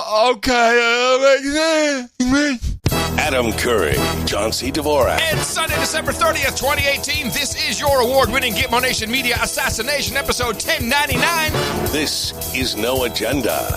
Okay. Adam Curry, John C. Dvorak. It's Sunday, December 30th, 2018. This is your award-winning Gitmo Nation Media Assassination episode 1099. This is No Agenda.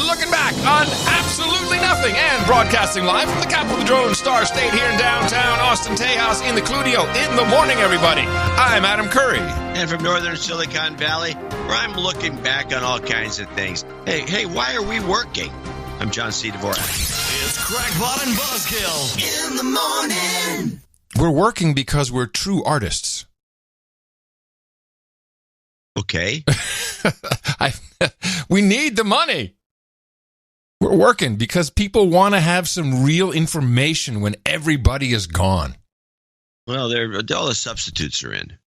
Looking back on absolutely nothing and broadcasting live from the capital of the Drone Star State here in downtown Austin Tejas in the Cludio. In the morning, everybody. I'm Adam Curry. And from northern Silicon Valley, where I'm looking back on all kinds of things. Hey, why are we working? I'm John C. Dvorak. It's Crackpot and Buzzkill in the morning. We're working because we're true artists. Okay. We need the money. We're working because people want to have some real information when everybody is gone. Well, all the substitutes are in.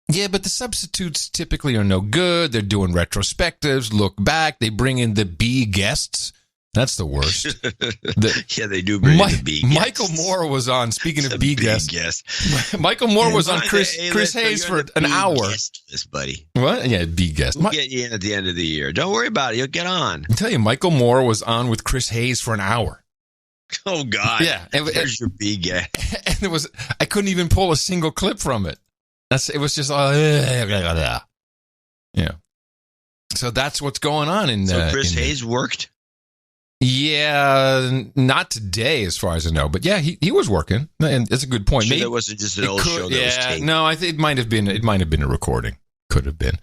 Yeah, but the substitutes typically are no good. They're doing retrospectives, look back. They bring in the B guests. That's the worst. Yeah, they do bring in the B guests. Michael Moore was on, speaking of B guests. Michael Moore was on Chris Hayes for an hour. This buddy. What? Yeah, B guest. We'll get you in at the end of the year. Don't worry about it. You'll get on. I tell you, Michael Moore was on with Chris Hayes for an hour. Oh, God. Yeah. There's your B guest. And I couldn't even pull a single clip from it. It was just, yeah. So that's what's going on in. So Chris Hayes worked. Yeah, not today, as far as I know. But yeah, he was working, and that's a good point. Maybe that wasn't just an old show that was taped. No, I think it might have been a recording. Could have been.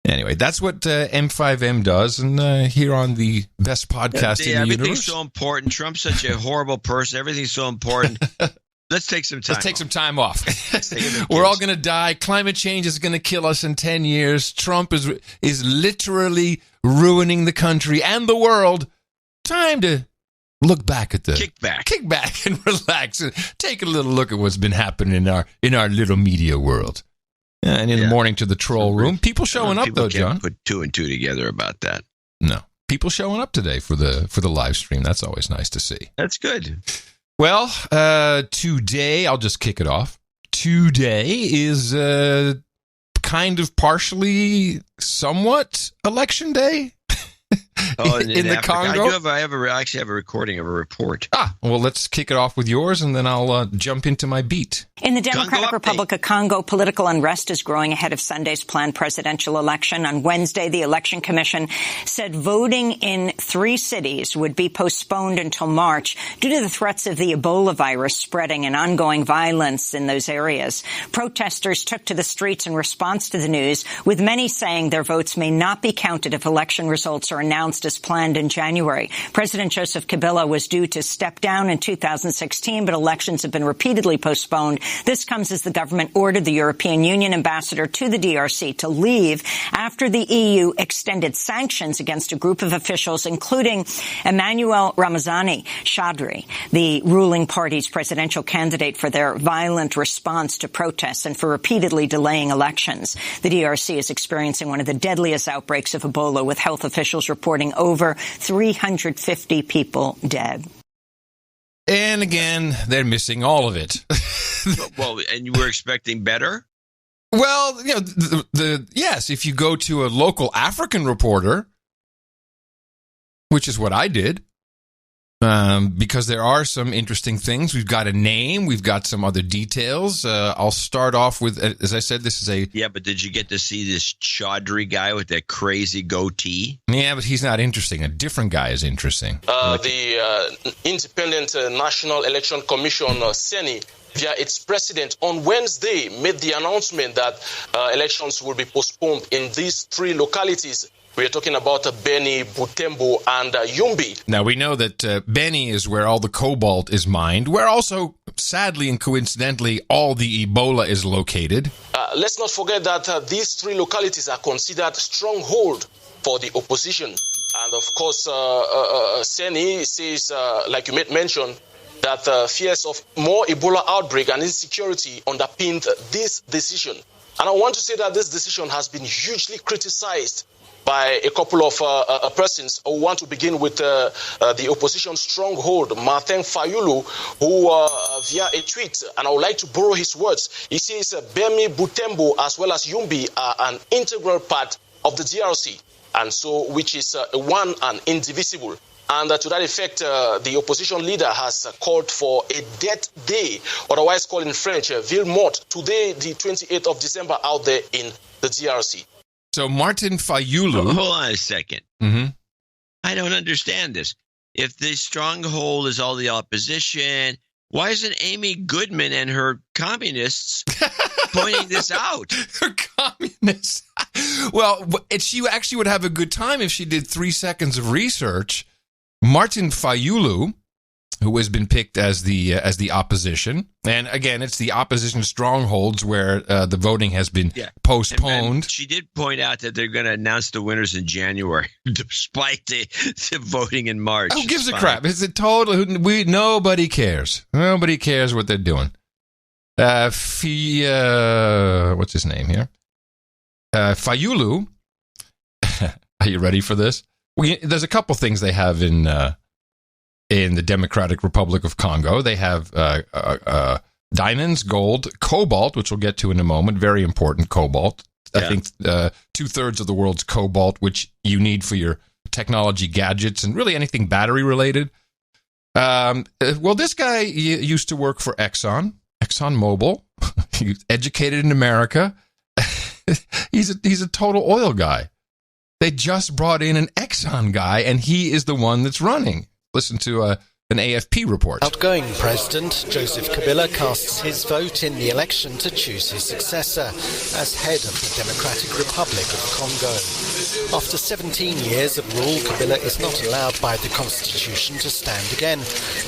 Anyway, that's what M5M does, and here on the best podcast in the universe. Everything's so important. Trump's such a horrible person. Everything's so important. Let's take some time. Let's take some time off. We're all going to die. Climate change is going to kill us in 10 years. Trump is literally ruining the country and the world. Time to look back at kick back and relax and take a little look at what's been happening in our little media world. And in the morning to the troll room, people showing up though, John. Put two and two together about that. No, people showing up today for the live stream. That's always nice to see. That's good. Well, today I'll just kick it off. Today is kind of partially, somewhat election day. Oh, in the Congo? I actually have a recording of a report. Well, let's kick it off with yours, and then I'll jump into my beat. In the Democratic Republic of Congo, political unrest is growing ahead of Sunday's planned presidential election. On Wednesday, the Election Commission said voting in 3 cities would be postponed until March due to the threats of the Ebola virus spreading and ongoing violence in those areas. Protesters took to the streets in response to the news, with many saying their votes may not be counted if election results are announced as planned in January. President Joseph Kabila was due to step down in 2016, but elections have been repeatedly postponed. This comes as the government ordered the European Union ambassador to the DRC to leave after the EU extended sanctions against a group of officials, including Emmanuel Ramazani Shadri, the ruling party's presidential candidate, for their violent response to protests and for repeatedly delaying elections. The DRC is experiencing one of the deadliest outbreaks of Ebola, with health officials reporting over 350 people dead. And again, they're missing all of it. Well, and you were expecting better? Well, yes, if you go to a local African reporter, which is what I did, because there are some interesting things. We've got a name. We've got some other details. I'll start off with, as I said, this is a... Yeah, but did you get to see this Chaudhry guy with that crazy goatee? Yeah, but he's not interesting. A different guy is interesting. The Independent National Election Commission, CENI, via its president, on Wednesday made the announcement that elections will be postponed in these 3 localities. We are talking about Beni, Butembo, and Yumbi. Now, we know that Beni is where all the cobalt is mined, where also, sadly and coincidentally, all the Ebola is located. Let's not forget that these 3 localities are considered stronghold for the opposition. And, of course, CENI says, like you mentioned, that fears of more Ebola outbreak and insecurity underpinned this decision. And I want to say that this decision has been hugely criticized by a couple of persons. I want to begin with the opposition stronghold, Martin Fayulu, who via a tweet, and I would like to borrow his words, he says Bemi, Butembo, as well as Yumbi are an integral part of the DRC. and so which is one and indivisible. And to that effect, the opposition leader has called for a death day, otherwise called in French, Ville Morte, today, the 28th of December, out there in the DRC. So Martin Fayulu... Hold on a second. Mm-hmm. I don't understand this. If the stronghold is all the opposition, why isn't Amy Goodman and her communists pointing this out? Her communists. Well, she actually would have a good time if she did 3 seconds of research. Martin Fayulu, who has been picked as the opposition, and again, it's the opposition strongholds where the voting has been postponed. And she did point out that they're going to announce the winners in January, despite the voting in March. Who gives a crap? It's a total. Nobody cares. Nobody cares what they're doing. What's his name here? Fayulu. Are you ready for this? There's a couple things they have in the Democratic Republic of Congo. They have diamonds, gold, cobalt, which we'll get to in a moment. Very important cobalt. I think 2/3 of the world's cobalt, which you need for your technology gadgets and really anything battery related. Well, this guy used to work for ExxonMobil. He's educated in America. He's a total oil guy. They just brought in an Exxon guy, and he is the one that's running. Listen to an AFP report. Outgoing President Joseph Kabila casts his vote in the election to choose his successor as head of the Democratic Republic of Congo. After 17 years of rule, Kabila is not allowed by the constitution to stand again,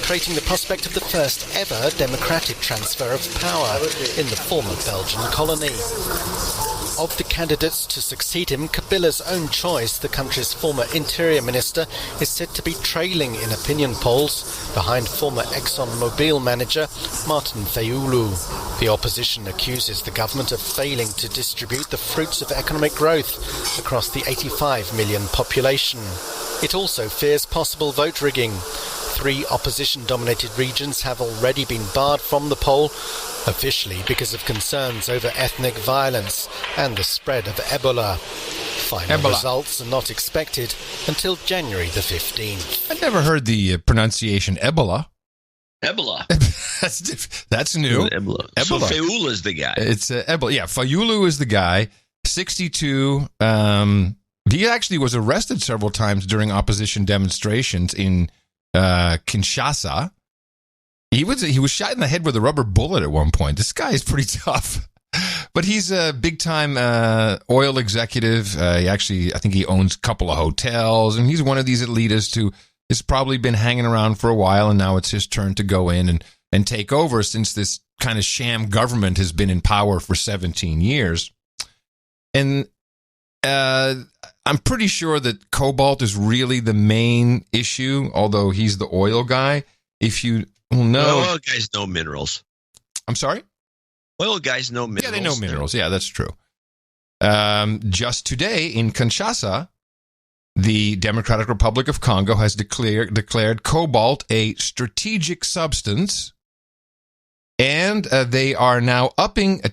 creating the prospect of the first ever democratic transfer of power in the former Belgian colony. Of the candidates to succeed him, Kabila's own choice, the country's former interior minister, is said to be trailing in opinion polls behind former ExxonMobil manager Martin Fayulu. The opposition accuses the government of failing to distribute the fruits of economic growth across the 85 million population. It also fears possible vote rigging. 3 opposition-dominated regions have already been barred from the poll, officially because of concerns over ethnic violence and the spread of Ebola. Final results are not expected until January the 15th. I've never heard the pronunciation Ebola. Ebola. That's new. Ebola. So Fayulu is the guy. It's Ebola. Yeah, Fayulu is the guy. 62. He actually was arrested several times during opposition demonstrations in Kinshasa. He was shot in the head with a rubber bullet at one point. This guy is pretty tough. But he's a big-time oil executive. I think he owns a couple of hotels, and he's one of these elitists who has probably been hanging around for a while, and now it's his turn to go in and take over since this kind of sham government has been in power for 17 years. And I'm pretty sure that cobalt is really the main issue, although he's the oil guy. If you know... Oil guys know minerals. I'm sorry? Oil guys know minerals. Yeah, they know minerals. Yeah, that's true. Just today in Kinshasa, the Democratic Republic of Congo has declared cobalt a strategic substance, and they are now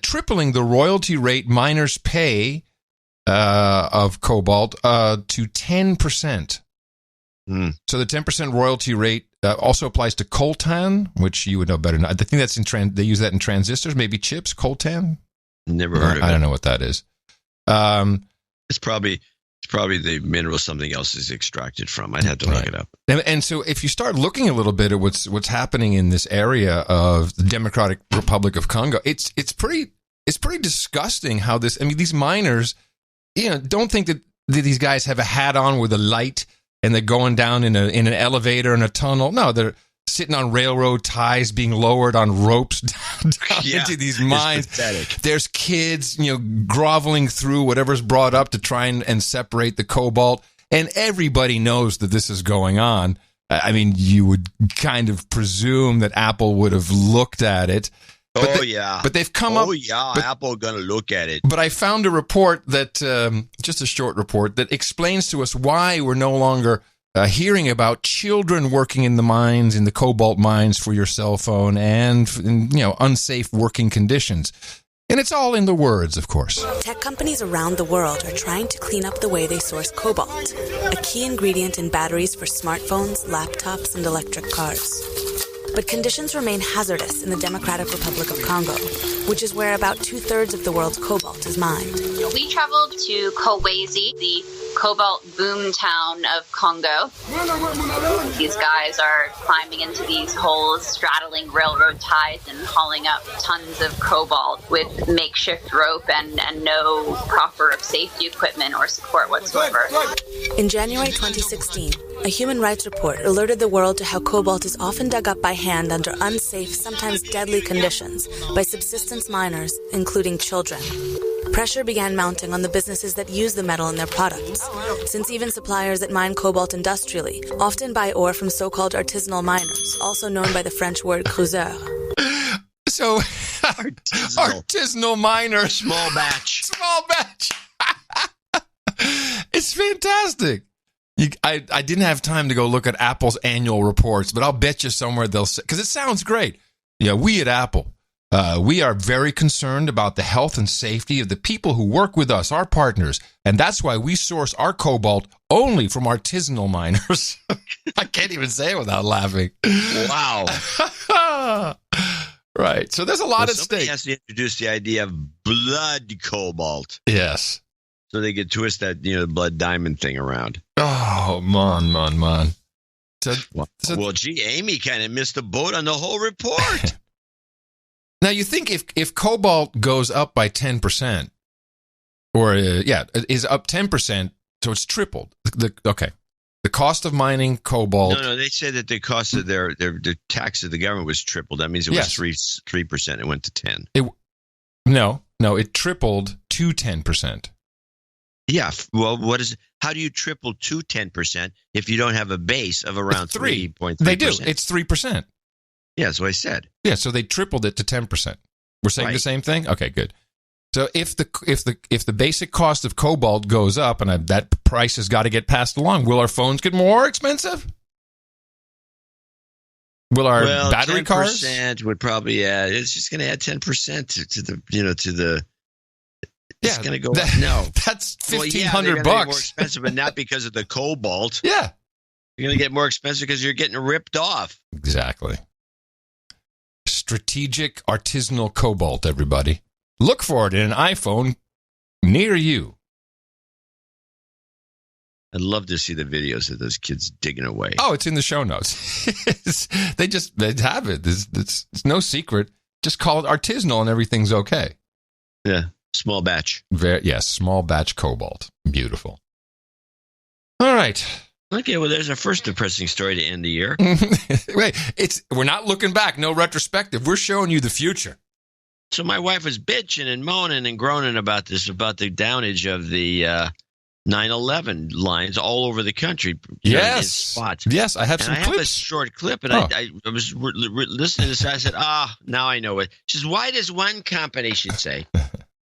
tripling the royalty rate miners pay of cobalt to 10%. So the 10% royalty rate also applies to coltan, which you would know better. I think that's they use that in transistors, maybe chips. Coltan. Never heard of it. I don't know what that is. It's probably the mineral something else is extracted from. I'd have to look it up. And so if you start looking a little bit at what's happening in this area of the Democratic Republic of Congo, it's pretty disgusting how this. I mean, these miners, don't think that these guys have a hat on with a light and they're going down in an elevator in a tunnel. No, they're sitting on railroad ties, being lowered on ropes down into these mines. There's kids, groveling through whatever's brought up to try and separate the cobalt. And everybody knows that this is going on. I mean, you would kind of presume that Apple would have looked at it. But they've come up. Apple going to look at it. But I found a report that, just a short report, that explains to us why we're no longer hearing about children working in the mines, in the cobalt mines for your cell phone, and unsafe working conditions. And it's all in the words, of course. Tech companies around the world are trying to clean up the way they source cobalt, a key ingredient in batteries for smartphones, laptops, and electric cars. But conditions remain hazardous in the Democratic Republic of Congo, which is where about 2/3 of the world's cobalt is mined. We traveled to Kolwezi, the cobalt boom town of Congo. These guys are climbing into these holes, straddling railroad ties and hauling up tons of cobalt with makeshift rope and no proper safety equipment or support whatsoever. In January 2016, a human rights report alerted the world to how cobalt is often dug up by hand under unsafe, sometimes deadly conditions by subsistence miners, including children. Pressure began mounting on the businesses that use the metal in their products, since even suppliers that mine cobalt industrially often buy ore from so-called artisanal miners, also known by the French word creuseur. So, artisanal miners. Small batch. Small batch. It's fantastic. I didn't have time to go look at Apple's annual reports, but I'll bet you somewhere they'll say, because it sounds great. Yeah, we at Apple, we are very concerned about the health and safety of the people who work with us, our partners. And that's why we source our cobalt only from artisanal miners. I can't even say it without laughing. Wow. Right. So there's a lot at somebody stake. has to introduce the idea of blood cobalt. Yes. So they could twist that, the blood diamond thing around. Oh, man. Well, gee, Amy kind of missed the boat on the whole report. Now, you think if cobalt goes up by 10%, or, is up 10%, so it's tripled. The cost of mining cobalt. No, they said that the cost of their tax of the government was tripled. That means it was 3%. It went to 10. No, it tripled to 10%. Yeah, well, how do you triple to 10% if you don't have a base of around 3.3%? They do. It's 3%. Yeah, that's what I said. Yeah, so they tripled it to 10%. We're saying the same thing? Okay, good. So if the basic cost of cobalt goes up and that price has got to get passed along, will our phones get more expensive? Will our battery cars? 10% would probably add. It's just going to add 10% to the. It's going to go up. No, that's $1,500 bucks. More expensive, but not because of the cobalt. Yeah, you're going to get more expensive because you're getting ripped off. Exactly. Strategic artisanal cobalt, everybody. Look for it in an iPhone near you. I'd love to see the videos of those kids digging away. Oh, it's in the show notes. they have it. It's no secret. Just call it artisanal and everything's okay. Yeah. Small batch. Small batch cobalt. Beautiful. All right. Okay, well, there's our first depressing story to end the year. Wait, we're not looking back. No retrospective. We're showing you the future. So my wife was bitching and moaning and groaning about the downage of the 9/11 lines all over the country. Yes. In spots. Yes, I have some clips. I have a short clip, and I was listening to this. I said, now I know it. She says, why does one company, she'd say,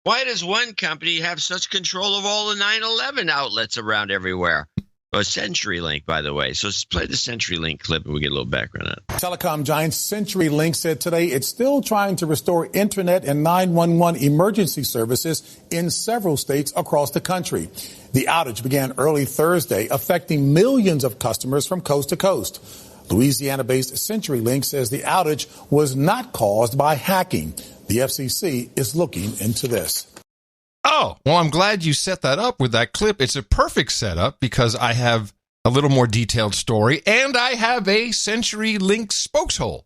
why does one company have such control of all the 9/11 outlets around everywhere? Oh, CenturyLink, by the way. So let's play the CenturyLink clip and we get a little background on it. Telecom giant CenturyLink said today it's still trying to restore internet and 911 emergency services in several states across the country. The outage began early Thursday, affecting millions of customers from coast to coast. Louisiana-based CenturyLink says the outage was not caused by hacking. The FCC is looking into this. Oh, well, I'm glad you set that up with that clip. It's a perfect setup because I have a little more detailed story and I have a CenturyLink spokeshole.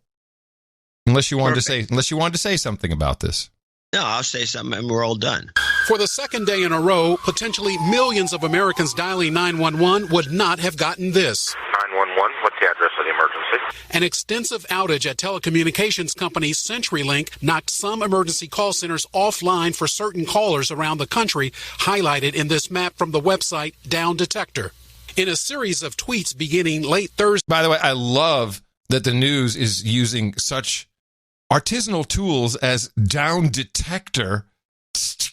Unless you wanted to say something about this. No, I'll say something and we're all done. For the second day in a row, potentially millions of Americans dialing 911 would not have gotten this. 911, what's the address of the emergency? An extensive outage at telecommunications company CenturyLink knocked some emergency call centers offline for certain callers around the country, highlighted in this map from the website Down Detector. In a series of tweets beginning late Thursday. By the way, I love that the news is using such artisanal tools as Down Detector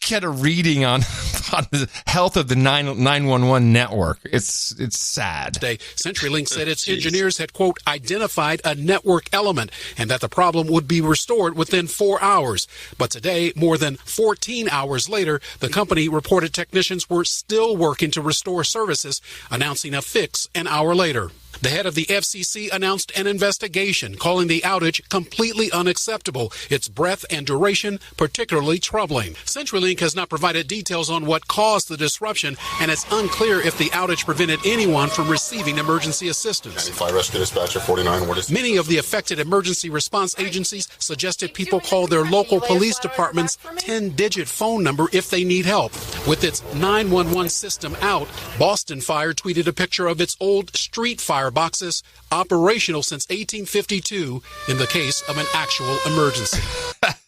get a reading on the health of the 911 network. It's sad. Today, CenturyLink said its engineers had, quote, identified a network element and that the problem would be restored within 4 hours. But today, more than 14 hours later, the company reported technicians were still working to restore services, announcing a fix an hour later. The head of the FCC announced an investigation, calling the outage completely unacceptable, its breadth and duration particularly troubling. CenturyLink has not provided details on what caused the disruption, and it's unclear if the outage prevented anyone from receiving emergency assistance. Fire Rescue Dispatcher 49, what is... Many of the affected emergency response agencies suggested people call their local police department's 10-digit phone number if they need help. With its 911 system out, Boston Fire tweeted a picture of its old street fire boxes, operational since 1852 in the case of an actual emergency.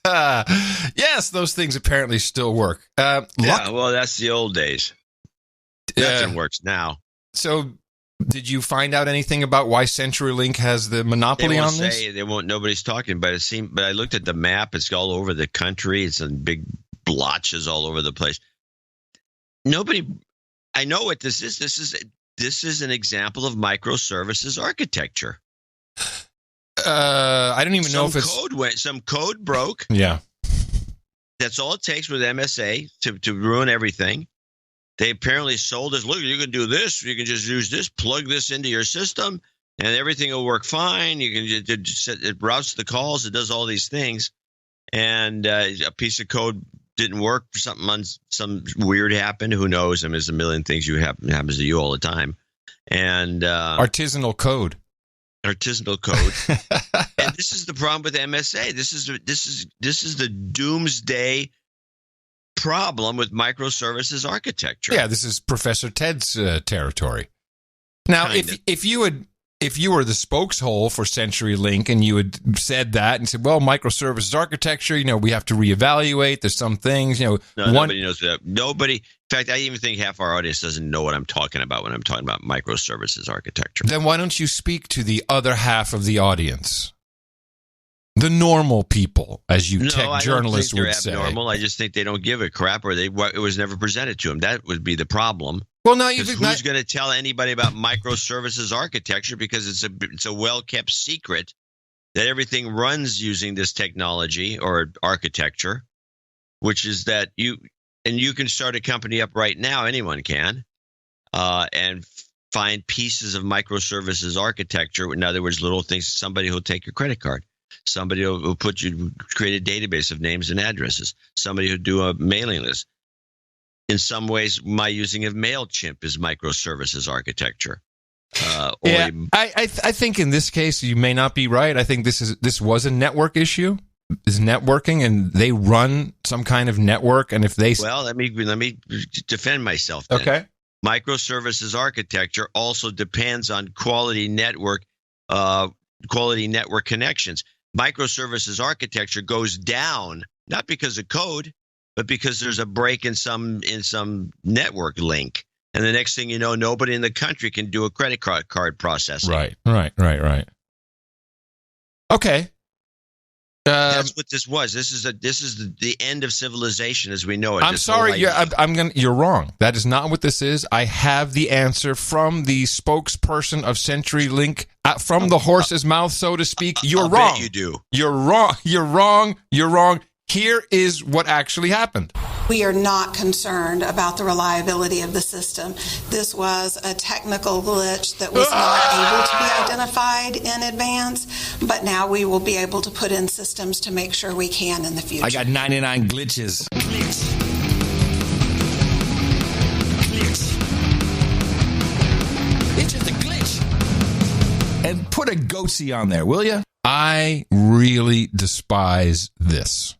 Yes, those things apparently still work. Well, that's the old days. Nothing works now. So, did you find out anything about why CenturyLink has the monopoly on this? They won't. Nobody's talking, but But I looked at the map. It's all over the country. It's in big blotches all over the place. Nobody. I know what this is. This is an example of microservices architecture. I don't even know if it's... Some code broke. Yeah. That's all it takes with MSA to ruin everything. They apparently sold us, look, you can do this. You can just use this, plug this into your system, and everything will work fine. You can it routes the calls. It does all these things. And a piece of code didn't work. Some weird happened. Who knows? I mean, there's a million things happens to you all the time. And artisanal code. And this is the problem with MSA. This is the doomsday problem with microservices architecture. Yeah, this is Professor Ted's territory. Now, if you were the spokeshole for CenturyLink and you had said that and said, well, microservices architecture, we have to reevaluate. There's some things, nobody knows that. Nobody. In fact, I even think half our audience doesn't know what I'm talking about when I'm talking about microservices architecture. Then why don't you speak to the other half of the audience? The normal people, as you tech journalists would say. Abnormal. I just think they don't give a crap, or it was never presented to them. That would be the problem. Well, now who's going to tell anybody about microservices architecture, because it's a well-kept secret that everything runs using this technology or architecture, which is that you can start a company up right now. Anyone can, and find pieces of microservices architecture. In other words, little things. Somebody who'll take your credit card. Somebody will create a database of names and addresses. Somebody who'll do a mailing list. In some ways, my using of MailChimp is microservices architecture. I think in this case you may not be right. I think this was a network issue. Is networking, and they run some kind of network. And if they let me defend myself then. Okay. Microservices architecture also depends on quality network connections. Microservices architecture goes down not because of code, but because there's a break in some network link, and the next thing you know, nobody in the country can do a credit card processing. Right. Okay. That's what this was. This is the end of civilization as we know it. I'm sorry, you're wrong. That is not what this is. I have the answer from the spokesperson of CenturyLink, from the horse's mouth, so to speak. You're wrong. Bet you do. You're wrong. You're wrong. You're wrong. Here is what actually happened. We are not concerned about the reliability of the system. This was a technical glitch that was not able to be identified in advance, but now we will be able to put in systems to make sure we can in the future. I got 99 glitches. It's just a glitch. And put a goatee on there, will you? I really despise this.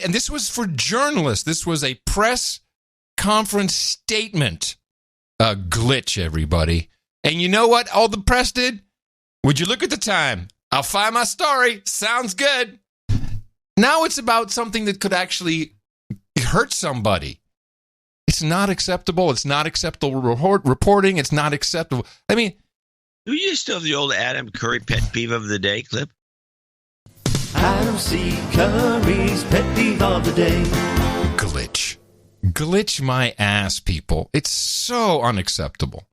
And this was for journalists. This was a press conference statement. A glitch, everybody. And you know what all the press did? Would you look at the time? I'll find my story. Sounds good. Now it's about something that could actually hurt somebody. It's not acceptable. It's not acceptable reporting. It's not acceptable. I mean, do you still have the old Adam Curry pet peeve of the day clip? Adam C. Curry's pet peeve of the day. Glitch my ass, people. It's so unacceptable.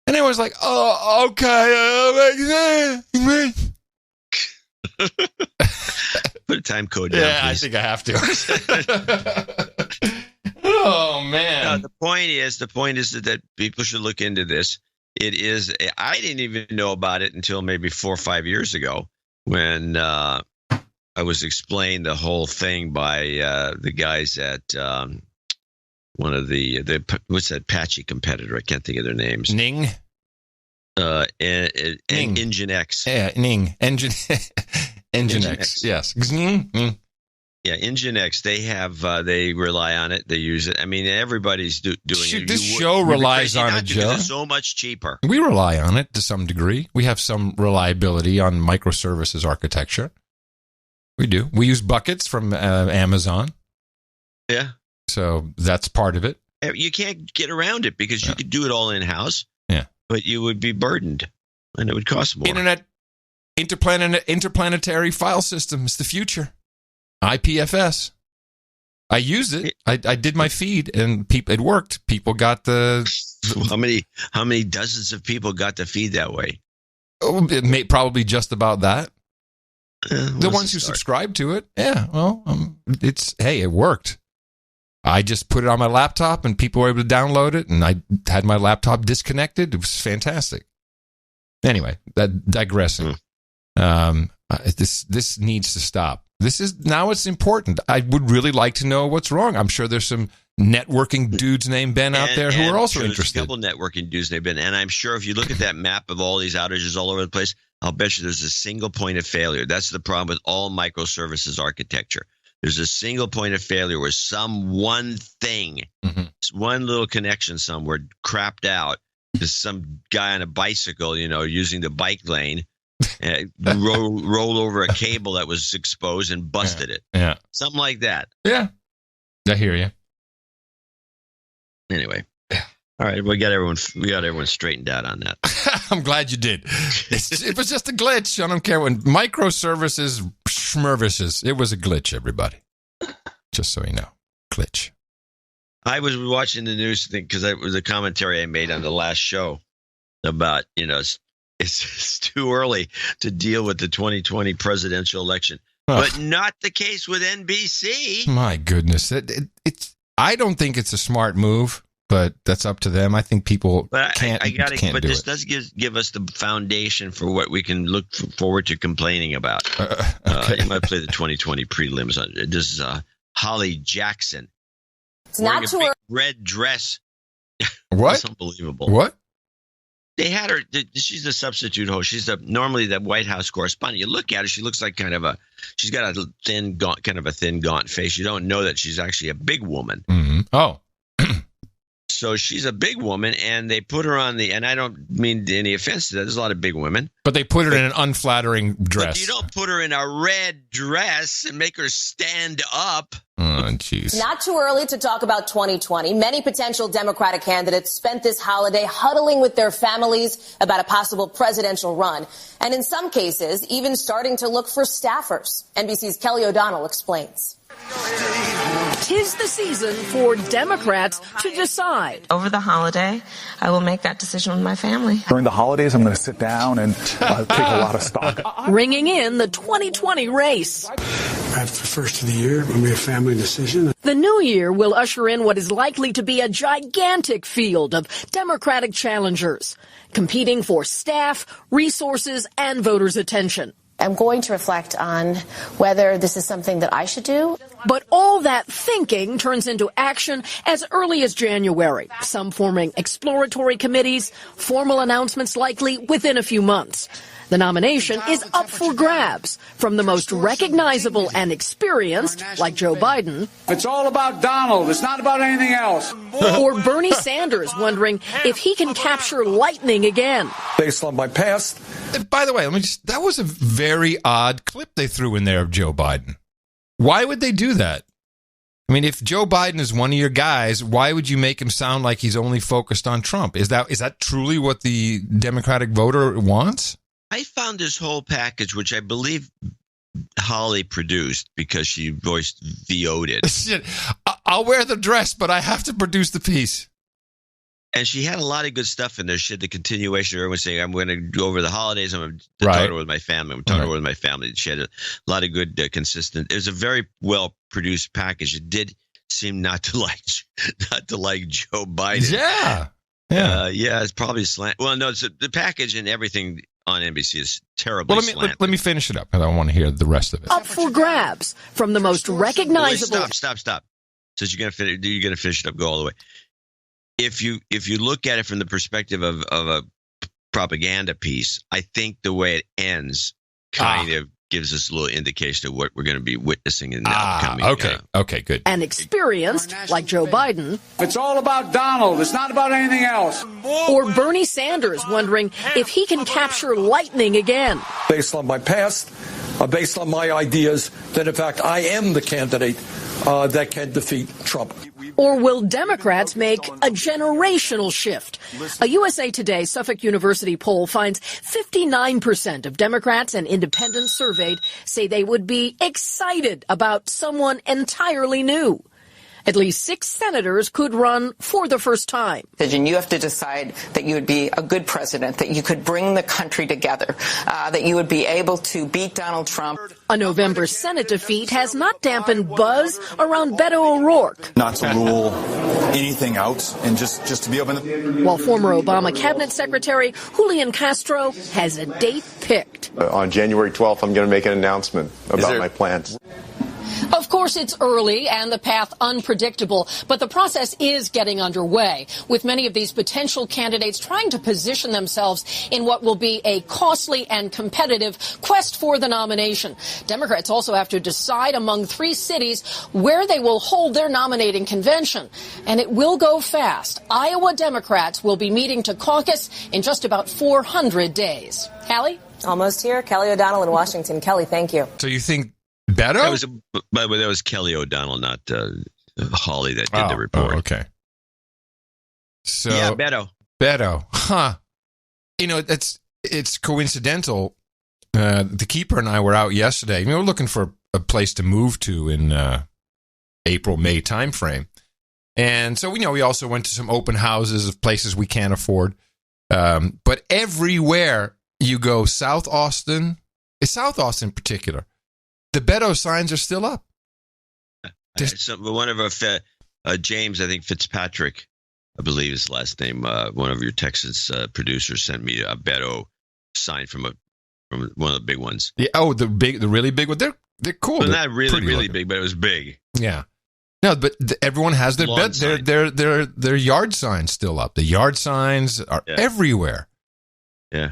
And I was like, oh, okay. Put a time code down, Yeah, please. I think I have to. Oh, man. The point is that people should look into this. I didn't even know about it until maybe 4 or 5 years ago when I was explained the whole thing by the guys at one of the what's that patchy competitor? I can't think of their names. Ning? Nginx. Yeah, Ning. Nginx. Yes. Ning. Yeah, Nginx. They rely on it. They use it. I mean, everybody's doing it. This show relies on it, Joe. It's so much cheaper. We rely on it to some degree. We have some reliability on microservices architecture. We do. We use buckets from Amazon. Yeah. So that's part of it. You can't get around it because you could do it all in-house. Yeah. But you would be burdened, and it would cost more. Interplanetary file system is the future. IPFS. I used it. I did my feed, and it worked. People got the how many dozens of people got the feed that way? Oh, probably just about that. The ones who subscribed to it. Yeah. Well, it worked. I just put it on my laptop, and people were able to download it, and I had my laptop disconnected. It was fantastic. Anyway, digressing. This needs to stop. Now it's important. I would really like to know what's wrong. I'm sure there's some networking dudes named Ben out there who are also interested. There's a couple networking dudes named Ben, and I'm sure if you look at that map of all these outages all over the place, I'll bet you there's a single point of failure. That's the problem with all microservices architecture. There's a single point of failure where one thing, one little connection somewhere crapped out because some guy on a bicycle, using the bike lane, rolled over a cable that was exposed and busted it. Yeah. Something like that. Yeah. I hear you. Anyway. All right, we got everyone straightened out on that. I'm glad you did. It was just a glitch. I don't care when microservices, schmervices. It was a glitch, everybody. Just so you know, glitch. I was watching the news thing because it was a commentary I made on the last show about it's too early to deal with the 2020 presidential election, but not the case with NBC. My goodness, I don't think it's a smart move. But that's up to them. I think people can't do it. But this does give us the foundation for what we can look forward to complaining about. Okay. You might play the 2020 prelims. This is Holly Jackson. It's not too early. Red dress. What? That's unbelievable. What? They had her. She's a substitute host. She's normally the White House correspondent. You look at her. She looks like she's got a thin, gaunt face. You don't know that she's actually a big woman. Mm-hmm. Oh. So she's a big woman, and they put her on and I don't mean any offense to that. There's a lot of big women. But they put her in an unflattering dress. But you don't put her in a red dress and make her stand up. Oh, jeez. Not too early to talk about 2020. Many potential Democratic candidates spent this holiday huddling with their families about a possible presidential run. And in some cases, even starting to look for staffers. NBC's Kelly O'Donnell explains. 'Tis the season for Democrats to decide. Over the holiday, I will make that decision with my family. During the holidays, I'm going to sit down and take a lot of stock. Ringing in the 2020 race. After the first of the year, it will be a family decision. The new year will usher in what is likely to be a gigantic field of Democratic challengers, competing for staff, resources, and voters' attention. I'm going to reflect on whether this is something that I should do. But all that thinking turns into action as early as January, some forming exploratory committees, formal announcements likely within a few months. The nomination is up for grabs from the most recognizable and experienced, like Joe Biden. It's all about Donald. It's not about anything else. Or Bernie Sanders wondering if he can capture lightning again. Based on my past. By the way, that was a very odd clip they threw in there of Joe Biden. Why would they do that? I mean, if Joe Biden is one of your guys, why would you make him sound like he's only focused on Trump? Is that truly what the Democratic voter wants? I found this whole package, which I believe Holly produced because she VO'd it. Shit. I'll wear the dress, but I have to produce the piece. And she had a lot of good stuff in there. She had the continuation of everyone saying, I'm going to go over the holidays. I'm going to talk with my family. I'm talking with my family. She had a lot of good, consistent. It was a very well-produced package. It did seem not to like Joe Biden. Yeah. Yeah, it's probably slant. Well, no, the package and everything on NBC is terribly slanted. Let me finish it up, and I want to hear the rest of it. Up for grabs from the most recognizable. Wait, stop. Since you're going to finish it up, go all the way. If you look at it from the perspective of a propaganda piece, I think the way it ends kind of gives us a little indication of what we're going to be witnessing in the upcoming. Okay, good. And experienced, like Joe Biden. It's all about Donald. It's not about anything else. Or Bernie Sanders wondering if he can capture lightning again. Based on my past, based on my ideas, that in fact I am the candidate that can defeat Trump. Or will Democrats make a generational shift? A USA Today Suffolk University poll finds 59% of Democrats and independents surveyed say they would be excited about someone entirely new. At least 6 senators could run for the first time. And you have to decide that you would be a good president, that you could bring the country together, that you would be able to beat Donald Trump. A November Senate defeat has not dampened buzz around Beto O'Rourke. Not to rule anything out and just to be open. While former Obama cabinet secretary Julian Castro has a date picked. On January 12th, I'm going to make an announcement about my plans. Of course, it's early and the path unpredictable, but the process is getting underway, with many of these potential candidates trying to position themselves in what will be a costly and competitive quest for the nomination. Democrats also have to decide among 3 cities where they will hold their nominating convention, and it will go fast. Iowa Democrats will be meeting to caucus in just about 400 days. Hallie? Almost here. Kelly O'Donnell in Washington. Kelly, thank you. So you think Beto? By the way, that was Kelly O'Donnell, not Holly, that did the report. Okay. So yeah, Beto. Huh. You know, it's coincidental. The keeper and I were out yesterday. We were looking for a place to move to in April, May timeframe. And so, we also went to some open houses of places we can't afford. But everywhere you go, South Austin in particular, the Beto signs are still up. One of our James, I think Fitzpatrick, I believe his last name. One of your Texas producers sent me a Beto sign from one of the big ones. Yeah. Oh, the really big one. They're cool. Well, not really big, but it was big. Yeah. No, but everyone has their yard signs still up. The yard signs are everywhere. Yeah.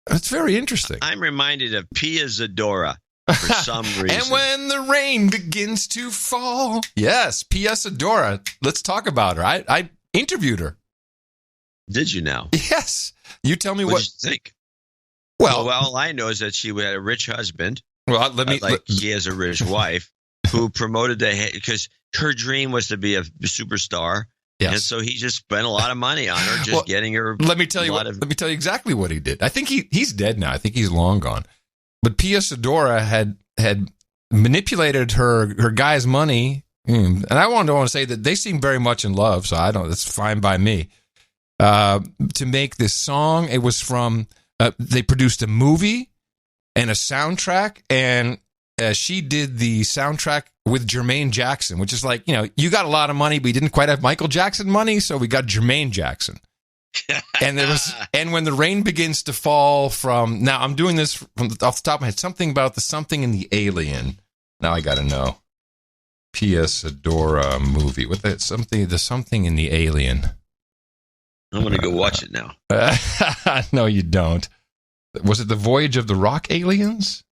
That's very interesting. I'm reminded of Pia Zadora. For some reason. And when the rain begins to fall. Yes, P.S. Adora. Let's talk about her. I interviewed her. Did you now? Yes. You tell me what did you think? Well, all I know is that she had a rich husband. Well, he has a rich wife who promoted because her dream was to be a superstar. Yes. And so he just spent a lot of money on her, getting her. Let me tell you exactly what he did. I think he's dead now. I think he's long gone. But Pia Zadora had manipulated her guy's money, and I want to say that they seem very much in love. So that's fine by me. To make this song, it was from they produced a movie and a soundtrack, and she did the soundtrack with Jermaine Jackson, which is like, you got a lot of money, but you didn't quite have Michael Jackson money, so we got Jermaine Jackson. And when the rain begins to fall from, now I'm doing this off the top of my head, something about the something in the alien. Now I got to know. P.S. Adora movie with the something in the alien. I'm going to go watch it now. No, you don't. Was it the Voyage of the Rock Aliens?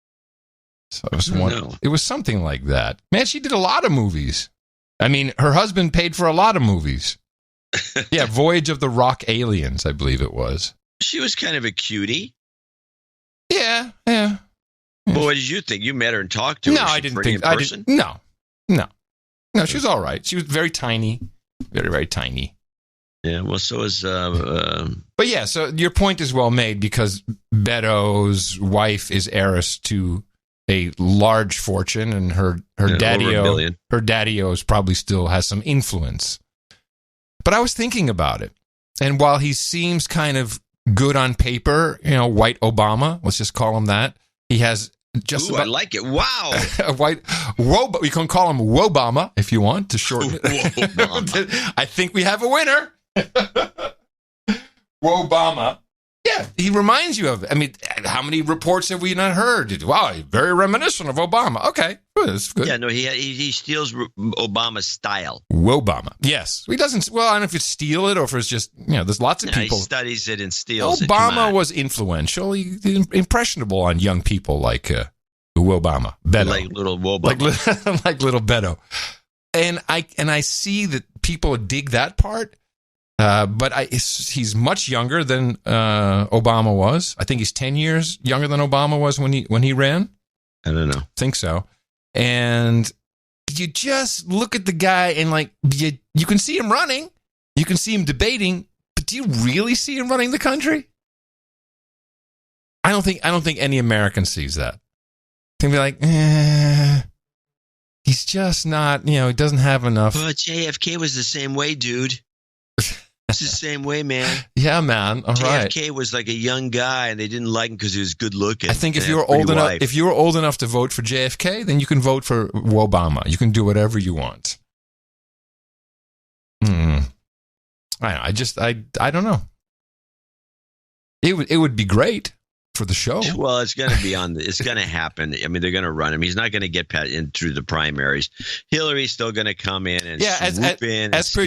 So it was something like that. Man, she did a lot of movies. I mean, her husband paid for a lot of movies. Yeah, Voyage of the Rock Aliens, I believe it was. She was kind of a cutie. Yeah. Well, what did you think? You met her and talked to her. No, I didn't think. I didn't. No. She was all right. She was very tiny, very, very tiny. Yeah. Well, so is. But yeah, so your point is well made because Beto's wife is heiress to a large fortune, and her daddy-o probably still has some influence. But I was thinking about it, and while he seems kind of good on paper, white Obama, let's just call him that, he has just I like it. Wow. a white we can call him Wobama if you want to shorten it. I think we have a winner. Wobama. Yeah, he reminds you of it. I mean, how many reports have we not heard? Wow, very reminiscent of Obama. Okay, that's good. Yeah, no, he steals Obama's style. Wobama. Yes. He doesn't, well, I don't know if it's steal it or if it's just, there's lots of people. He studies it and steals Obama it. was influential. He's impressionable on young people like Wobama. Beto. Like little Wobama. Like little Beto. And I see that people dig that part. But he's much younger than Obama was. I think he's 10 years younger than Obama was when he ran. I don't know. I think so. And you just look at the guy and you can see him running. You can see him debating. But do you really see him running the country? I don't think any American sees that. They be like, he's just not, he doesn't have enough. But JFK was the same way, dude. It's the same way, man. Yeah, man. All right. JFK was like a young guy, and they didn't like him because he was good looking. I think if you were old enough to vote for JFK, then you can vote for Wobama. You can do whatever you want. I don't know. It would be great for the show. Well, it's going to be it's going to happen. I mean, they're going to run him. He's not going to get in through the primaries. Hillary's still going to come in and swoop in. As per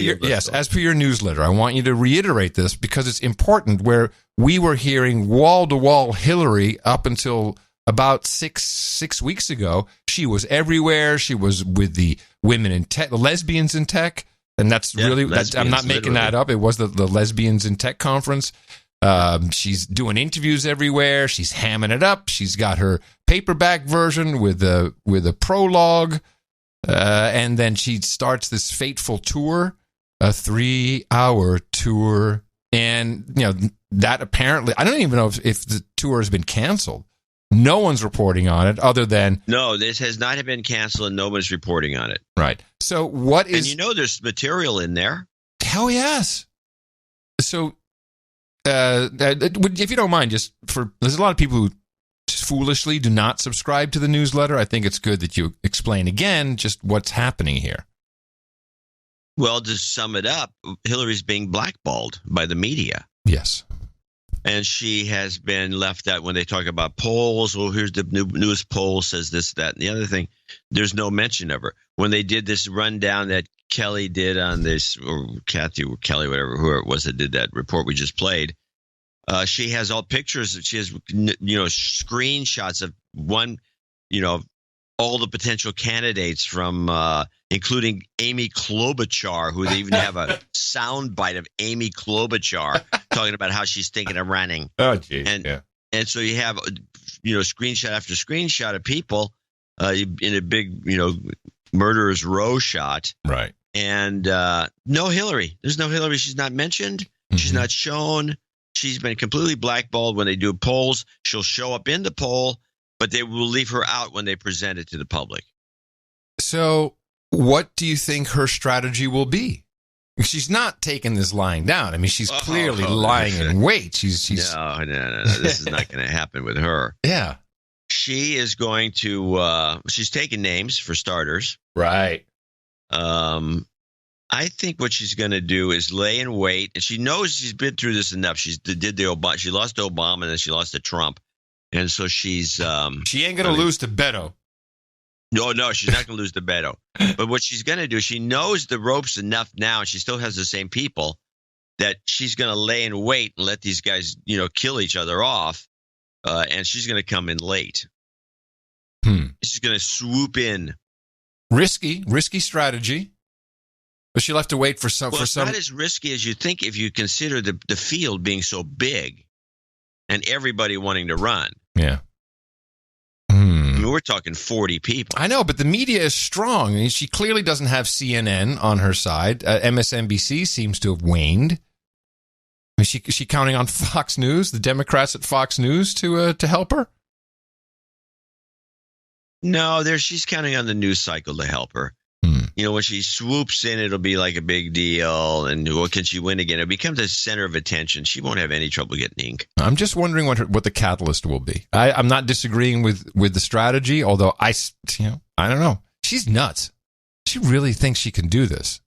your newsletter, I want you to reiterate this because it's important. Where we were hearing wall to wall Hillary up until about six weeks ago, she was everywhere. She was with the women in tech, the lesbians in tech, and I'm not making that up. It was the lesbians in tech conference. She's doing interviews everywhere. She's hamming it up. She's got her paperback version with a prologue, and then she starts this fateful tour, a 3-hour tour, and that apparently I don't even know if the tour has been canceled. No one's reporting on it other than no. This has not been canceled, and nobody's reporting on it. Right. So what is? And there's material in there. Hell yes. So. If you don't mind, there's a lot of people who foolishly do not subscribe to the newsletter. I think it's good that you explain again just what's happening here. Well, to sum it up, Hillary's being blackballed by the media. Yes. And she has been left out when they talk about polls. Well, here's the newest poll says this, that, and the other thing. There's no mention of her. When they did this rundown that Kelly did on this, or Kathy or Kelly, whoever it was that did that report we just played, she has all pictures. She has, screenshots of all the potential candidates from, including Amy Klobuchar, who they even have a sound bite of Amy Klobuchar talking about how she's thinking of running. Oh, geez. And so you have, screenshot after screenshot of people in a big, murderer's row shot. Right. And no Hillary. There's no Hillary. She's not mentioned. Mm-hmm. She's not shown. She's been completely blackballed. When they do polls, she'll show up in the poll, but they will leave her out when they present it to the public. So what do you think her strategy will be? She's not taking this lying down. I mean, she's clearly lying in wait. She's No. This is not going to happen with her. Yeah. She is going to she's taking names for starters. Right. I think what she's going to do is lay in wait, and she knows she's been through this enough. She lost to Obama, and then she lost to Trump, and so she's she ain't going to lose to Beto. No, she's not going to lose to Beto. But what she's going to do, she knows the ropes enough now, and she still has the same people, that she's going to lay in wait and let these guys, kill each other off, and she's going to come in late. She's going to swoop in. Risky strategy. But she'll have to wait for some. It's not as risky as you think if you consider the field being so big and everybody wanting to run. Yeah. I mean, we're talking 40 people. I know, but the media is strong. I mean, she clearly doesn't have CNN on her side. MSNBC seems to have waned. I mean, she counting on Fox News, the Democrats at Fox News, to help her? No, she's counting on the news cycle to help her. You know, when she swoops in, it'll be like a big deal. And what can she win again? It becomes a center of attention. She won't have any trouble getting ink. I'm just wondering what the catalyst will be. I'm not disagreeing with the strategy, although I don't know. She's nuts. She really thinks she can do this.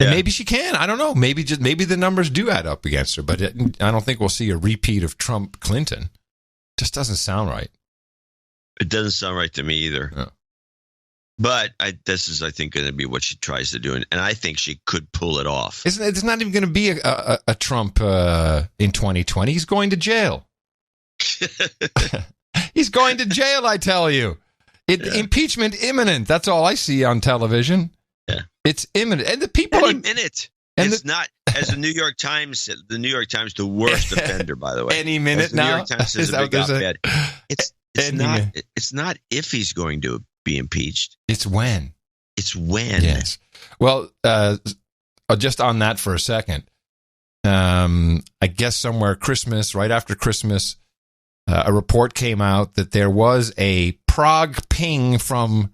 And maybe she can. I don't know. Maybe the numbers do add up against her, but I don't think we'll see a repeat of Trump-Clinton. Just doesn't sound right. It doesn't sound right to me either. No. But this is, I think, going to be what she tries to do, and I think she could pull it off. It's not even going to be a Trump in 2020. He's going to jail. He's going to jail, I tell you. Impeachment imminent. That's all I see on television. Yeah, it's imminent, and the people any minute. And it's not, as the New York Times said, the worst offender, by the way. Any minute now. The New York Times says a big op-ed. It's not if he's going to be impeached. It's when. It's when. Yes. Well, just on that for a second. I guess somewhere right after Christmas, a report came out that there was a Prague ping from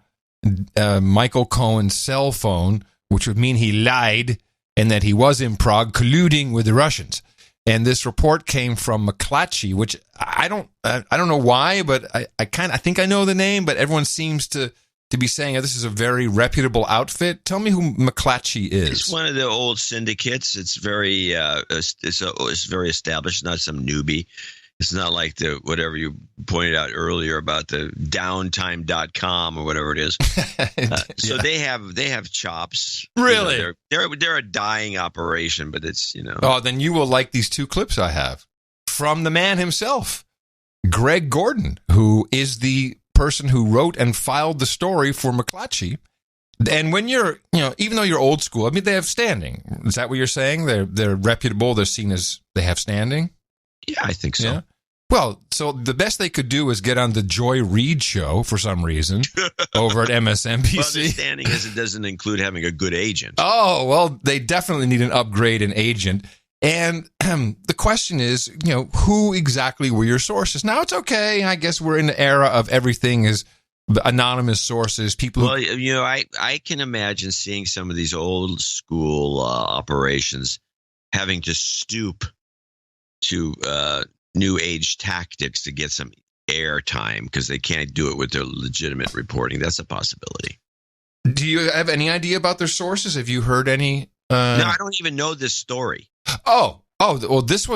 Michael Cohen's cell phone, which would mean he lied and that he was in Prague colluding with the Russians. And this report came from McClatchy, which I don't know why, but I think I know the name, but everyone seems to be saying this is a very reputable outfit. Tell me who McClatchy is. It's one of the old syndicates. It's very it's very established, not some newbie. It's not like the whatever you pointed out earlier about the downtime.com or whatever it is. So they have chops. Really? You know, they're a dying operation, but it's, you know. Oh, then you will like these two clips I have from the man himself, Greg Gordon, who is the person who wrote and filed the story for McClatchy. And when you're, even though you're old school, I mean, they have standing. Is that what you're saying? They're reputable. They're seen as they have standing. Yeah, I think so. Yeah. Well, so the best they could do is get on the Joy Reid show for some reason over at MSNBC. Well, the standing is it doesn't include having a good agent. Oh, well, they definitely need an upgrade in agent. And the question is, who exactly were your sources? Now, it's okay. I guess we're in the era of everything is anonymous sources. People. Well, I can imagine seeing some of these old school operations having to stoop to new age tactics to get some airtime because they can't do it with their legitimate reporting. That's a possibility. Do you have any idea about their sources? Have you heard any? No, I don't even know this story. Oh, well, this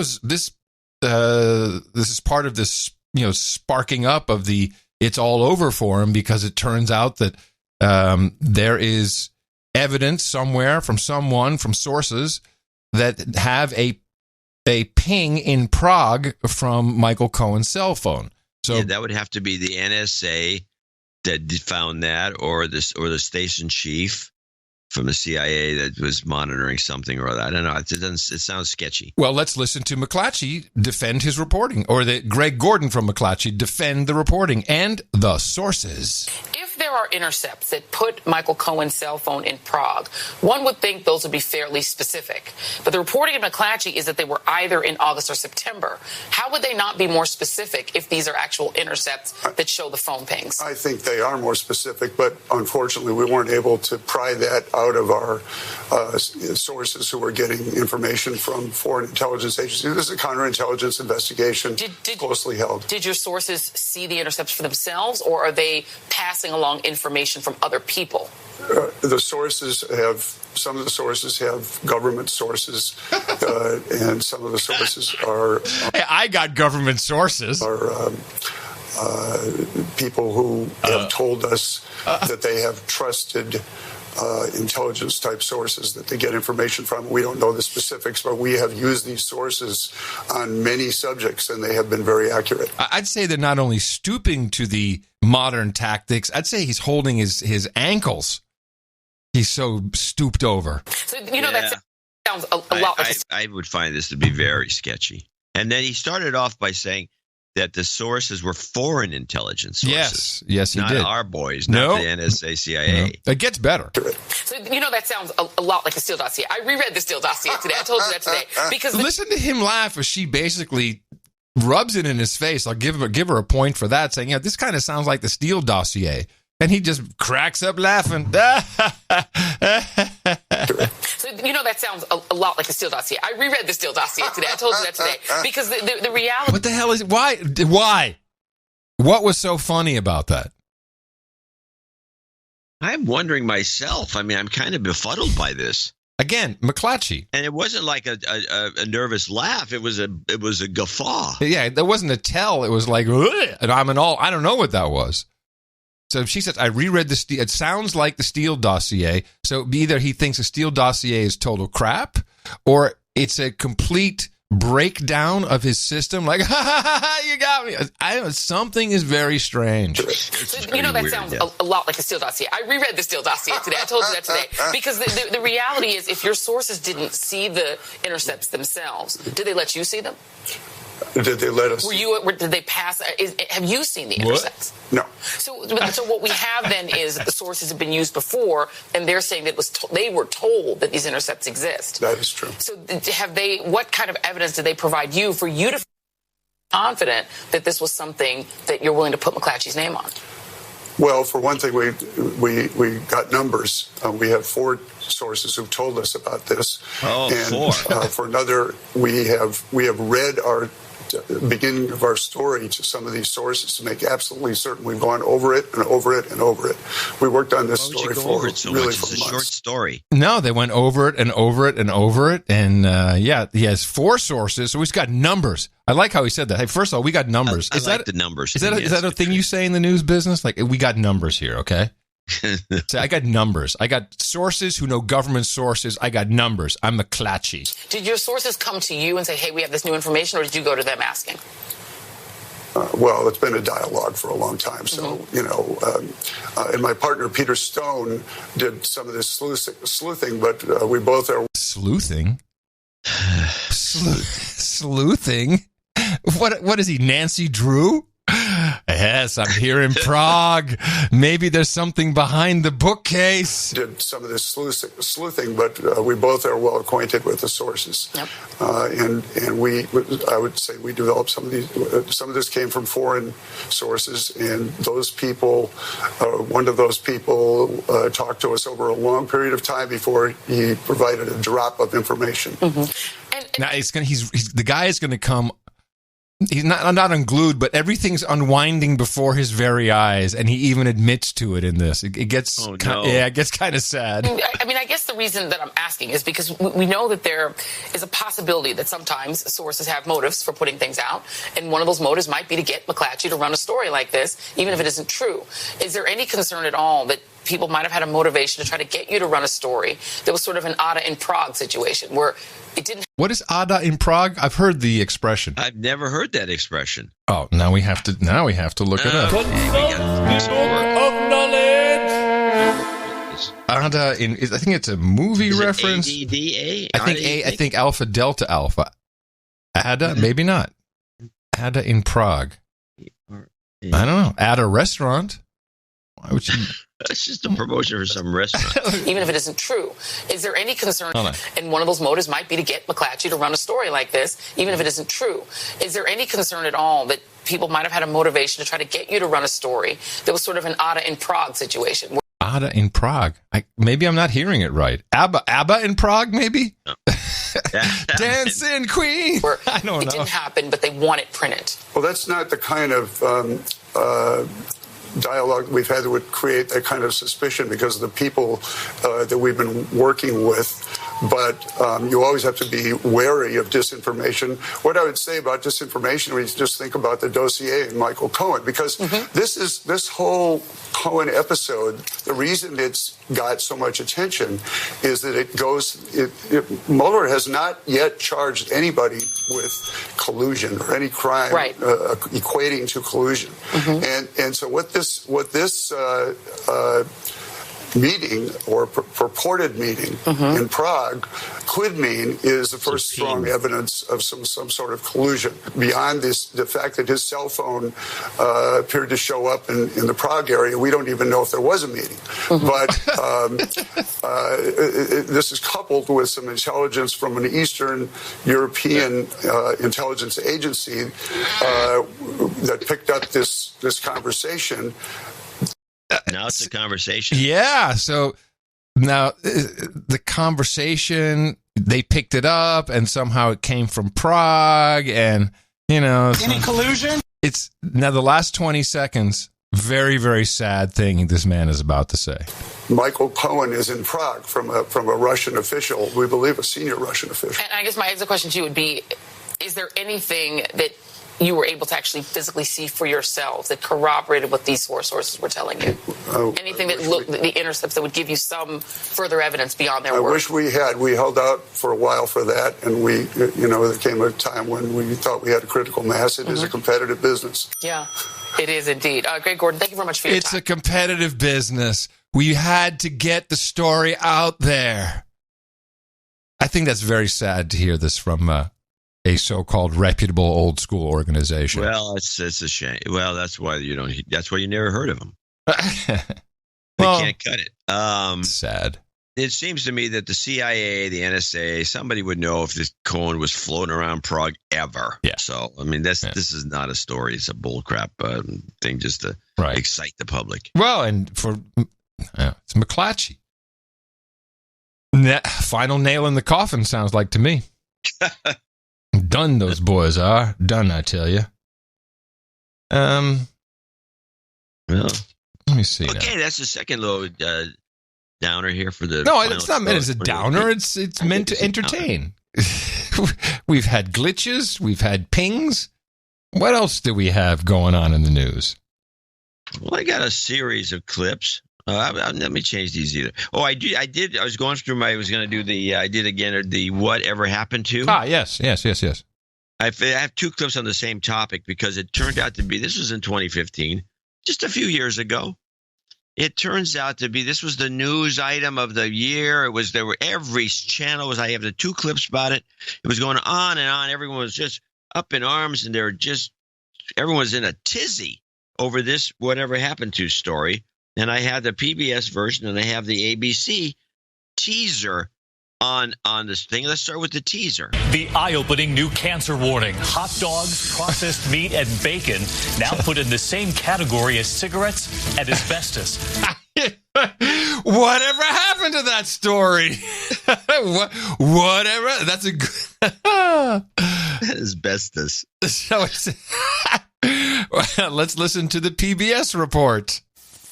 is part of this, sparking up of the it's all over for him, because it turns out that there is evidence somewhere from sources that have a ping in Prague from Michael Cohen's cell phone. So that would have to be the NSA that found that, or the station chief from the CIA that was monitoring something or other. I don't know. It sounds sketchy. Well, let's listen to McClatchy defend his reporting, or Greg Gordon from McClatchy defend the reporting and the sources. If there are intercepts that put Michael Cohen's cell phone in Prague, one would think those would be fairly specific. But the reporting of McClatchy is that they were either in August or September. How would they not be more specific if these are actual intercepts that show the phone pings? I think they are more specific, but unfortunately we weren't able to pry that out of our sources who were getting information from foreign intelligence agencies. This is a counterintelligence investigation, closely held. Did your sources see the intercepts for themselves, or are they passing along information from other people? Some of the sources have government sources, and some of the sources are... Hey, I got government sources. Are people who have told us that they have trusted intelligence type sources that they get information from. We don't know the specifics, but we have used these sources on many subjects, and they have been very accurate. I'd say they're not only stooping to the modern tactics, I'd say he's holding his ankles. He's so stooped over. So, that sounds a lot like... I would find this to be very sketchy. And then he started off by saying that the sources were foreign intelligence sources. Yes, he not did. Not our boys, not the NSA, CIA. No. It gets better. So, that sounds a lot like the Steele dossier. I reread the Steele dossier today. I told you that today. Because listen to him laugh as she basically rubs it in his face. I'll give her a point for that, saying, this kind of sounds like the Steele dossier. And he just cracks up laughing. So, that sounds a lot like the Steele dossier. I reread the Steele dossier today. I told you that today. Because the reality... What the hell is it? Why? What was so funny about that? I'm wondering myself. I mean, I'm kind of befuddled by this. Again, McClatchy. And it wasn't like a nervous laugh. It was a guffaw. Yeah, there wasn't a tell. It was like, and I don't know what that was. So she says, I reread the Steele. It sounds like the Steele dossier. So either he thinks the Steele dossier is total crap, or it's a complete breakdown of his system. Like, you got me. Something is very strange. So, that sounds a lot like the Steele dossier. I reread the Steele dossier today. I told you that today. Because the reality is, if your sources didn't see the intercepts themselves, did they let you see them? Did they let us? Did they pass? Have you seen the intercepts? No. So what we have then is that the sources have been used before, and they're saying that they were told that these intercepts exist. That is true. So what kind of evidence did they provide you for you to feel confident that this was something that you're willing to put McClatchy's name on? Well, for one thing, we got numbers. We have 4 sources who've told us about this. Oh, and 4. For another, we have read our beginning of our story to some of these sources to make absolutely certain. We've gone over it and over it and over it. We worked on this story for it's a months. short story. No, they went over it and over it and over it. And he has 4 sources, so he's got numbers. I like how he said that. Hey, first of all, we got numbers. I like the numbers. Is that a thing you say in the news business? Like, we got numbers here, okay? So I got numbers. I got sources who know government sources. I got numbers. I'm McClatchy. Did your sources come to you and say, hey, we have this new information, or did you go to them asking? Well, it's been a dialogue for a long time. So, and my partner, Peter Stone, did some of this sleuthing, but we both are... Sleuthing? Sleuthing? What is he, Nancy Drew? Yes, I'm here in Prague. Maybe there's something behind the bookcase. Did some of this sleuthing, but we both are well acquainted with the sources. Yep. And I would say we developed some of these. Some of this came from foreign sources, and those people, one of those people, talked to us over a long period of time before he provided a drop of information. Mm-hmm. Now the guy is going to come. He's not unglued, but everything's unwinding before his very eyes, and he even admits to it in this. It gets, it gets kind of sad. I mean, I guess the reason that I'm asking is because we know that there is a possibility that sometimes sources have motives for putting things out, and one of those motives might be to get McClatchy to run a story like this, even if it isn't true. Is there any concern at all that people might have had a motivation to try to get you to run a story that was sort of an Ada in Prague situation where it didn't... What is Ada in Prague? I've heard the expression. I've never heard that expression. Oh, now we have to look it up. Of knowledge. Ada in, I think it's a movie Is reference. ADDA? I think Alpha Delta Alpha. Ada, maybe not. Ada in Prague. I don't know. Ada restaurant. Why would you? That's just a promotion for some restaurant. Even if it isn't true, is there any concern? And one of those motives might be to get McClatchy to run a story like this, even if it isn't true. Is there any concern at all that people might have had a motivation to try to get you to run a story that was sort of an Ada in Prague situation? Ada in Prague. Maybe I'm not hearing it right. ABBA in Prague, maybe? No. Dancing Queen. I don't know. It didn't happen, but they want it printed. Well, that's not the kind of dialogue we've had that would create that kind of suspicion because of the people that we've been working with. But you always have to be wary of disinformation. What I would say about disinformation, we just think about the dossier and Michael Cohen, because this whole Cohen episode, the reason it's got so much attention is that Mueller has not yet charged anybody with collusion or any crime equating to collusion. And so what this meeting or purported meeting in Prague could mean is the first strong evidence of some sort of collusion. Beyond the fact that his cell phone appeared to show up in the Prague area, we don't even know if there was a meeting. But this is coupled with some intelligence from an Eastern European intelligence agency that picked up this conversation. Now it's a conversation. Yeah. So now the conversation, they picked it up and somehow it came from Prague and, any collusion? It's now the last 20 seconds. Very, very sad thing this man is about to say. Michael Cohen is in Prague from a Russian official, we believe a senior Russian official. And I guess my exit question to you would be, is there anything that you were able to actually physically see for yourselves that corroborated what these sources were telling you? Anything that looked, the intercepts that would give you some further evidence beyond their word? I wish we had. We held out for a while for that, and there came a time when we thought we had a critical mass. It is a competitive business. Yeah, it is indeed. Greg Gordon, thank you very much for your time. It's a competitive business. We had to get the story out there. I think that's very sad to hear this from a so-called reputable old school organization. Well, it's a shame. Well, that's why that's why you never heard of them. They can't cut it. Sad. It seems to me that the CIA, the NSA, somebody would know if this Cohen was floating around Prague ever. Yeah. So, I mean, this is not a story. It's a bullcrap thing just to excite the public. Well, and it's McClatchy. Final nail in the coffin, sounds like to me. Done, those boys are. Done, I tell you. Well, let me see. Okay, that's the second little downer here for the. No, it's not meant as a downer. It's meant to entertain. We've had glitches. We've had pings. What else do we have going on in the news? Well, I got a series of clips. Let me change these either. Oh, I did. I was going through I was going to do the whatever happened to. Yes. I have two clips on the same topic because it turned out to be, this was in 2015, just a few years ago. It turns out to be, this was the news item of the year. Every channel I have the two clips about it. It was going on and on. Everyone was just up in arms and everyone was in a tizzy over this whatever happened to story. And I have the PBS version and I have the ABC teaser on this thing. Let's start with the teaser. The eye-opening new cancer warning. Hot dogs, processed meat, and bacon now put in the same category as cigarettes and asbestos. Whatever happened to that story? Whatever. That's a good... asbestos. So let's listen to the PBS report.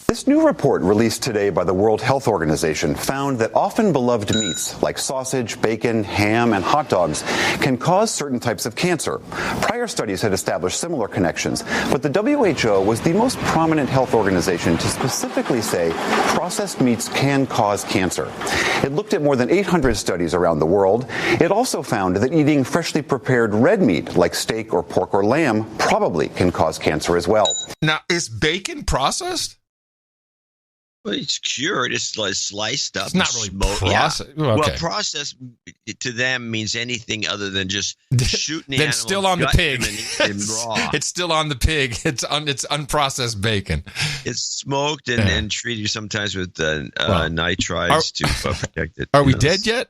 This new report released today by the World Health Organization found that often beloved meats like sausage, bacon, ham, and hot dogs can cause certain types of cancer. Prior studies had established similar connections, but the WHO was the most prominent health organization to specifically say processed meats can cause cancer. It looked at more than 800 studies around the world. It also found that eating freshly prepared red meat like steak or pork or lamb probably can cause cancer as well. Now, is bacon processed? Well, it's cured. It's sliced up. It's not really processed. Yeah. Okay. Well, processed to them means anything other than just shooting the then animal. Still on the pig. Raw. It's still on the pig. It's unprocessed bacon. It's smoked and treated sometimes with nitrites to protect it. Are we dead yet?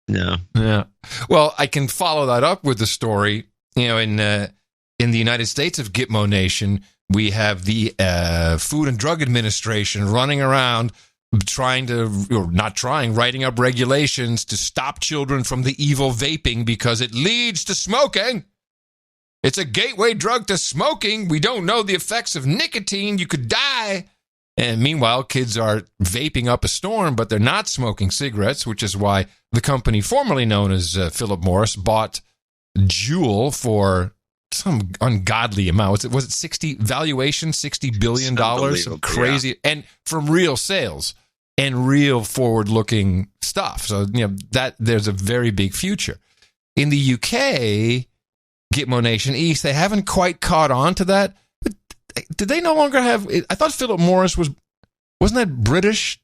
No. Yeah. Well, I can follow that up with the story. In the United States of Gitmo Nation, we have the Food and Drug Administration running around writing up regulations to stop children from the evil vaping because it leads to smoking. It's a gateway drug to smoking. We don't know the effects of nicotine. You could die. And meanwhile, kids are vaping up a storm, but they're not smoking cigarettes, which is why the company formerly known as Philip Morris bought Juul for some ungodly amount. Was it $60 billion? Some crazy, yeah. And from real sales and real forward-looking stuff. So, that there's a very big future. In the UK, Gitmo Nation East, they haven't quite caught on to that. But did they no longer have, I thought Philip Morris wasn't that British?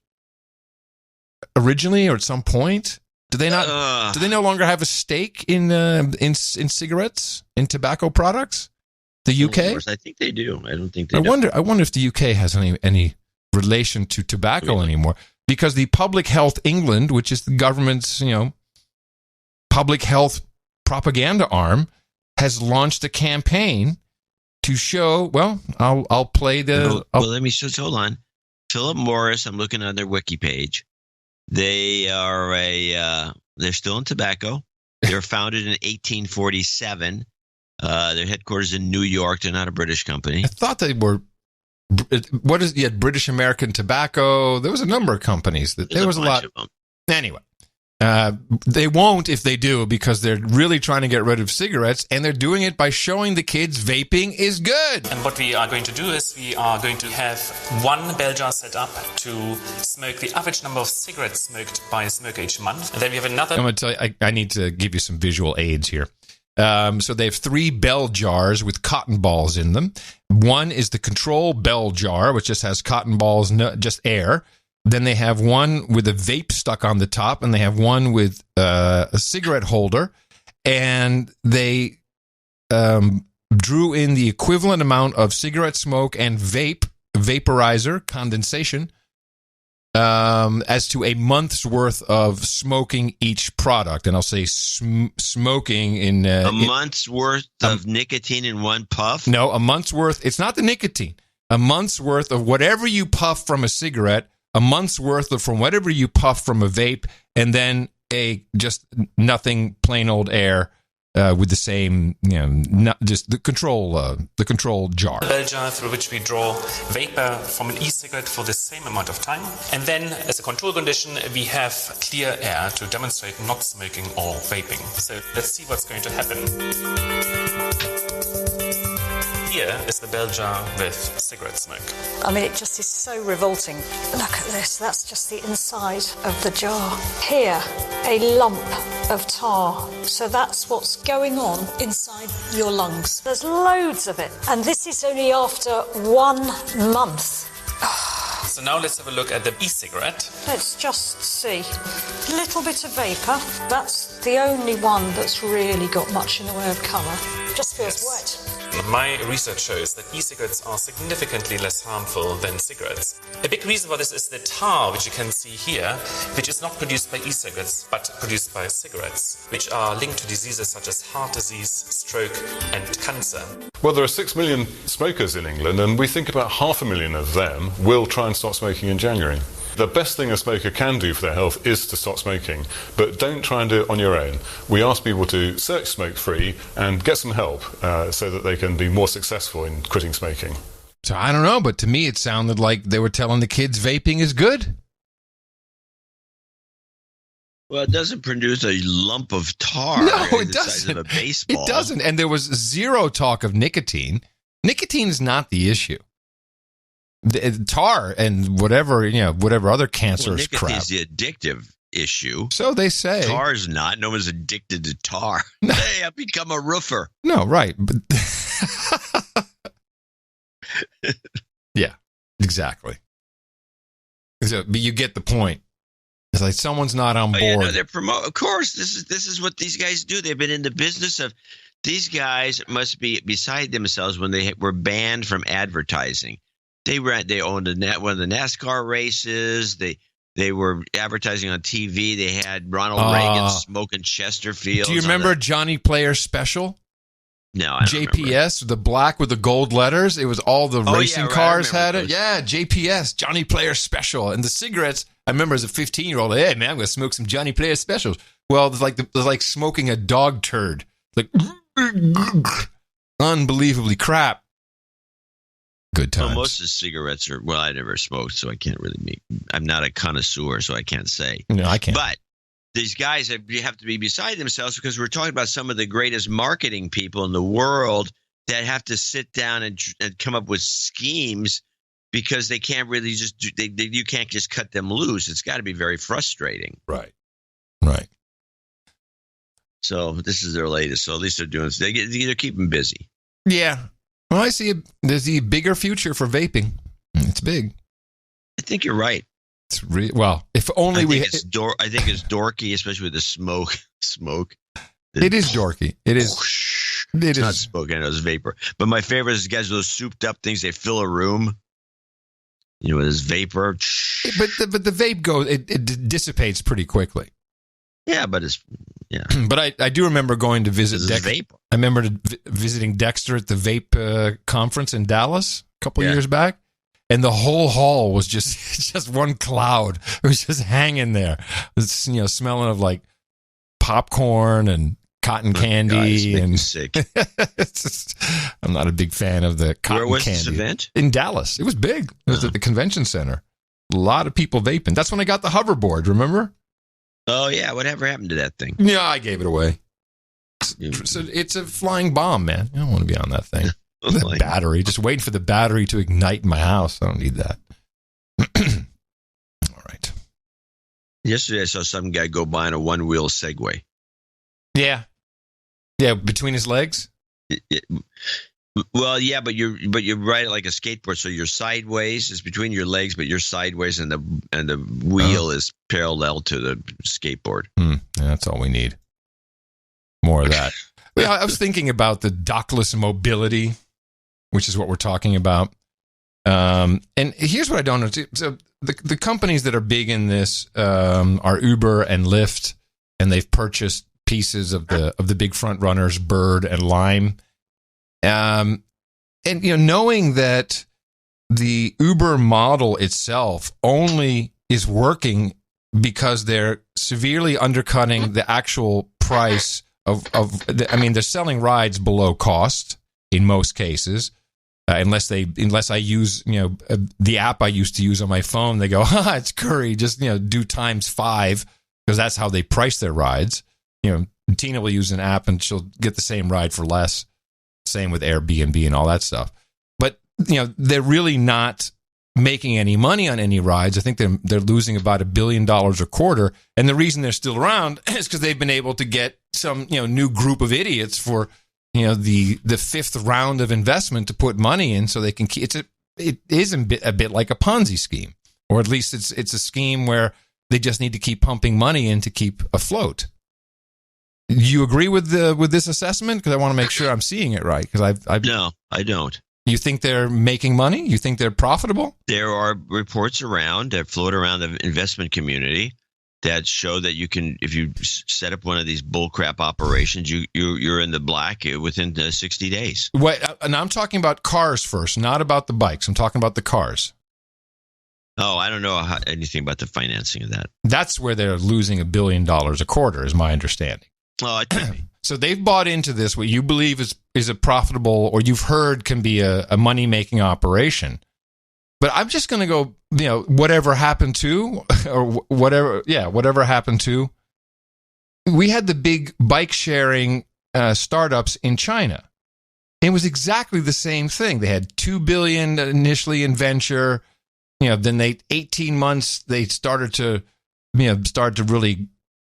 originally or at some point? Do they not? Do they no longer have a stake in cigarettes, in tobacco products? The UK? I think they do. I don't think they. I wonder if the UK has any relation to tobacco anymore, because the Public Health England, which is the government's public health propaganda arm, has launched a campaign to show. Well, I'll play the. Let me just hold on. Philip Morris. I'm looking on their wiki page. They are they're still in tobacco. They were founded in 1847. Their headquarters in New York. They're not a British company. I thought they were. You had British American Tobacco. There was a number of companies there was a lot. Of them. Anyway, they won't if they do, because they're really trying to get rid of cigarettes, and they're doing it by showing the kids vaping is good. And what we are going to do is we are going to have one bell jar set up to smoke the average number of cigarettes smoked by a smoker each month. And then we have another. I'm going to tell you, I need to give you some visual aids here. So they have 3 bell jars with cotton balls in them. One is the control bell jar, which just has cotton balls, just air. Then they have one with a vape stuck on the top, and they have one with a cigarette holder. And they drew in the equivalent amount of cigarette smoke and vaporizer, condensation, as to a month's worth of smoking each product. And I'll say smoking in... a month's worth of nicotine in one puff? No, a month's worth. It's not the nicotine. A month's worth of whatever you puff from a cigarette, a month's worth of from whatever you puff from a vape, and then just nothing, plain old air with the same, just the control jar. The bell jar through which we draw vapor from an e-cigarette for the same amount of time. And then, as a control condition, we have clear air to demonstrate not smoking or vaping. So let's see what's going to happen. Here is the bell jar with cigarette smoke. I mean, it just is so revolting. Look at this. That's just the inside of the jar. Here, a lump of tar. So that's what's going on inside your lungs. There's loads of it. And this is only after 1 month. So now let's have a look at the e-cigarette. Let's just see. A little bit of vapour. That's the only one that's really got much in the way of colour. Just feels wet. My research shows that e-cigarettes are significantly less harmful than cigarettes. A big reason for this is the tar, which you can see here, which is not produced by e-cigarettes, but produced by cigarettes, which are linked to diseases such as heart disease, stroke, and cancer. Well, there are 6 million smokers in England, and we think about 500,000 of them will try and stop smoking in January. The best thing a smoker can do for their health is to stop smoking, but don't try and do it on your own. We ask people to search Smoke Free and get some help so that they can be more successful in quitting smoking. So I don't know, but to me it sounded like they were telling the kids vaping is good. Well, it doesn't produce a lump of tar. No, it the doesn't. Size of a baseball. It doesn't. And there was zero talk of nicotine. Nicotine is not the issue. The tar and whatever other cancerous crap. Nicotine is the addictive issue. So they say. Tar's not. No one's addicted to tar. Hey, I've become a roofer. No, right. But yeah, exactly. So, but you get the point. It's like someone's not on board. Yeah, they're of course, this is what these guys do. They've been in the business of. These guys must be beside themselves when they were banned from advertising. They owned one of the NASCAR races. They were advertising on TV. They had Ronald Reagan smoking Chesterfield. Do you remember Johnny Player Special? No, I don't JPS, the black with the gold letters. It was all the racing cars had it. Yeah, JPS, Johnny Player Special. And the cigarettes, I remember as a 15-year-old, hey, man, I'm going to smoke some Johnny Player Specials. Well, it's like smoking a dog turd. Like, unbelievably crap. Good times. Well, most of the cigarettes are, I never smoked, so I can't really I'm not a connoisseur, so I can't say. No, I can't. But these guys have to be beside themselves because we're talking about some of the greatest marketing people in the world that have to sit down and come up with schemes because they can't really you can't just cut them loose. It's got to be very frustrating. Right. So this is their latest. So at least they're doing. They're keeping busy. Yeah. Well, I see there's a bigger future for vaping. It's big. I think you're right. It's well, if only I think it's dorky, especially with the smoke. It is dorky. It is. It's not smoke. I know it's vapor. But my favorite is guys with those souped up things. They fill a room. You know, there's vapor. But the vape goes. It dissipates pretty quickly. Yeah, but it's But I do remember going to visit Dexter. I remember visiting Dexter at the vape conference in Dallas a couple years back, and the whole hall was just one cloud. It was just hanging there. It's, you know, smelling of like popcorn and cotton candy. God, and sick. It's just, I'm not a big fan of the cotton candy. Where was this event? In Dallas. It was big. It was at the convention center. A lot of people vaping. That's when I got the hoverboard. Remember? Oh yeah, whatever happened to that thing? Yeah, I gave it away. It's a flying bomb, man. I don't want to be on that thing. The battery, just waiting for the battery to ignite in my house. I don't need that. All right. Yesterday, I saw some guy go by on a one-wheel Segway. Yeah, between his legs. Well, yeah, but you're ride it like a skateboard, so you're sideways. It's between your legs, but you're sideways, and the wheel is parallel to the skateboard. Yeah, that's all we need. More of that. I was thinking about the dockless mobility, which is what we're talking about. And here's what I don't know. So the companies that are big in this are Uber and Lyft, and they've purchased pieces of the big front runners, Bird and Lime. And you know, knowing that the Uber model itself only is working because they're severely undercutting the actual price I mean, they're selling rides below cost in most cases, unless I use, you know, the app I used to use on my phone. They go, it's Curry, just, you know, do times 5, because that's how they price their rides. You know, Tina will use an app and she'll get the same ride for less. Same with Airbnb and all that stuff. But, you know, they're really not making any money on any rides. I think they're losing about $1 billion a quarter. And the reason they're still around is because they've been able to get some, you know, new group of idiots for, you know, the 5th round of investment to put money in, so they can keep it is a bit like a Ponzi scheme, or at least it's a scheme where they just need to keep pumping money in to keep afloat. Do you agree with this assessment? Because I want to make sure I'm seeing it right. Because No, I don't. You think they're making money? You think they're profitable? There are reports around that float around the investment community that show that you can, if you set up one of these bullcrap operations, you're in the black within 60 days. Wait, and I'm talking about cars first, not about the bikes. I'm talking about the cars. Oh, I don't know anything about the financing of that. That's where they're losing $1 billion a quarter, is my understanding. Oh, it could be. So they've bought into this, what you believe is a profitable, or you've heard can be a money-making operation. But I'm just going to go, you know, whatever happened to. We had the big bike sharing startups in China. It was exactly the same thing. They had $2 billion initially in venture. You know, then 18 months they started to really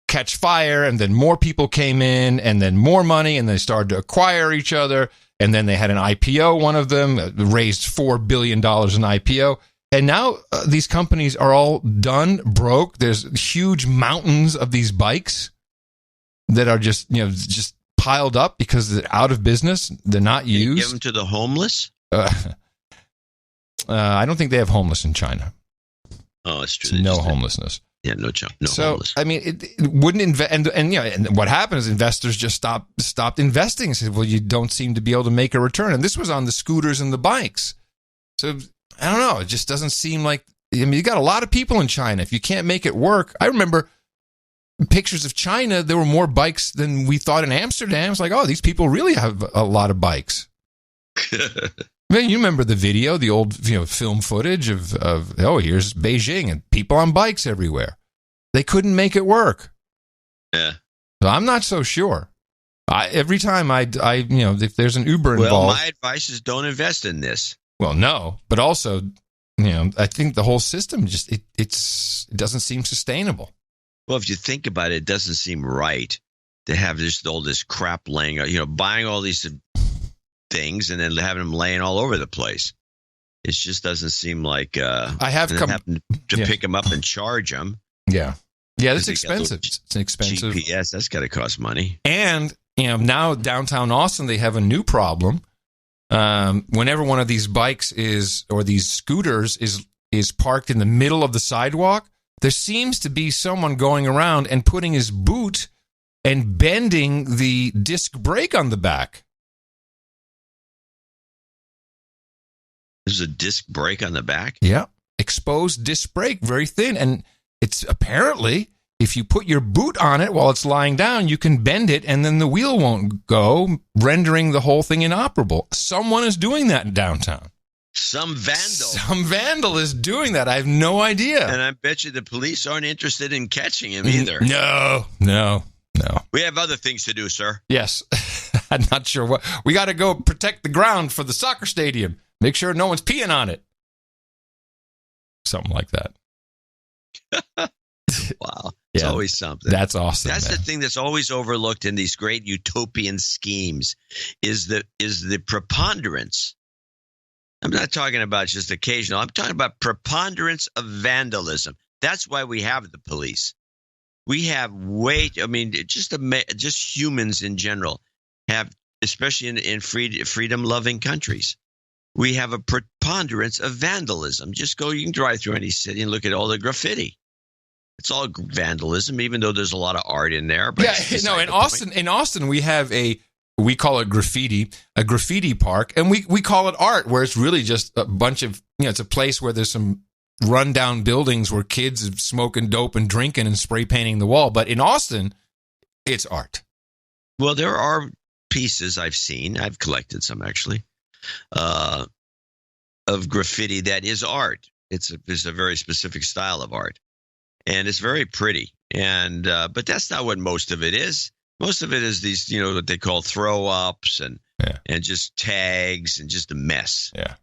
catch fire, and then more people came in, and then more money, and they started to acquire each other, and then they had an IPO. One of them raised $4 billion in IPO, and now these companies are all done, broke. There's huge mountains of these bikes that are just piled up because they're out of business. They're not used. You give them to the homeless? I don't think they have homeless in China. Oh, it's true. No homelessness. Yeah, no so, homeless. I mean, it wouldn't invest, and you know, and what happened is investors just stopped investing. Said, well, you don't seem to be able to make a return, and this was on the scooters and the bikes. So I don't know. It just doesn't seem like. I mean, you got a lot of people in China. If you can't make it work, I remember pictures of China. There were more bikes than we thought in Amsterdam. It's like, oh, these people really have a lot of bikes. Man, you remember the video, the old film footage of here's Beijing and people on bikes everywhere. They couldn't make it work. Yeah. So I'm not so sure. Every time I if there's an Uber involved. Well, my advice is don't invest in this. Well, no, but also, I think the whole system just it doesn't seem sustainable. Well, if you think about it, it doesn't seem right to have all this crap laying out. Buying all these things and then having them laying all over the place. It just doesn't seem like I have come to pick them up and charge them. Yeah. Yeah, that's expensive. It's expensive. GPS, that's got to cost money. And, now downtown Austin, they have a new problem. Whenever one of these bikes or these scooters is parked in the middle of the sidewalk, there seems to be someone going around and putting his boot and bending the disc brake on the back. There's a disc brake on the back? Yeah. Exposed disc brake, very thin. And it's apparently, if you put your boot on it while it's lying down, you can bend it and then the wheel won't go, rendering the whole thing inoperable. Someone is doing that in downtown. Some vandal is doing that. I have no idea. And I bet you the police aren't interested in catching him either. No. We have other things to do, sir. Yes. I'm not sure what. We got to go protect the ground for the soccer stadium. Make sure no one's peeing on it. Something like that. Wow. It's always something. That's awesome. That's the thing that's always overlooked in these great utopian schemes is the preponderance. I'm not talking about just occasional. I'm talking about preponderance of vandalism. That's why we have the police. We have just humans in general have, especially in freedom-loving countries, we have a preponderance of vandalism. You can drive through any city and look at all the graffiti. It's all vandalism, even though there's a lot of art in there. But in Austin, we have we call it a graffiti park, and we call it art, where it's really just a bunch of, it's a place where there's some rundown buildings where kids are smoking dope and drinking and spray painting the wall. But in Austin, it's art. Well, there are pieces I've seen. I've collected some, actually, of graffiti that is art. It's a very specific style of art. And it's very pretty. And but that's not what most of it is. Most of it is these, what they call throw-ups and just tags and just a mess. Yeah.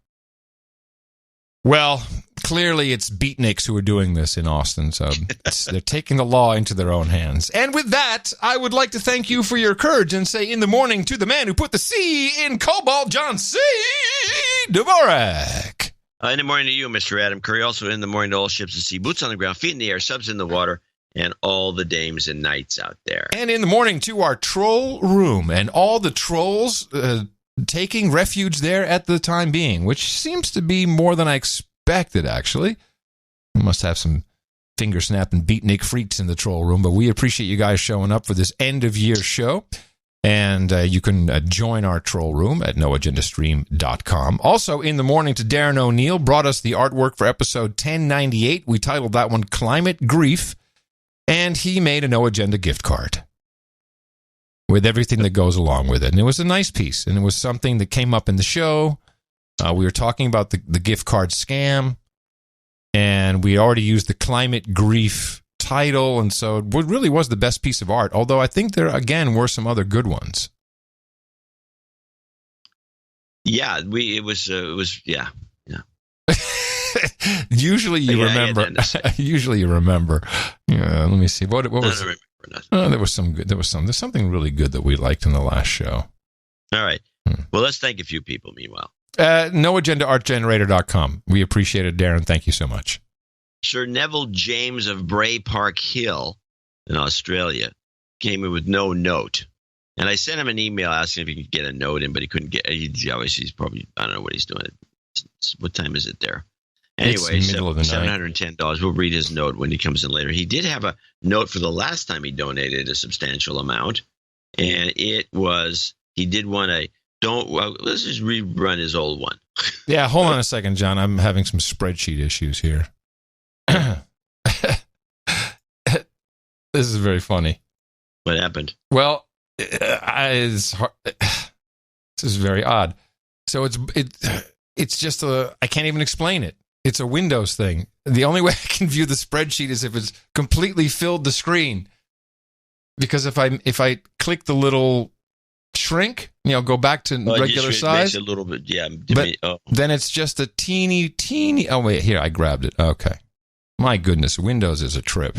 Well, clearly it's beatniks who are doing this in Austin, so they're taking the law into their own hands. And with that, I would like to thank you for your courage and say in the morning to the man who put the C in cobalt, John C. Dvorak. In the morning to you, Mr. Adam Curry. Also in the morning to all ships at sea, boots on the ground, feet in the air, subs in the water, and all the dames and knights out there. And in the morning to our troll room and all the trolls taking refuge there at the time being, which seems to be more than I expected, actually. We must have some finger-snapping beatnik freaks in the troll room, but we appreciate you guys showing up for this end-of-year show. And you can join our troll room at noagendastream.com. Also, in the morning to Darren O'Neill, brought us the artwork for episode 1098. We titled that one Climate Grief, and he made a No Agenda gift card with everything that goes along with it. And it was a nice piece, and it was something that came up in the show. We were talking about the gift card scam, and we already used the Climate Grief title, and so it really was the best piece of art, although I think there again were some other good ones. Yeah, it was Usually you remember. Usually you remember. Let me see. What was? I don't remember. There's something really good that we liked in the last show. All right. Well, let's thank a few people. Meanwhile, NoAgendaArtGenerator.com. We appreciate it, Darren. Thank you so much. Sir Neville James of Bray Park Hill in Australia came in with no note. And I sent him an email asking if he could get a note in, but he couldn't get it. Obviously, he's probably, I don't know what he's doing. What time is it there? Anyway, $710. We'll read his note when he comes in later. He did have a note for the last time he donated a substantial amount. And it was, he did want to, let's just rerun his old one. Yeah, hold on a second, John. I'm having some spreadsheet issues here. This is very funny. What happened? Well, this is very odd. So it's just I can't even explain it. It's a Windows thing. The only way I can view the spreadsheet is if it's completely filled the screen. Because if I click the little shrink, go back to regular size. Makes it a little bit, yeah. Then it's just a teeny. Oh wait, here I grabbed it. Okay. My goodness, Windows is a trip.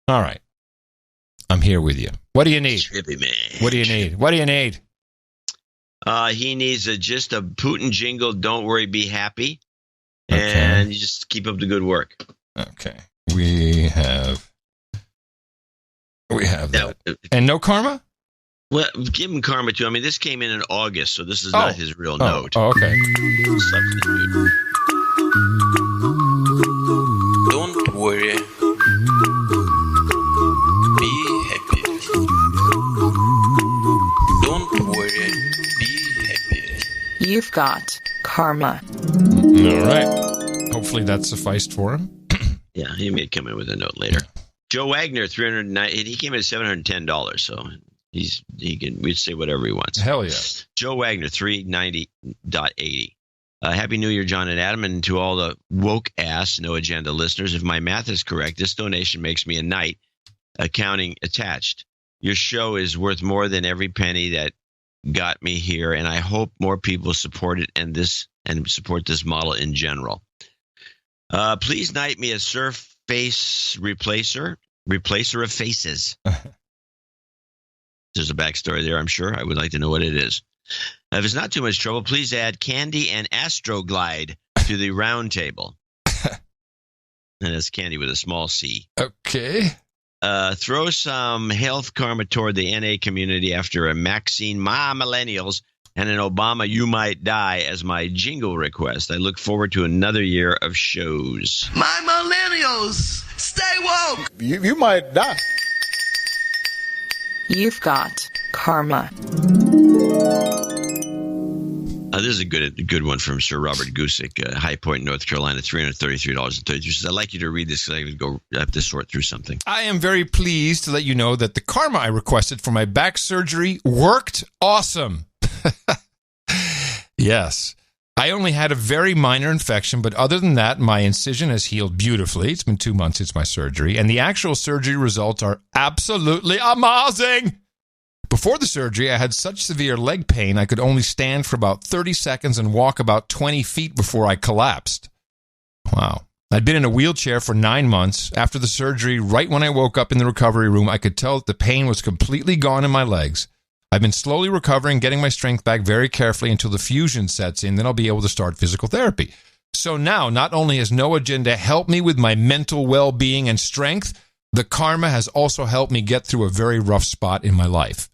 All right. I'm here with you. What do you need? Trippy, man. What do you need? What do you need? He needs just a Putin jingle, Don't Worry, Be Happy. And you just keep up the good work. Okay. We have that. And no karma? Well, give him karma, too. I mean, this came in August, so this is not his real note. Oh, okay. Substitute. Don't worry. Be happy. Don't worry. Be happy. You've got karma. All right. Hopefully that sufficed for him. Yeah, he may come in with a note later. Joe Wagner, $309. He came in at $710, so we'd say whatever he wants. Hell yeah. Joe Wagner, $390.80. Happy New Year, John and Adam, and to all the woke ass no agenda listeners. If my math is correct, this donation makes me a knight, accounting attached. Your show is worth more than every penny that got me here, and I hope more people support it and support this model in general. Please knight me a surface replacer of faces. There's a backstory there, I'm sure. I would like to know what it is. If it's not too much trouble, please add Candy and Astroglide to the round table. And it's Candy with a small C. Okay. Throw some health karma toward the NA community after a Maxine Ma Millennials and an Obama You Might Die as my jingle request. I look forward to another year of shows. My millennials, stay woke. You might die. You've got karma. This is a good one from Sir Robert Gusick, High Point, North Carolina, $333.33. I'd like you to read this because I have to sort through something. I am very pleased to let you know that the karma I requested for my back surgery worked awesome. Yes. I only had a very minor infection, but other than that, my incision has healed beautifully. It's been 2 months since my surgery, and the actual surgery results are absolutely amazing. Before the surgery, I had such severe leg pain, I could only stand for about 30 seconds and walk about 20 feet before I collapsed. Wow. I'd been in a wheelchair for 9 months. After the surgery, right when I woke up in the recovery room, I could tell that the pain was completely gone in my legs. I've been slowly recovering, getting my strength back very carefully until the fusion sets in. Then I'll be able to start physical therapy. So now, not only has No Agenda helped me with my mental well-being and strength, the karma has also helped me get through a very rough spot in my life.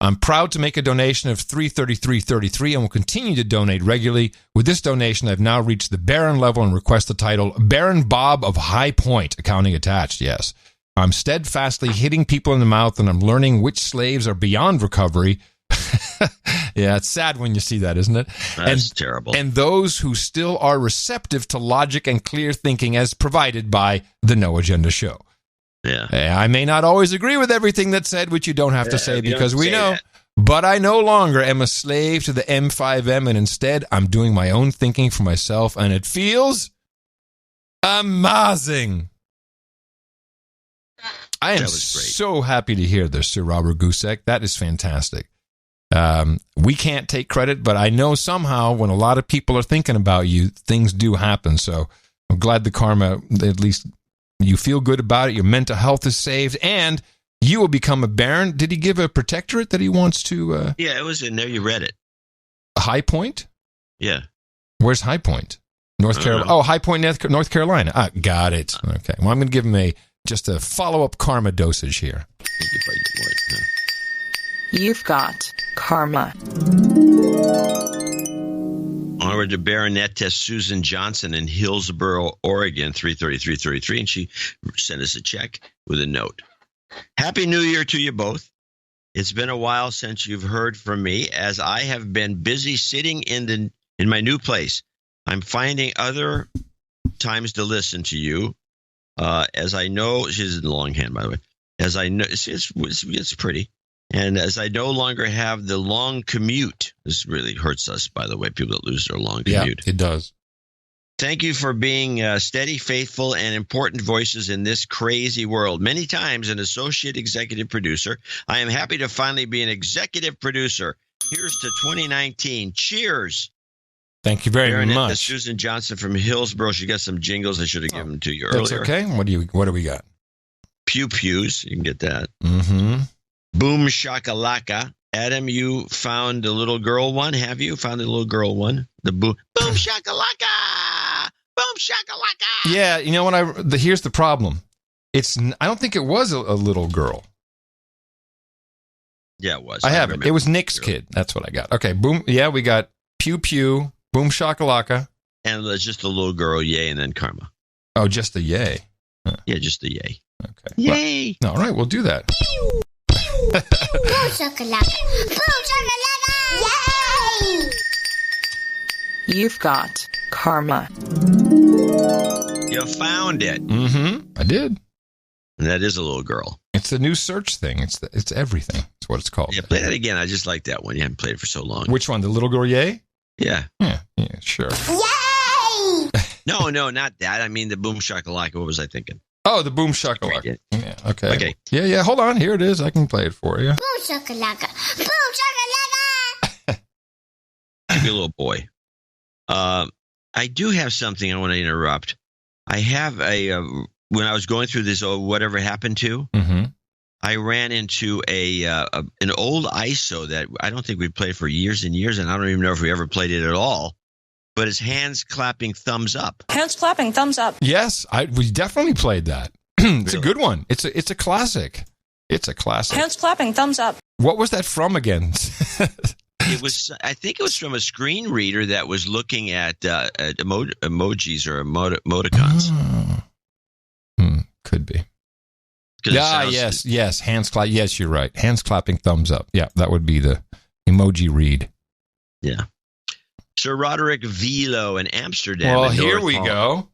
I'm proud to make a donation of $333.33 and will continue to donate regularly. With this donation, I've now reached the Baron level and request the title Baron Bob of High Point, accounting attached, yes. I'm steadfastly hitting people in the mouth, and I'm learning which slaves are beyond recovery. Yeah, it's sad when you see that, isn't it? That's terrible. And those who still are receptive to logic and clear thinking as provided by the No Agenda Show. Yeah. I may not always agree with everything that's said, which you don't have to say because we know. That. But I no longer am a slave to the M5M, and instead I'm doing my own thinking for myself, and it feels amazing. I am so happy to hear this, Sir Robert Gusick. That is fantastic. We can't take credit, but I know somehow when a lot of people are thinking about you, things do happen. So I'm glad the karma, at least you feel good about it. Your mental health is saved, and you will become a baron. Did he give a protectorate that he wants to? Yeah, it was in there. You read it. High Point? Yeah. Where's High Point? North Carolina. Oh, High Point, North Carolina. Got it. Okay. Well, I'm going to give him just a follow-up karma dosage here. You've got karma. Onward to Baronetess Susan Johnson in Hillsboro, Oregon, $333.33, and she sent us a check with a note. Happy New Year to you both. It's been a while since you've heard from me, as I have been busy sitting in my new place. I'm finding other times to listen to you. As I know, she's in longhand, by the way. As I know, it's pretty. And as I no longer have the long commute, this really hurts us, by the way, people that lose their long commute. Yeah, it does. Thank you for being steady, faithful, and important voices in this crazy world. Many times an associate executive producer. I am happy to finally be an executive producer. Here's to 2019. Cheers. Thank you very much. Susan Johnson from Hillsboro. She got some jingles I should have given to you earlier. That's okay. What do we got? Pew Pews. You can get that. Mm-hmm. Boom Shakalaka. Adam, you found the little girl one, have you? Found the little girl one? The boom Shakalaka! shakalaka. Yeah, you know what? Here's the problem. I don't think it was a little girl. Yeah, it was. I have it. It was Nick's kid. That's what I got. Okay, boom. Yeah, we got pew pew, boom shakalaka. And it's just a little girl, yay, and then karma. Oh, just a yay. Huh. Yeah, just a yay. Okay. Yay. Well, all right, we'll do that. Boom shakalaka. Boom shakalaka. Yay! You've got karma. You found it. Mm-hmm. I did. And that is a little girl. It's a new search thing. It's everything. It's what it's called. Yeah, play that again. I just like that one. You haven't played it for so long. Which one? The little girl yay? Yeah. Yeah, sure. Yay! No, not that. I mean the boom shakalaka. What was I thinking? Oh, the boom shakalaka. Yeah, okay. Okay. Yeah, hold on. Here it is. I can play it for you. Boom shakalaka. Boom shakalaka. Give me a little boy. I do have something I want to interrupt. I have when I was going through this whatever happened to, I ran into an old ISO that I don't think we played for years and years, and I don't even know if we ever played it at all. But it's hands clapping thumbs up. Hands clapping thumbs up. Yes, we definitely played that. It's a good one. It's a classic. It's a classic. Hands clapping thumbs up. What was that from again? It was. I think it was from a screen reader that was looking at emojis or emoticons. Could be. Yeah. Yes. Hands clap. Yes, you're right. Hands clapping thumbs up. Yeah, that would be the emoji read. Yeah. Sir Roderick Velo in Amsterdam. Well, here we go.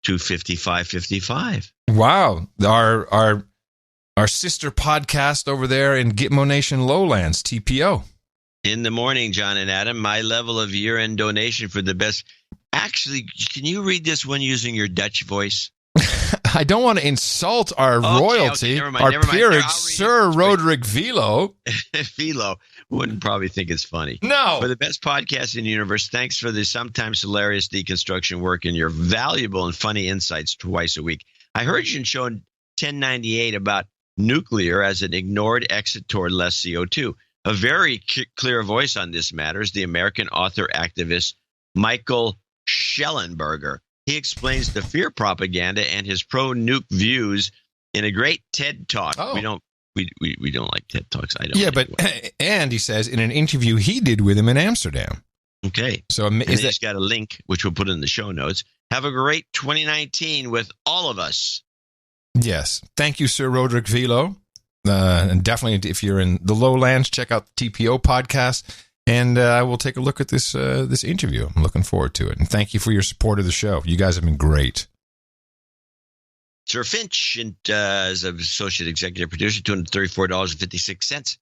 255.55. Wow. Our sister podcast over there in Gitmo Nation Lowlands, TPO. In the morning, John and Adam, my level of year-end donation for the best. Actually, can you read this one using your Dutch voice? I don't want to insult our royalty, our peerage, Sir Roderick Velo. Velo wouldn't probably think it's funny. No. For the best podcast in the universe, thanks for the sometimes hilarious deconstruction work and your valuable and funny insights twice a week. I heard you in show 1098 about nuclear as an ignored exit toward less CO2. A very clear voice on this matter is the American author-activist Michael Schellenberger. He explains the fear propaganda and his pro-nuke views in a great TED Talk. Oh. We don't like TED Talks. I don't. Yeah, but and he says in an interview he did with him in Amsterdam. Okay. So he's got a link which we'll put in the show notes. Have a great 2019 with all of us. Yes, thank you, Sir Roderick Velo, and definitely if you're in the Lowlands, check out the TPO podcast. And I will take a look at this interview. I'm looking forward to it. And thank you for your support of the show. You guys have been great. Sir Finch, as an associate executive producer, $234.56.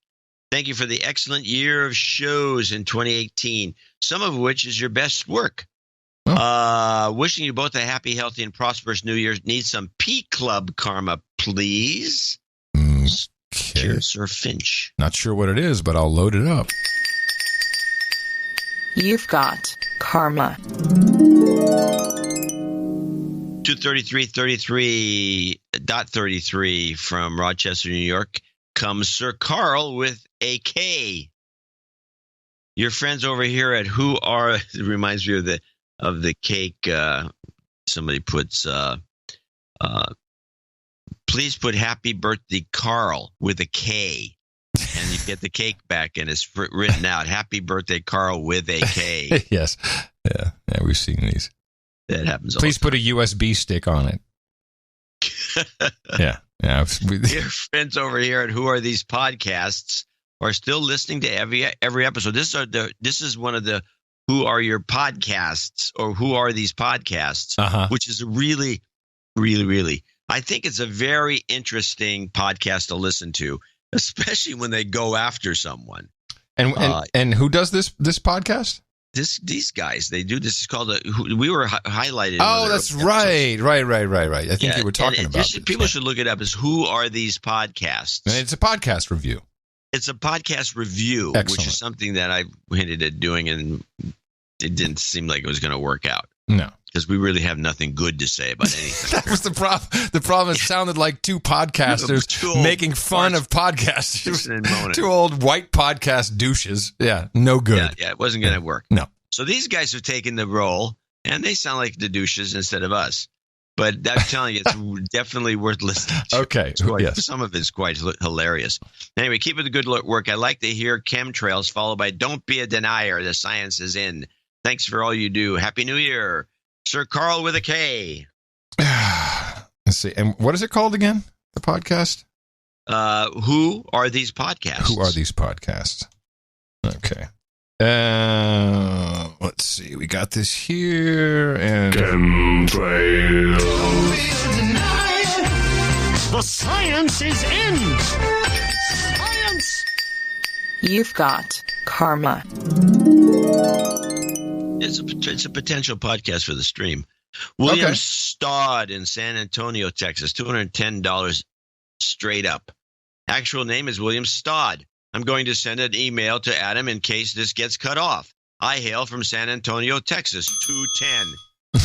Thank you for the excellent year of shows in 2018, some of which is your best work. Oh. Wishing you both a happy, healthy, and prosperous New Year. Need some P Club karma, please. Okay. Sir Finch. Not sure what it is, but I'll load it up. You've got karma. 233.33 from Rochester, New York comes Sir Carl with a K. Your friends over here at Who Are, it reminds me of the cake. Somebody puts, please put happy birthday Carl with a K. And you get the cake back, and it's written out, happy birthday, Carl, with a K. Yes. Yeah, we've seen these. That happens all Please put a USB stick on it. Yeah. Your friends over here at Who Are These Podcasts are still listening to every episode. This is one of the Who Are Your Podcasts, or Who Are These Podcasts, which is really, really, really, I think it's a very interesting podcast to listen to, especially when they go after someone. And who does this podcast? These guys, they do this. It's called we were highlighted. Oh, that's right. I think you were talking about this. People should look it up. Is Who Are These Podcasts? And it's a podcast review. It's a podcast review, which is something that I hinted at doing, and it didn't seem like it was going to work out. No. Because we really have nothing good to say about anything. That was the problem. The problem, it sounded like two podcasters making fun of podcasters. Two old white podcast douches. Yeah, no good. Yeah, it wasn't going to work. No. So these guys have taken the role And they sound like the douches instead of us. But I'm telling you, it's definitely worth listening to. Okay. Yes. Some of it's quite hilarious. Anyway, keep up the good work. I like to hear chemtrails followed by don't be a denier. The science is in. Thanks for all you do. Happy New Year. Sir Carl with a K. Let's see. And what is it called again? The podcast? Who are these podcasts? Who are these podcasts? Okay. Let's see. We got this here and Chemtrail. The science is in. Science. You've got karma. It's a potential podcast for the stream. William Stodd in San Antonio, Texas, $210 straight up. Actual name is William Stodd. I'm going to send an email to Adam in case this gets cut off. I hail from San Antonio, Texas, 210.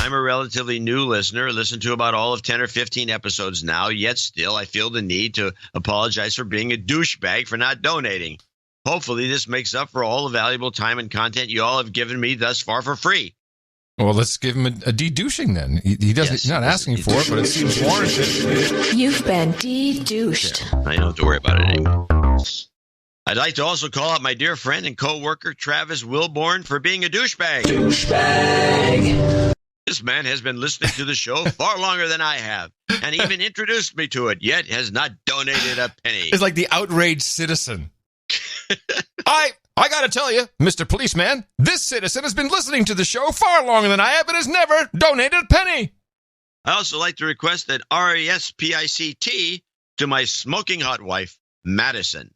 I'm a relatively new listener, listened to about all of 10 or 15 episodes now, yet still I feel the need to apologize for being a douchebag for not donating. Hopefully this makes up for all the valuable time and content you all have given me thus far for free. Well, let's give him a de-douching then. He doesn't. He's not asking for it, but it seems warranted. You've been de-douched. Yeah, I don't have to worry about it anymore. I'd like to also call out my dear friend and co-worker Travis Wilborn for being a douchebag. Douchebag. This man has been listening to the show far longer than I have, and even introduced me to it, yet has not donated a penny. It's like the outraged citizen. I got to tell you, Mr. Policeman, this citizen has been listening to the show far longer than I have and has never donated a penny. I also like to request that RESPICT to my smoking hot wife, Madison,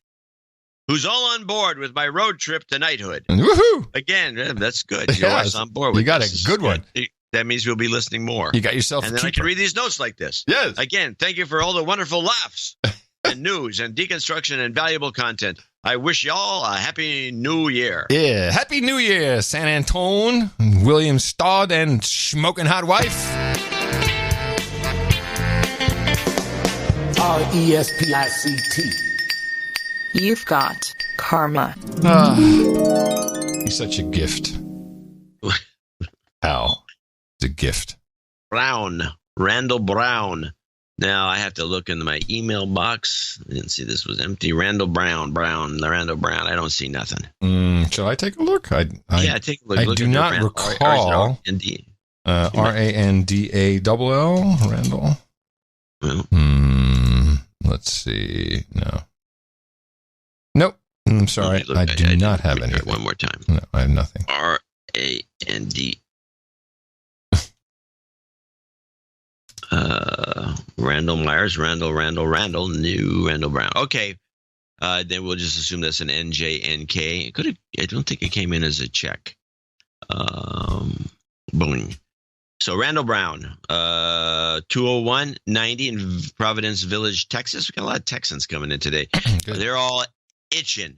who's all on board with my road trip to knighthood. Woohoo! Again, that's good. You're Yes. on board with You got this. a good one. That means we'll be listening more. You got yourself and a then I keeper. can read these notes like this. Yes. Again, thank you for all the wonderful laughs and news and deconstruction and valuable content. I wish y'all a happy new year. Yeah, happy New Year, San Antone, William Stodd, and smoking hot wife. RESPICT. You've got karma. He's such a gift. Al, it's a gift. Randall Brown. Now I have to look into my email box. I didn't see this was empty. Randall Brown. I don't see nothing. Shall I take a look? Yeah, take a look. I Look do into not Randall. recall. Randall. Randall. Well, let's see. No. Nope. I'm sorry. I do not have anything. One more time. No, I have nothing. RAND. Randall Myers, Randall, new Randall Brown. Okay. Then we'll just assume that's an NJNK. I don't think it came in as a check. Boom. So Randall Brown, 201-90 in Providence Village, Texas. We got a lot of Texans coming in today. They're all itching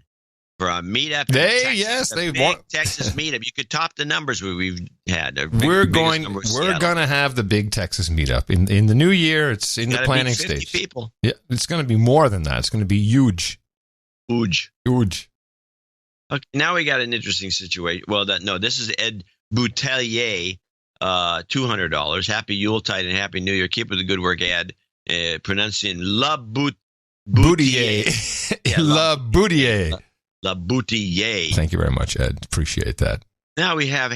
for a meetup. Texas meetup. You could top the numbers we've had. We're gonna have the big Texas meetup in the new year. It's in the planning stage. People. Yeah, it's going to be more than that. It's going to be huge. Huge. Okay, now we got an interesting situation. Well, this is Ed Boutelier, $200. Happy Yuletide and Happy New Year. Keep up the good work, Ed. Pronouncing La Boutier. La Boutier. La Boutier. Thank you very much, Ed. Appreciate that. Now we have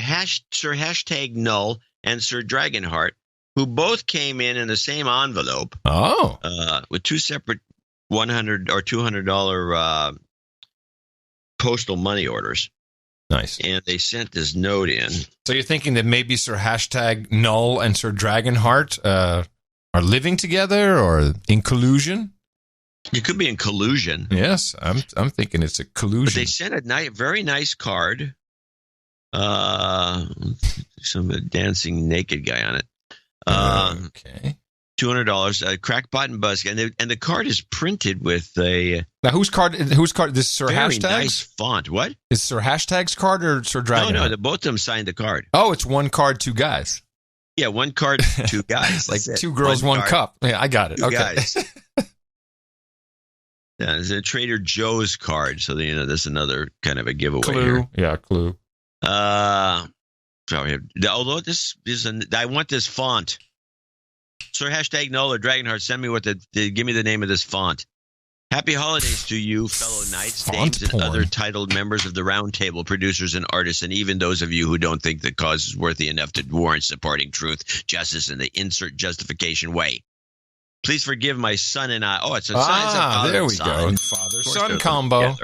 Sir Hashtag Null and Sir Dragonheart, who both came in the same envelope. Oh. With two separate $100 or $200 postal money orders. Nice. And they sent this note in. So you're thinking that maybe Sir Hashtag Null and Sir Dragonheart are living together or in collusion? You could be in collusion. Yes, I'm thinking it's a collusion. But they sent a very nice card. Some dancing naked guy on it. Okay. $200. Crackpot and Buzz, and the card is printed with a. Now whose card? This Sir very Hashtag's nice font. What is Sir Hashtag's card or Sir Dragon? No, both of them signed the card. Oh, it's one card, two guys. Yeah, one card, two guys. Like two girls, one cup. Yeah, I got it. Two okay. guys. Yeah, it's a Trader Joe's card, so that's another kind of a giveaway Clue. here. Yeah, clue. Although this is I want this font. Sir hashtag Null or Dragonheart, send me give me the name of this font. Happy holidays to you, fellow knights, dames, and other titled members of the round table, producers and artists, and even those of you who don't think the cause is worthy enough to warrant supporting truth, justice, and the insert justification way. Please forgive my son and I. Oh, it's a father there we go. Father-son combo.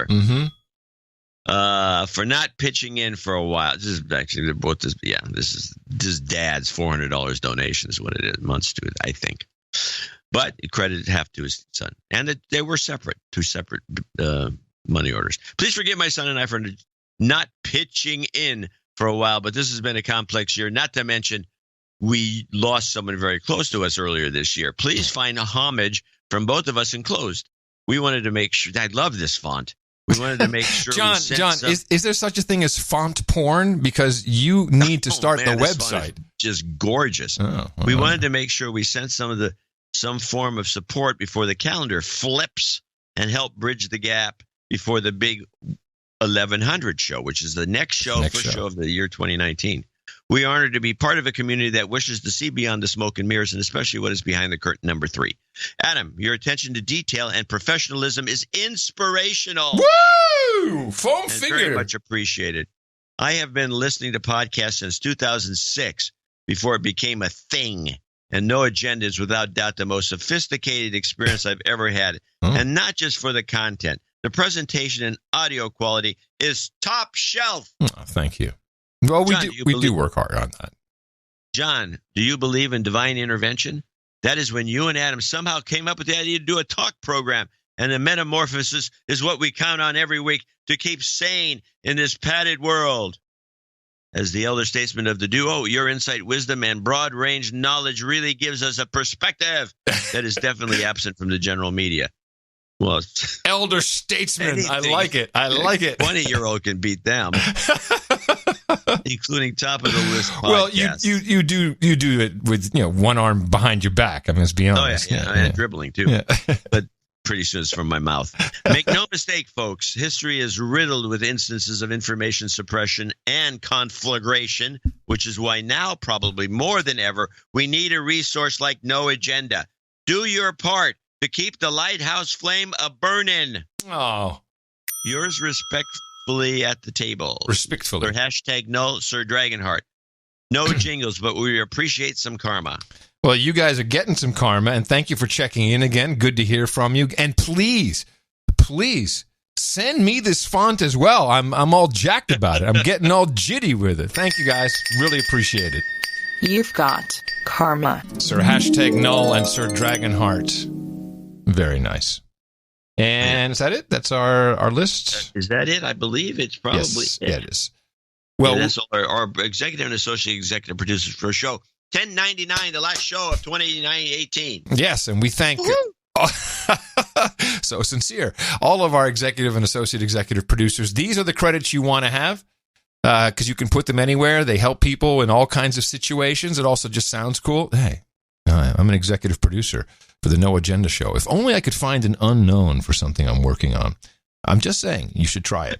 For not pitching in for a while. This is actually both. This is Dad's $400 donation is what it amounts to, I think. But credit half to his son, and that they were two separate money orders. Please forgive my son and I for not pitching in for a while, but this has been a complex year. Not to mention, we lost someone very close to us earlier this year. Please find a homage from both of us enclosed. We wanted to make sure. I love this font. We wanted to make sure. John, is there such a thing as font porn? Because you need to start the website. Just gorgeous. We wanted to make sure we sent some form of support before the calendar flips and help bridge the gap before the big 1100 show, which is the next show of the year 2019. We are honored to be part of a community that wishes to see beyond the smoke and mirrors, and especially what is behind the curtain, number 3. Adam, your attention to detail and professionalism is inspirational. Woo! Foam figure. Very much appreciated. I have been listening to podcasts since 2006, before it became a thing. And No Agenda is without doubt the most sophisticated experience I've ever had. And not just for the content. The presentation and audio quality is top shelf. Thank you. Well, John, we do work hard on that. John, do you believe in divine intervention? That is when you and Adam somehow came up with the idea to do a talk program. And the metamorphosis is what we count on every week to keep sane in this padded world. As the elder statesman of the duo, your insight, wisdom, and broad-range knowledge really gives us a perspective that is definitely absent from the general media. Well, elder statesman, I like it. 20-year-old can beat them, including top of the list podcasts. Well, you do it with one arm behind your back. I mean, let's be honest. And dribbling too. Yeah. But pretty soon it's from my mouth. Make no mistake, folks. History is riddled with instances of information suppression and conflagration, which is why now, probably more than ever, we need a resource like No Agenda. Do your part to keep the lighthouse flame a-burning. Oh. Yours respectfully at the table. Respectfully. Or hashtag Null, Sir Dragonheart. No jingles, but we appreciate some karma. Well, you guys are getting some karma, and thank you for checking in again. Good to hear from you. And please send me this font as well. I'm all jacked about it. I'm getting all jitty with it. Thank you, guys. Really appreciate it. You've got karma. Sir hashtag Null and Sir Dragonheart. Very nice. And is that it? That's our list? Is that it? I believe it's probably it. Yeah, it is. Well, that's our executive and associate executive producers for a show. 1099, the last show of 2018. Yes, and we thank so sincere. All of our executive and associate executive producers. These are the credits you want to have because you can put them anywhere. They help people in all kinds of situations. It also just sounds cool. Hey, I'm an executive producer for the No Agenda show. If only I could find an unknown for something I'm working on. I'm just saying, you should try it.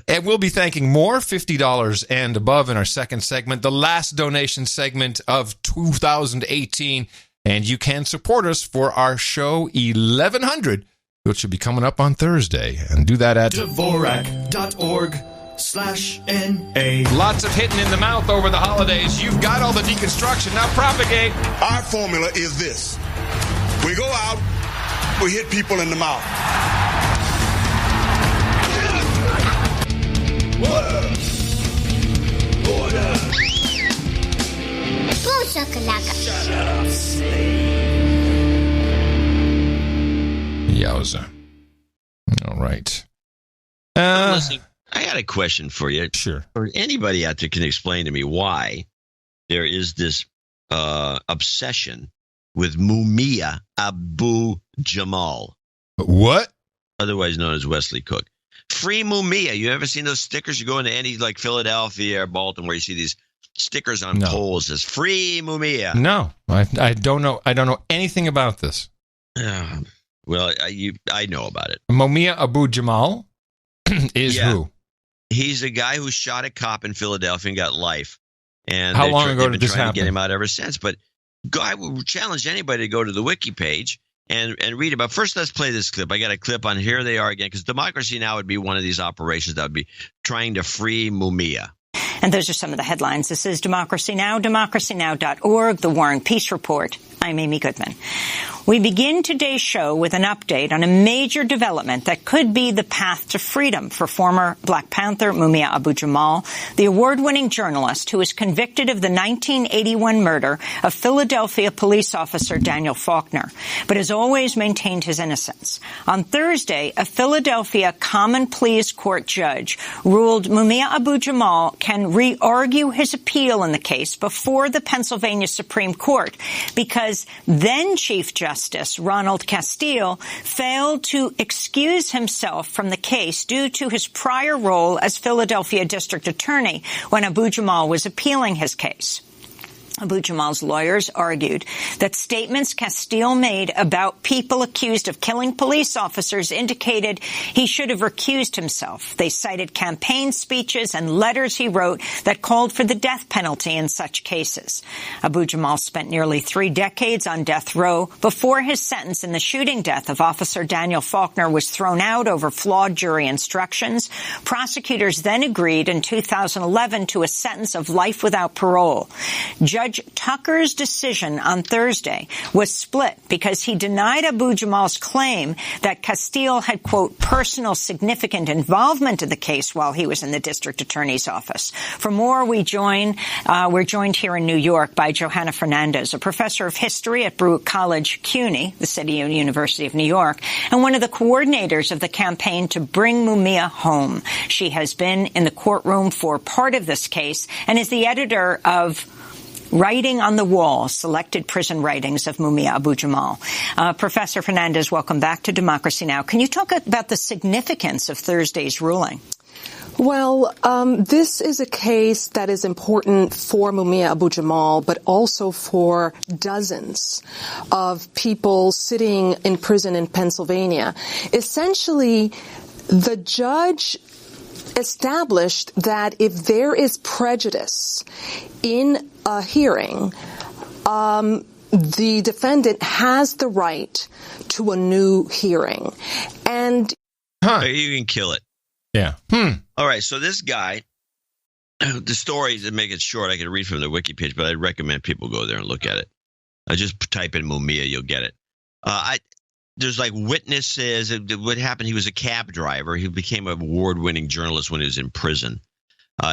And we'll be thanking more $50 and above in our second segment, the last donation segment of 2018. And you can support us for our show 1100, which will be coming up on Thursday. And do that at Dvorak.org/NA. Lots of hitting in the mouth over the holidays. You've got all the deconstruction. Now propagate. Our formula is this. We go out, we hit people in the mouth. Order! Boom shakalaka. Shut up, Yowza. All right. Listen, I got a question for you. Sure. Or anybody out there can explain to me why there is this obsession with Mumia Abu Jamal. What? Otherwise known as Wesley Cook. Free Mumia. You ever seen those stickers? You go into any like Philadelphia or Baltimore, you see these stickers on poles that says Free Mumia. No, I don't know. I don't know anything about this. Well, I know about it. Mumia Abu Jamal is who? He's a guy who shot a cop in Philadelphia and got life. And How long ago they've did been this trying happen? to get him out ever since. But I would challenge anybody to go to the wiki page and read about. First, let's play this clip. I got a clip on Here They Are Again, because Democracy Now! Would be one of these operations that would be trying to free Mumia. And those are some of the headlines. This is Democracy Now!, democracynow.org, The War and Peace Report. I'm Amy Goodman. We begin today's show with an update on a major development that could be the path to freedom for former Black Panther Mumia Abu-Jamal, the award-winning journalist who was convicted of the 1981 murder of Philadelphia police officer Daniel Faulkner, but has always maintained his innocence. On Thursday, a Philadelphia Common Pleas Court judge ruled Mumia Abu-Jamal can re-argue his appeal in the case before the Pennsylvania Supreme Court because then Chief Justice Ronald Castile failed to excuse himself from the case due to his prior role as Philadelphia District Attorney when Abu-Jamal was appealing his case. Abu-Jamal's lawyers argued that statements Castile made about people accused of killing police officers indicated he should have recused himself. They cited campaign speeches and letters he wrote that called for the death penalty in such cases. Abu-Jamal spent nearly 3 decades on death row before his sentence in the shooting death of Officer Daniel Faulkner was thrown out over flawed jury instructions. Prosecutors then agreed in 2011 to a sentence of life without parole. Judge Tucker's decision on Thursday was split because he denied Abu-Jamal's claim that Castile had, quote, personal significant involvement in the case while he was in the district attorney's office. For more, we're joined here in New York by Johanna Fernandez, a professor of history at Baruch College, CUNY, the City and University of New York, and one of the coordinators of the campaign to bring Mumia home. She has been in the courtroom for part of this case and is the editor of Writing on the Wall, Selected Prison Writings of Mumia Abu-Jamal. Professor Fernandez, welcome back to Democracy Now! Can you talk about the significance of Thursday's ruling? Well, this is a case that is important for Mumia Abu-Jamal, but also for dozens of people sitting in prison in Pennsylvania. Essentially, the judge established that if there is prejudice in a hearing, the defendant has the right to a new hearing. And you can kill it. Yeah. All right. So this guy, the story, to make it short, I can read from the wiki page, but I'd recommend people go there and look at it. Just type in Mumia, you'll get it. There's like witnesses. What happened? He was a cab driver. He became an award-winning journalist when he was in prison.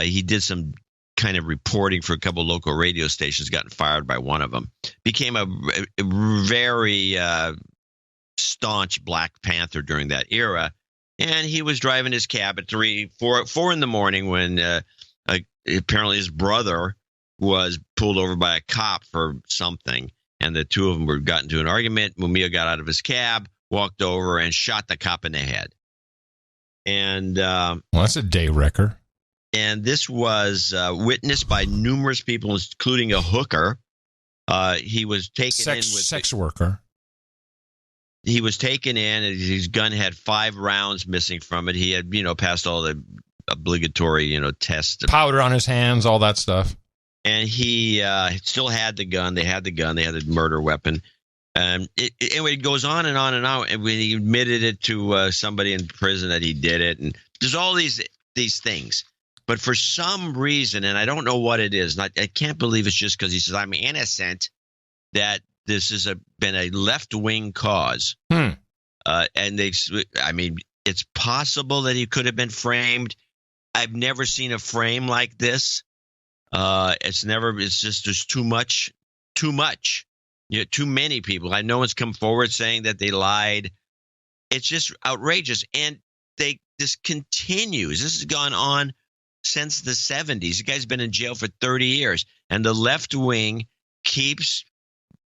He did some kind of reporting for a couple of local radio stations, gotten fired by one of them. Became a very staunch Black Panther during that era. And he was driving his cab at 4 in the morning when apparently his brother was pulled over by a cop for something. And the two of them got into an argument. Mumia got out of his cab, walked over, and shot the cop in the head. And well, that's a day wrecker. And this was witnessed by numerous people, including a hooker. He was taken in with sex worker. He was taken in, and his gun had 5 rounds missing from it. He had, passed all the obligatory, tests. Powder on his hands, all that stuff. And he still had the gun. They had the gun. They had the murder weapon. Anyway, it goes on and on and on. And when he admitted it to somebody in prison that he did it, and there's all these things. But for some reason, and I don't know what it is, and I can't believe it's just because he says I'm innocent, that this has been a left-wing cause. And it's possible that he could have been framed. I've never seen a frame like this. It's just there's too much. Too many people. No one's come forward saying that they lied. It's just outrageous. And this continues. This has gone on since the 70s. The guy's been in jail for 30 years. And the left wing keeps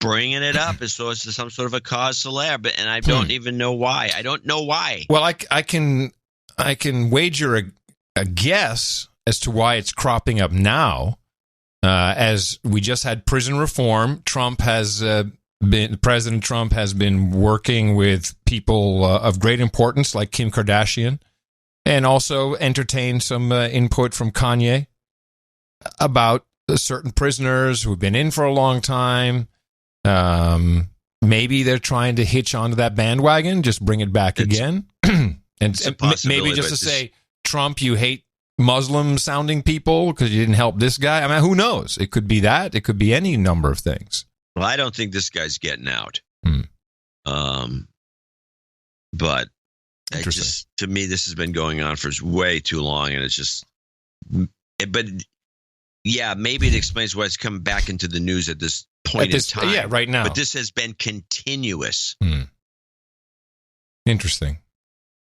bringing it up as though it's some sort of a cause célèbre. And I don't even know why. I don't know why. Well, I can wager a guess as to why it's cropping up now. As we just had prison reform, President Trump has been working with people of great importance like Kim Kardashian, and also entertained some input from Kanye about certain prisoners who've been in for a long time. Maybe they're trying to hitch onto that bandwagon, just bring it back again. and maybe just to say, Trump, you hate Muslim-sounding people because you didn't help this guy. I mean, who knows? It could be that. It could be any number of things. Well, I don't think this guy's getting out. But to me, this has been going on for way too long, and it's just. But yeah, maybe it explains why it's come back into the news at this point in time. Yeah, right now. But this has been continuous. Interesting.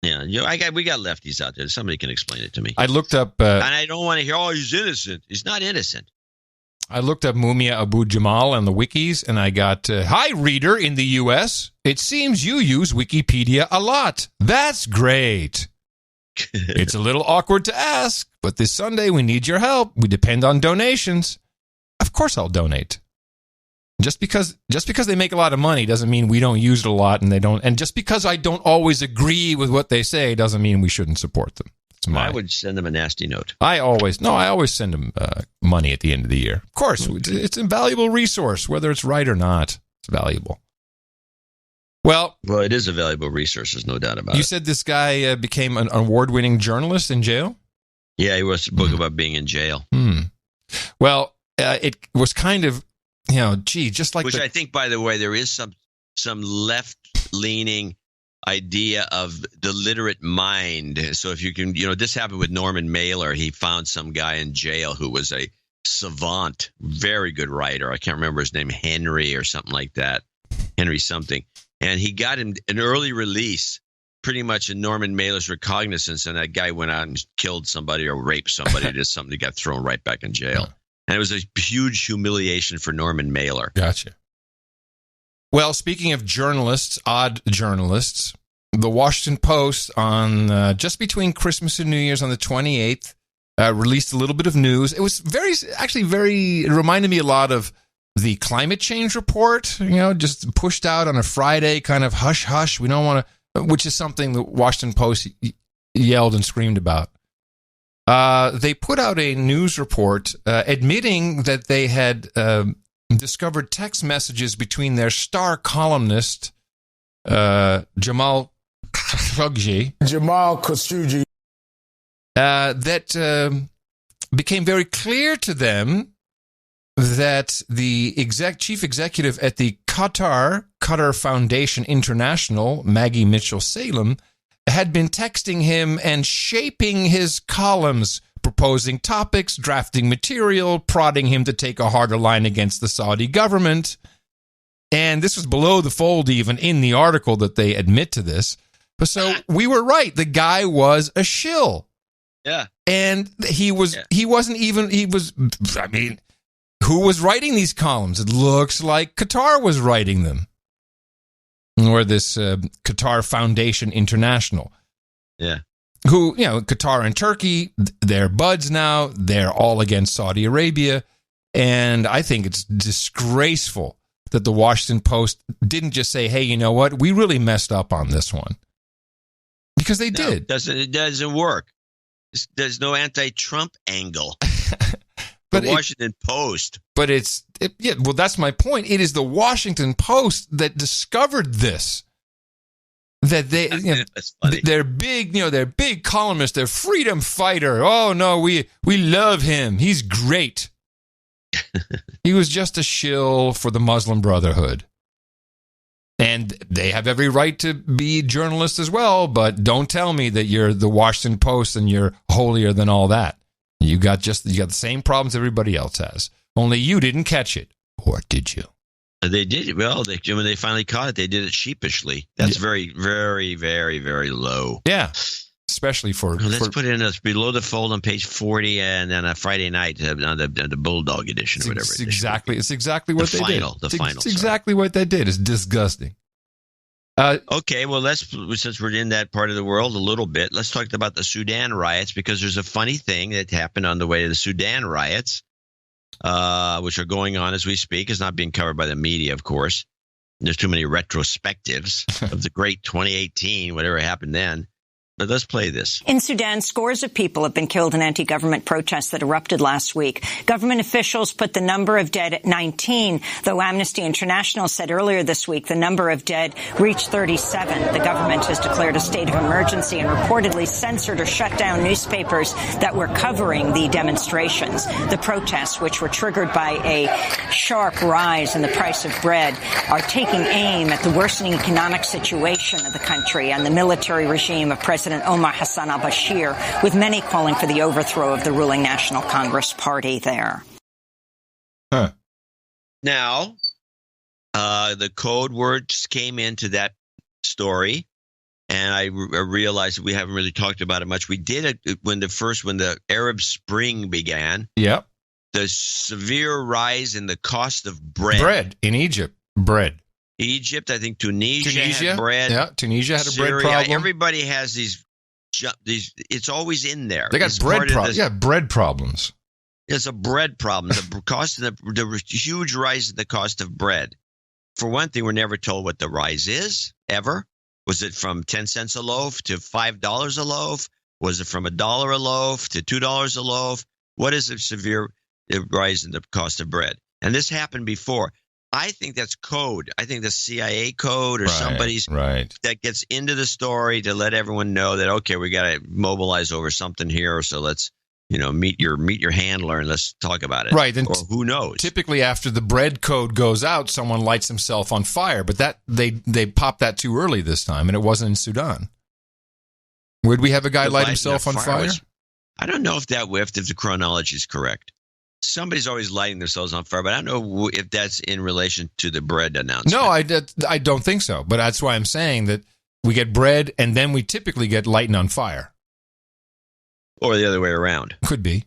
Yeah, we got lefties out there. Somebody can explain it to me. I looked up, and I don't want to hear, "Oh, he's innocent." He's not innocent. I looked up Mumia Abu-Jamal on the wikis, and I got, "Hi, reader in the U.S. It seems you use Wikipedia a lot. That's great. It's a little awkward to ask, but this Sunday we need your help. We depend on donations." Of course, I'll donate. Just because they make a lot of money doesn't mean we don't use it a lot, and they don't. And just because I don't always agree with what they say doesn't mean we shouldn't support them. I would send them a nasty note. I always send them money at the end of the year. Of course, it's a valuable resource, whether it's right or not. It's valuable. Well, it is a valuable resource. There's no doubt about it. You said this guy became an award-winning journalist in jail? Yeah, he wrote a book about being in jail. Well, it was kind of, just like I think, by the way, there is some left-leaning idea of the literate mind. So if you can, this happened with Norman Mailer. He found some guy in jail who was a savant, very good writer. I can't remember his name, Henry or something like that. Henry something. And he got him an early release, pretty much in Norman Mailer's recognizance. And that guy went out and killed somebody or raped somebody or did something that got thrown right back in jail. And it was a huge humiliation for Norman Mailer. Gotcha. Well, speaking of journalists, odd journalists, the Washington Post on just between Christmas and New Year's on the 28th released a little bit of news. It was it reminded me a lot of the climate change report, just pushed out on a Friday, kind of hush, hush. We don't want to, which is something the Washington Post yelled and screamed about. They put out a news report admitting that they had discovered text messages between their star columnist, Jamal Khashoggi. That became very clear to them that the chief executive at the Qatar Foundation International, Maggie Mitchell-Salem, had been texting him and shaping his columns, proposing topics, drafting material, prodding him to take a harder line against the Saudi government. And this was below the fold even in the article that they admit to this. But so we were right. The guy was a shill. Yeah. And he was who was writing these columns? It looks like Qatar was writing them. Or this Qatar Foundation International. Yeah. Who, Qatar and Turkey, they're buds now. They're all against Saudi Arabia. And I think it's disgraceful that the Washington Post didn't just say, hey, you know what? We really messed up on this one. Because they did. It doesn't work. There's no anti-Trump angle. But the Washington Post. But that's my point. It is the Washington Post that discovered this. That they're big, they're big columnists, they're freedom fighter. Oh no, we love him. He's great. He was just a shill for the Muslim Brotherhood. And they have every right to be journalists as well, but don't tell me that you're the Washington Post and you're holier than all that. You got the same problems everybody else has. Only you didn't catch it. Or did you? They did. Well, when they finally caught it, they did it sheepishly. That's very, very, very, very low. Yeah. Especially let's put it in below the fold on page 40 and then a Friday night on the Bulldog edition or whatever. It's exactly what they did. It's exactly what they did. It's disgusting. Okay, well, since we're in that part of the world a little bit, let's talk about the Sudan riots, because there's a funny thing that happened on the way to the Sudan riots, which are going on as we speak. It's not being covered by the media, of course. There's too many retrospectives of the great 2018, whatever happened then. But let's play this. In Sudan, scores of people have been killed in anti-government protests that erupted last week. Government officials put the number of dead at 19, though Amnesty International said earlier this week the number of dead reached 37. The government has declared a state of emergency and reportedly censored or shut down newspapers that were covering the demonstrations. The protests, which were triggered by a sharp rise in the price of bread, are taking aim at the worsening economic situation of the country and the military regime of President Omar Hassan al-Bashir, with many calling for the overthrow of the ruling National Congress Party there. Huh. Now, the code words came into that story, and I realized we haven't really talked about it much. We did it when the Arab Spring began. Yep. The severe rise in the cost of bread. Bread in Egypt. Bread. Egypt, I think Tunisia had bread. Yeah, Tunisia had a Syria, bread problem. Everybody has these. It's always in there. They got it's bread problems. Yeah, bread problems. It's a bread problem. The cost of the huge rise in the cost of bread. For one thing, we're never told what the rise is ever. Was it from 10 cents a loaf to $5 a loaf? Was it from $1 a loaf to $2 a loaf? What is a severe rise in the cost of bread? And this happened before. I think that's code. I think the CIA code or somebody's that gets into the story to let everyone know that, okay, we got to mobilize over something here. So let's, meet your handler and let's talk about it. Right. And or who knows? Typically after the bread code goes out, someone lights himself on fire. But that they popped that too early this time, and it wasn't in Sudan. Would we have a guy light himself on fire? I don't know if the chronology is correct. Somebody's always lighting themselves on fire, but I don't know if that's in relation to the bread announcement. No, I don't think so. But that's why I'm saying that we get bread and then we typically get lighting on fire. Or the other way around. Could be.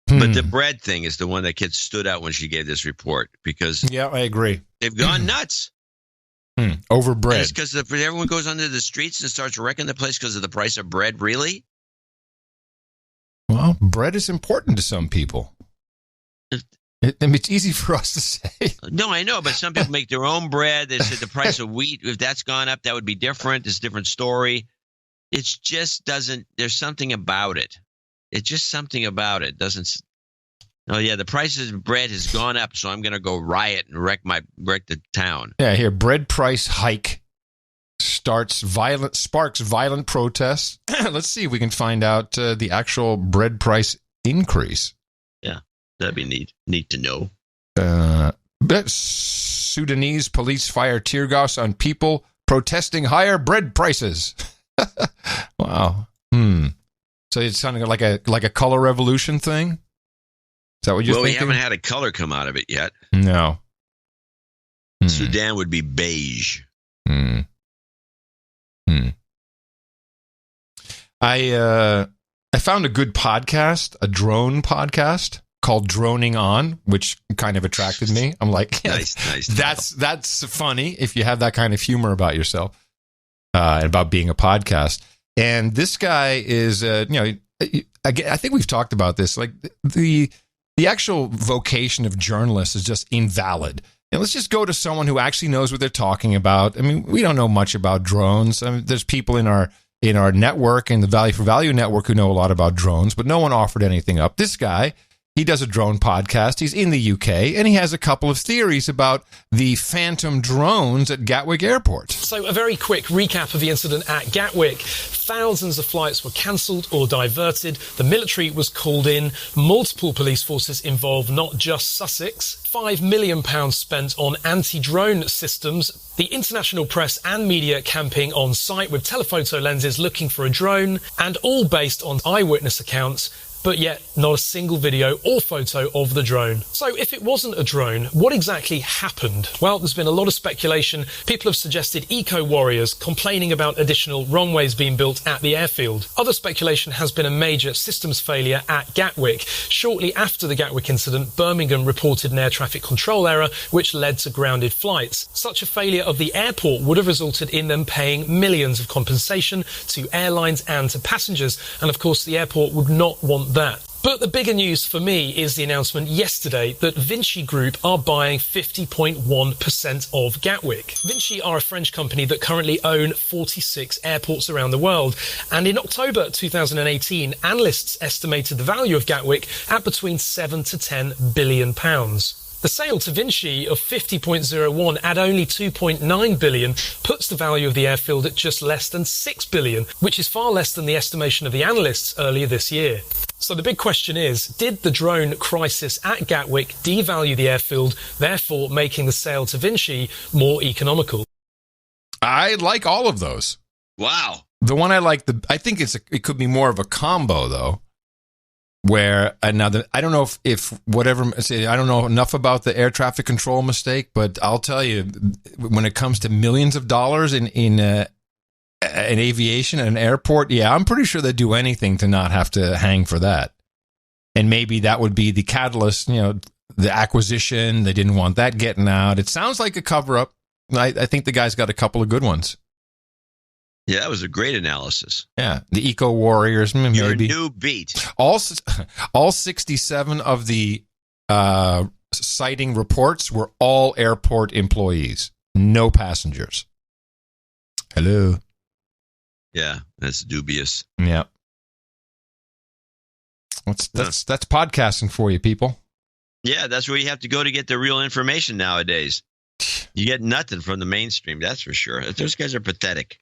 But the bread thing is the one that gets stood out when she gave this report because yeah, I agree. They've gone nuts. Over bread. It's because everyone goes onto the streets and starts wrecking the place because of the price of bread, really? Well, bread is important to some people. It's easy for us to say. No, I know, but some people make their own bread. They said the price of wheat, if that's gone up, that would be different. It's a different story. It just doesn't – there's something about it. It's just something about it. Doesn't – oh, yeah, the price of bread has gone up, so I'm going to go riot and wreck the town. Yeah, here, bread price hike. Sparks violent protests. Let's see if we can find out the actual bread price increase. Yeah, that'd be neat to know. Sudanese police fire tear gas on people protesting higher bread prices. Wow. So it's sounding like a color revolution thing. Is that what you're thinking? Well, we haven't had a color come out of it yet. No. Sudan would be beige. I found a good podcast, a drone podcast called Droning On, which kind of attracted me. I'm like, yeah, nice. That's funny if you have that kind of humor about yourself and about being a podcast. And this guy is, I think we've talked about this. Like the actual vocation of journalists is just invalid. And let's just go to someone who actually knows what they're talking about. I mean, we don't know much about drones. I mean, there's people in our network and the Value for Value network who know a lot about drones, but no one offered anything up. This guy, he does a drone podcast. He's in the UK, and he has a couple of theories about the phantom drones at Gatwick Airport. So a very quick recap of the incident at Gatwick. Thousands of flights were cancelled or diverted. The military was called in. Multiple police forces involved, not just Sussex. £5 million spent on anti-drone systems. The international press and media camping on site with telephoto lenses looking for a drone, and all based on eyewitness accounts. But yet not a single video or photo of the drone. So if it wasn't a drone, what exactly happened? Well, there's been a lot of speculation. People have suggested eco-warriors complaining about additional runways being built at the airfield. Other speculation has been a major systems failure at Gatwick. Shortly after the Gatwick incident, Birmingham reported an air traffic control error which led to grounded flights. Such a failure of the airport would have resulted in them paying millions of compensation to airlines and to passengers. And of course, the airport would not want want that. But the bigger news for me is the announcement yesterday that Vinci Group are buying 50.1% of Gatwick. Vinci are a French company that currently own 46 airports around the world. And in October 2018, analysts estimated the value of Gatwick at between 7 to 10 billion pounds. The sale to Vinci of 50.01 at only 2.9 billion puts the value of the airfield at just less than 6 billion, which is far less than the estimation of the analysts earlier this year. So the big question is, did the drone crisis at Gatwick devalue the airfield, therefore making the sale to Vinci more economical? I like all of those. Wow. The one I like, I think it could be more of a combo, though, where another, I don't know if whatever, I don't know enough about the air traffic control mistake, but I'll tell you, when it comes to millions of dollars in aviation and an airport, yeah, I'm pretty sure they'd do anything to not have to hang for that. And maybe that would be the catalyst, the acquisition. They didn't want that getting out. It sounds like a cover-up. I think the guy's got a couple of good ones. Yeah, that was a great analysis. Yeah, the Eco Warriors, maybe. Your new beat. All 67 of the sighting reports were all airport employees, no passengers. Hello. Yeah, that's dubious. Yeah. That's podcasting for you, people. Yeah, that's where you have to go to get the real information nowadays. You get nothing from the mainstream, that's for sure. Those guys are pathetic.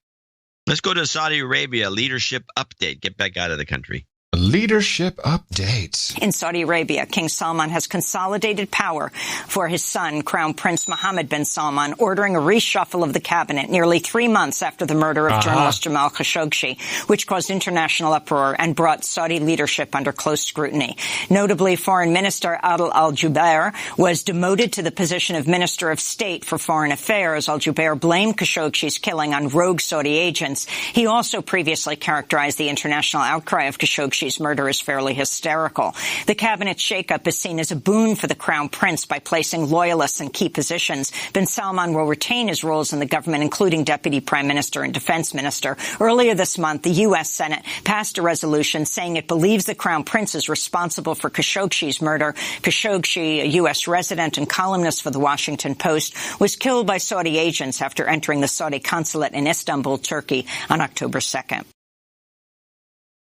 Let's go to Saudi Arabia. Leadership update. Get back out of the country. Leadership updates. In Saudi Arabia, King Salman has consolidated power for his son, Crown Prince Mohammed bin Salman, ordering a reshuffle of the cabinet nearly 3 months after the murder of journalist Jamal Khashoggi, which caused international uproar and brought Saudi leadership under close scrutiny. Notably, Foreign Minister Adel al-Jubeir was demoted to the position of Minister of State for Foreign Affairs. Al-Jubeir blamed Khashoggi's killing on rogue Saudi agents. He also previously characterized the international outcry of Khashoggi's murder as fairly hysterical. The cabinet shakeup is seen as a boon for the Crown Prince by placing loyalists in key positions. Bin Salman will retain his roles in the government, including Deputy Prime Minister and Defense Minister. Earlier this month, the U.S. Senate passed a resolution saying it believes the Crown Prince is responsible for Khashoggi's murder. Khashoggi, a U.S. resident and columnist for the Washington Post, was killed by Saudi agents after entering the Saudi consulate in Istanbul, Turkey, on October 2nd.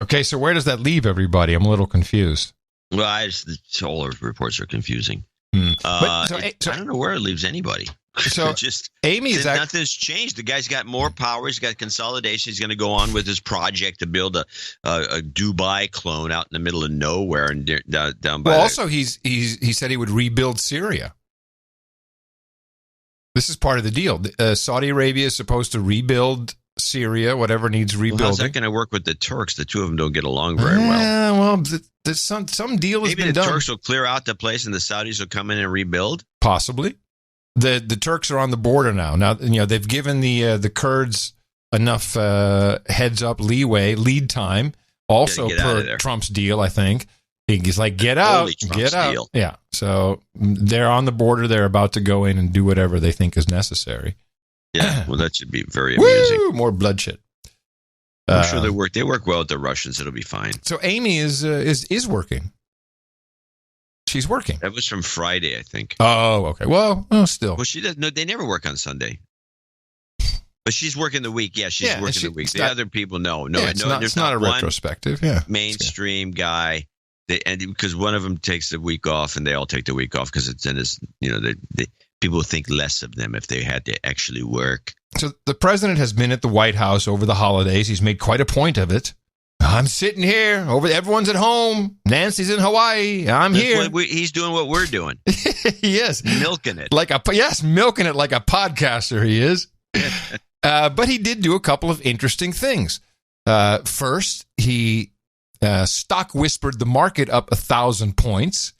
Okay, so where does that leave everybody? I'm a little confused. Well, all those reports are confusing. So I don't know where it leaves anybody. So just Amy's nothing's changed. The guy's got more power. He's got consolidation. He's going to go on with his project to build a Dubai clone out in the middle of nowhere and down by. Well, also he said he would rebuild Syria. This is part of the deal. Saudi Arabia is supposed to rebuild Syria, whatever needs rebuilding. Well, how's that going to work with the Turks? The two of them don't get along very well. Well, there's some deal has been done. Maybe the Turks will clear out the place and the Saudis will come in and rebuild? Possibly. The Turks are on the border now. Now, they've given the Kurds enough heads up lead time. Also per Trump's deal, I think. He's like, get out. Deal. Yeah. So they're on the border. They're about to go in and do whatever they think is necessary. Yeah, well, that should be very amusing. Woo, more bloodshed. I'm sure they work well with the Russians. It'll be fine. So Amy is working. She's working. That was from Friday, I think. Oh, okay. Well, still. Well, she does. No, they never work on Sunday. But she's working the week. Yeah, she's working the week. The other people, no. It's not a retrospective. Yeah, mainstream guy. Because one of them takes the week off, and they all take the week off because it's in this. People think less of them if they had to actually work. So the president has been at the White House over the holidays. He's made quite a point of it. I'm sitting here. Everyone's at home. Nancy's in Hawaii. I'm here. He's doing what we're doing. Yes. Milking it. Milking it like a podcaster he is. But he did do a couple of interesting things. First, he stock whispered the market up 1,000 points.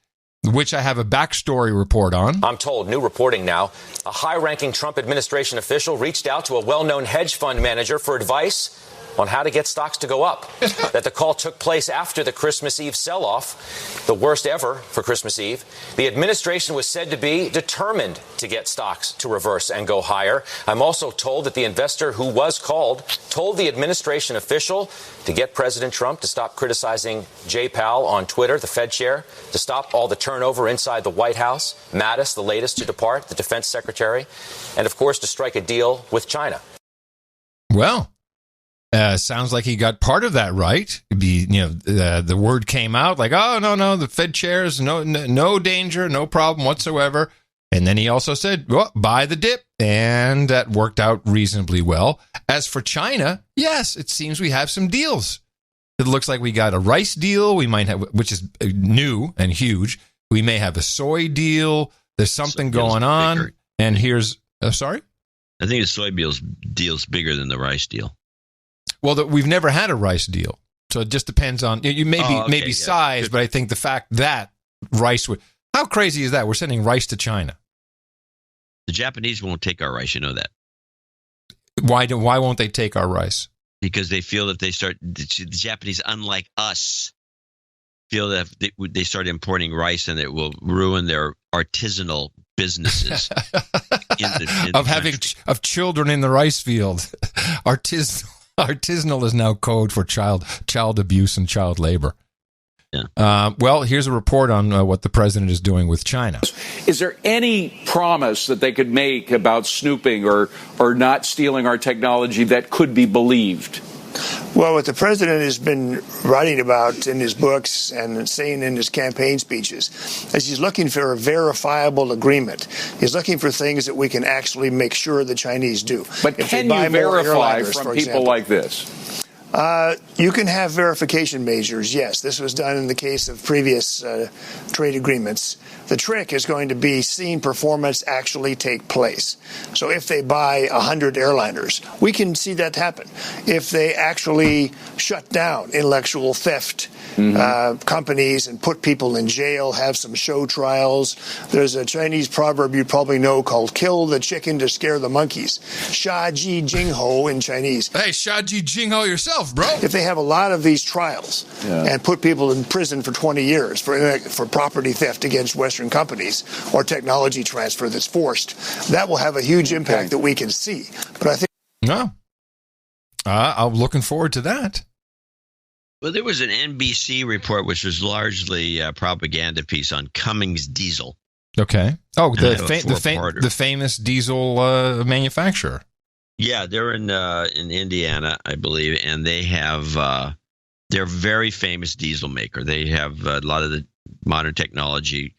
Which I have a backstory report on. I'm told, new reporting now, a high-ranking Trump administration official reached out to a well-known hedge fund manager for advice on how to get stocks to go up. That the call took place after the Christmas Eve sell-off, the worst ever for Christmas Eve. The administration was said to be determined to get stocks to reverse and go higher. I'm also told that the investor who was called told the administration official to get President Trump to stop criticizing Jay Powell on Twitter, the Fed chair, to stop all the turnover inside the White House, Mattis, the latest to depart, the defense secretary, and, of course, to strike a deal with China. Well, sounds like he got part of that right. The word came out like, oh, no, the Fed chairs, no danger, no problem whatsoever. And then he also said, well, buy the dip. And that worked out reasonably well. As for China, yes, it seems we have some deals. It looks like we got a rice deal. We might have, which is new and huge. We may have a soy deal. There's something going on. Bigger. And here's, sorry? I think the soy deal's bigger than the rice deal. Well, we've never had a rice deal. So it just depends on, maybe size, good. But I think the fact that rice would, how crazy is that? We're sending rice to China. The Japanese won't take our rice. You know that. Why won't they take our rice? Because they feel that the Japanese, unlike us, feel that if they start importing rice and it will ruin their artisanal businesses of children in the rice field. Artisanal is now code for child abuse and child labor. Yeah. Well, here's a report on what the president is doing with China. Is there any promise that they could make about snooping or not stealing our technology that could be believed? Well, what the president has been writing about in his books and saying in his campaign speeches is he's looking for a verifiable agreement. He's looking for things that we can actually make sure the Chinese do. But if can you verify from people like this? You can have verification measures, yes. This was done in the case of previous trade agreements. The trick is going to be seeing performance actually take place. So if they buy 100 airliners, we can see that happen. If they actually shut down intellectual theft companies and put people in jail, have some show trials. There's a Chinese proverb you probably know called kill the chicken to scare the monkeys. Sha ji jing ho in Chinese. Hey, Sha ji jing ho yourself, bro. If they have a lot of these trials and put people in prison for 20 years for property theft against Western companies or technology transfer that's forced, that will have a huge impact that we can see. But I think I'm looking forward to that. Well, there was an NBC report which was largely a propaganda piece on Cummins Diesel. Okay. Oh, the famous diesel manufacturer. Yeah, they're in Indiana, I believe, and they have they're a very famous diesel maker. They have a lot of the modern technology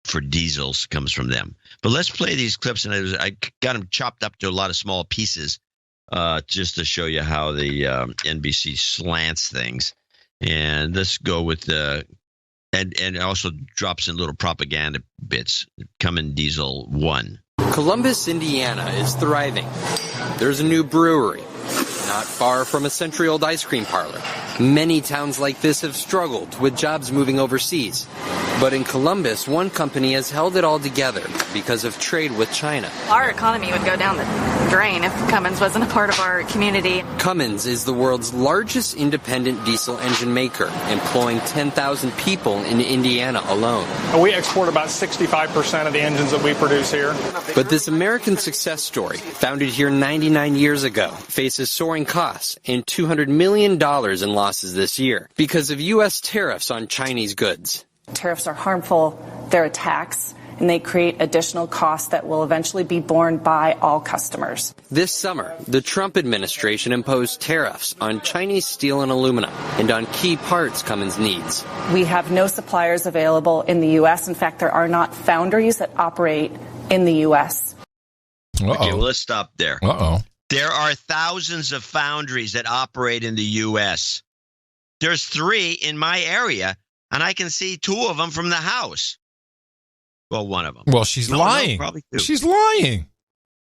for diesels comes from them. But let's play these clips, and I got them chopped up to a lot of small pieces just to show you how the NBC slants things. And let's go with the and also drops in little propaganda bits. Cummins Diesel 1. Columbus, Indiana is thriving. There's a new brewery, not far from a century-old ice cream parlor. Many towns like this have struggled with jobs moving overseas. But in Columbus, one company has held it all together because of trade with China. Our economy would go down the drain if Cummins wasn't a part of our community. Cummins is the world's largest independent diesel engine maker, employing 10,000 people in Indiana alone. We export about 65% of the engines that we produce here. But this American success story, founded here 99 years ago, faces soaring costs and $200 million in losses this year because of U.S. tariffs on Chinese goods. Tariffs are harmful, they're a tax, and they create additional costs that will eventually be borne by all customers. This summer, the Trump administration imposed tariffs on Chinese steel and aluminum and on key parts Cummins needs. We have no suppliers available in the U.S. In fact, there are not foundries that operate in the U.S. Okay, well, let's stop there. Uh-oh. There are thousands of foundries that operate in the U.S. There's 3 in my area, and I can see 2 of them from the house. Well, one of them. Well, she's lying. No, probably 2. She's lying.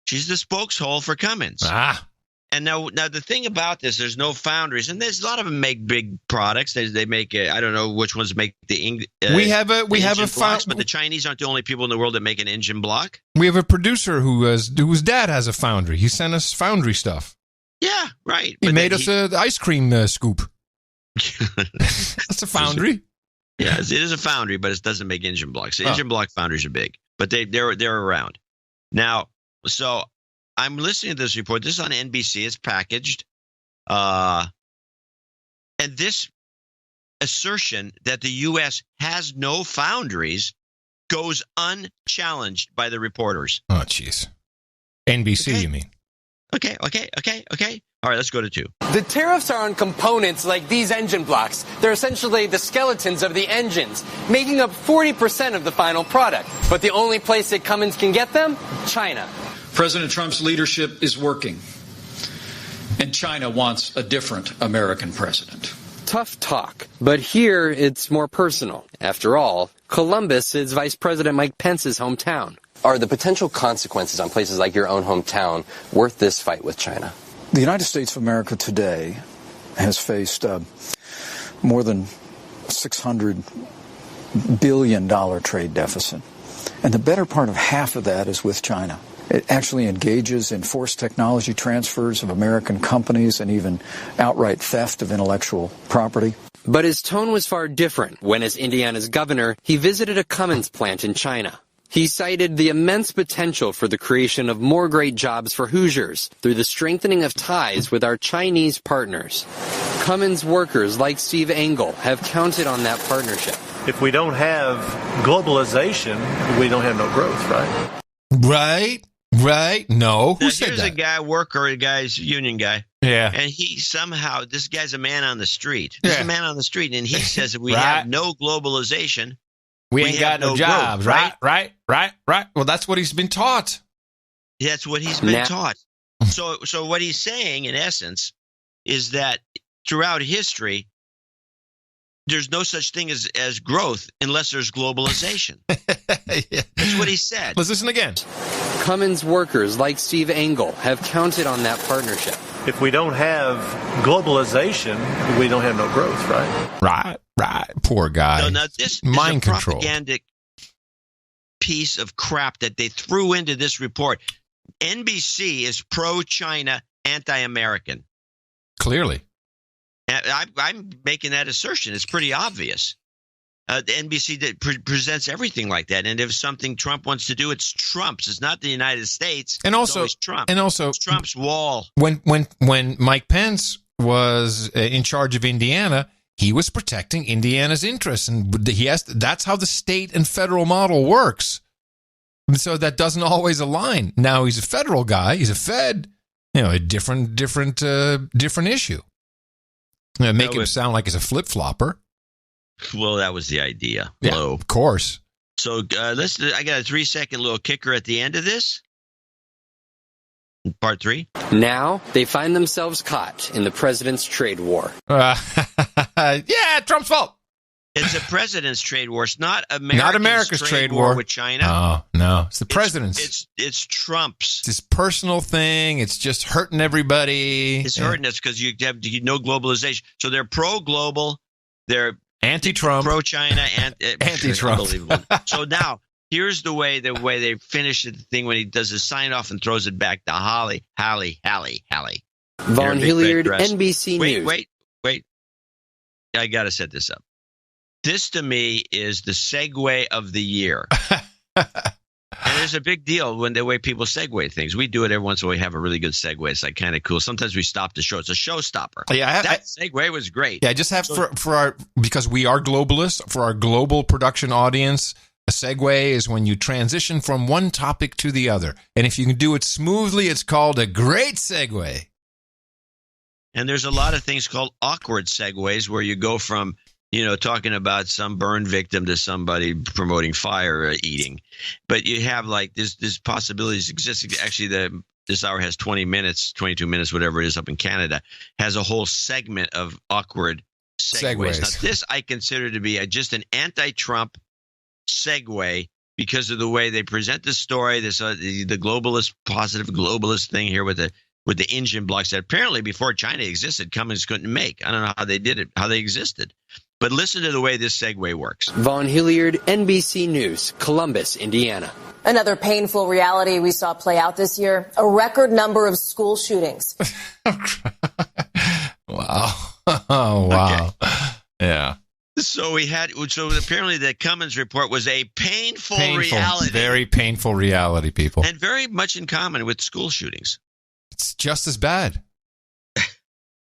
She's the spokeshole for Cummins. And now the thing about this, there's no foundries, and there's a lot of them make big products. They make I don't know which ones make the we have a blocks, but the Chinese aren't the only people in the world that make an engine block. We have a producer whose dad has a foundry. He sent us foundry stuff. Yeah, right. He But made then us an ice cream scoop. That's a foundry. Yeah, it is a foundry, but it doesn't make engine blocks. The engine block foundries are big, but they're around. Now, so I'm listening to this report. This is on NBC. It's packaged. And this assertion that the U.S. has no foundries goes unchallenged by the reporters. Oh, jeez. NBC, you mean? Okay. All right, let's go to 2. The tariffs are on components like these engine blocks. They're essentially the skeletons of the engines, making up 40% of the final product. But the only place that Cummins can get them? China. President Trump's leadership is working, and China wants a different American president. Tough talk. But here it's more personal. After all, Columbus is Vice President Mike Pence's hometown. Are the potential consequences on places like your own hometown worth this fight with China? The United States of America today has faced more than $600 billion trade deficit. And the better part of half of that is with China. It actually engages in forced technology transfers of American companies and even outright theft of intellectual property. But his tone was far different when, as Indiana's governor, he visited a Cummins plant in China. He cited the immense potential for the creation of more great jobs for Hoosiers through the strengthening of ties with our Chinese partners. Cummins workers like Steve Engel have counted on that partnership. If we don't have globalization, we don't have no growth, right? Right. No. Who said here's that? a guy, a guy's union guy. Yeah. And he somehow, this guy's a man on the street. This is a man on the street, and he says that we have no globalization. We ain't got no jobs, growth, right? Well, that's what he's been taught. That's what he's been taught. So what he's saying, in essence, is that throughout history, there's no such thing as growth unless there's globalization. That's what he said. Let's listen again. Cummins workers like Steve Engel have counted on that partnership. If we don't have globalization, we don't have no growth, right? Right. Poor guy. So now this mind is a control. propagandic piece of crap that they threw into this report. NBC is pro-China, anti-American. Clearly. I'm making that assertion. It's pretty obvious. The NBC presents everything like that. And if something Trump wants to do, it's Trump's. It's not the United States. And also, it's Trump. It's Trump's wall. When Mike Pence was in charge of Indiana, he was protecting Indiana's interests, and that's how the state and federal model works. And so that doesn't always align. Now he's a federal guy. He's a Fed. A different issue. Make him sound like he's a flip-flopper. Well, that was the idea. Yeah, Hello. Of course. So I got a 3-second little kicker at the end of this. Part 3. Now they find themselves caught in the president's trade war. Yeah, Trump's fault. It's a president's trade war. It's not America's trade war with China. Oh, no. It's the president's. It's Trump's. It's his personal thing. It's just hurting everybody. It's hurting us because you have no globalization. So they're pro-global. They're anti-Trump. Pro-China. Anti-Trump. Unbelievable. So now, here's the way they finish the thing when he does his sign-off and throws it back to Hallie. Von Hilliard, NBC News. Wait. I got to set this up. This, to me, is the segue of the year. And there's a big deal when the way people segue things. We do it every once in a while. We have a really good segue. It's like kind of cool. Sometimes we stop the show. It's a showstopper. Yeah, that segue was great. Yeah, I just have for our, because we are globalists, for our global production audience, a segue is when you transition from one topic to the other. And if you can do it smoothly, it's called a great segue. And there's a lot of things called awkward segues where you go from talking about some burn victim to somebody promoting fire eating. But you have there's possibilities exist. Actually, this hour has 20 minutes, 22 minutes, whatever it is up in Canada, has a whole segment of awkward segues. Now, this I consider to be just an anti-Trump segue because of the way they present the story, the globalist, positive globalist thing here with the engine blocks that apparently before China existed, Cummins couldn't make. I don't know how they did it, how they existed. But listen to the way this segue works. Von Hilliard, NBC News, Columbus, Indiana. Another painful reality we saw play out this year, a record number of school shootings. Wow. Oh, wow. Okay. Yeah. So apparently the Cummins report was a painful reality. Very painful reality, people. And very much in common with school shootings. It's just as bad.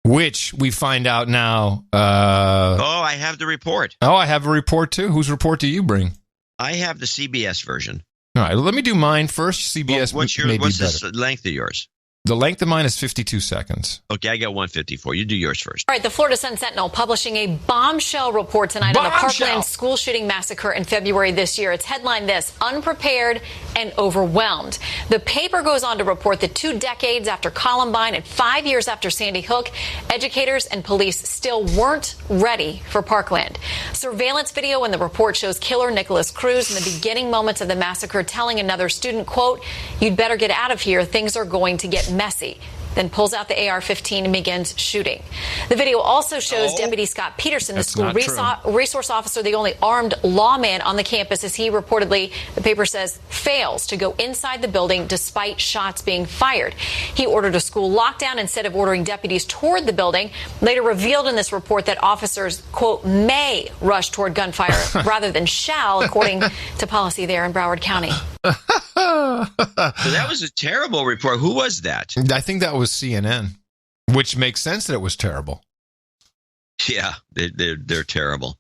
Which we find out now. I have the report. Oh, I have a report too. Whose report do you bring? I have the CBS version. All right, let me do mine first. CBS what's the length of yours? The length of mine is 52 seconds. Okay, I got 154. You do yours first. All right, the Florida Sun-Sentinel publishing a bombshell report tonight on the Parkland school shooting massacre in February this year. It's headlined this: unprepared and overwhelmed. The paper goes on to report that 2 decades after Columbine and 5 years after Sandy Hook, educators and police still weren't ready for Parkland. Surveillance video in the report shows killer Nicholas Cruz in the beginning moments of the massacre telling another student, quote, "You'd better get out of here. Things are going to get messy." Then pulls out the AR-15 and begins shooting. The video also shows Deputy Scott Peterson, the school resource officer, the only armed lawman on the campus, as he reportedly, the paper says, fails to go inside the building despite shots being fired. He ordered a school lockdown instead of ordering deputies toward the building. Later revealed in this report that officers, quote, may rush toward gunfire rather than shall, according to policy there in Broward County. So that was a terrible report. Who was that? I think that was CNN, which makes sense that it was terrible. Yeah, they're terrible.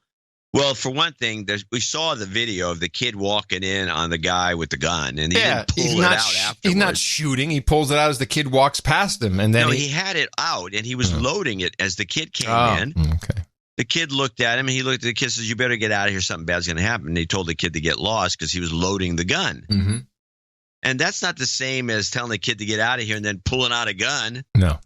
Well, for one thing, we saw the video of the kid walking in on the guy with the gun, and he didn't pull it out afterwards. He's not shooting. He pulls it out as the kid walks past him, and then he had it out, and he was loading it as the kid came in. Okay. The kid looked at him, and he looked at the kid and says, "You better get out of here. Something bad's going to happen." And he told the kid to get lost because he was loading the gun. Mm-hmm. And that's not the same as telling the kid to get out of here and then pulling out a gun. No.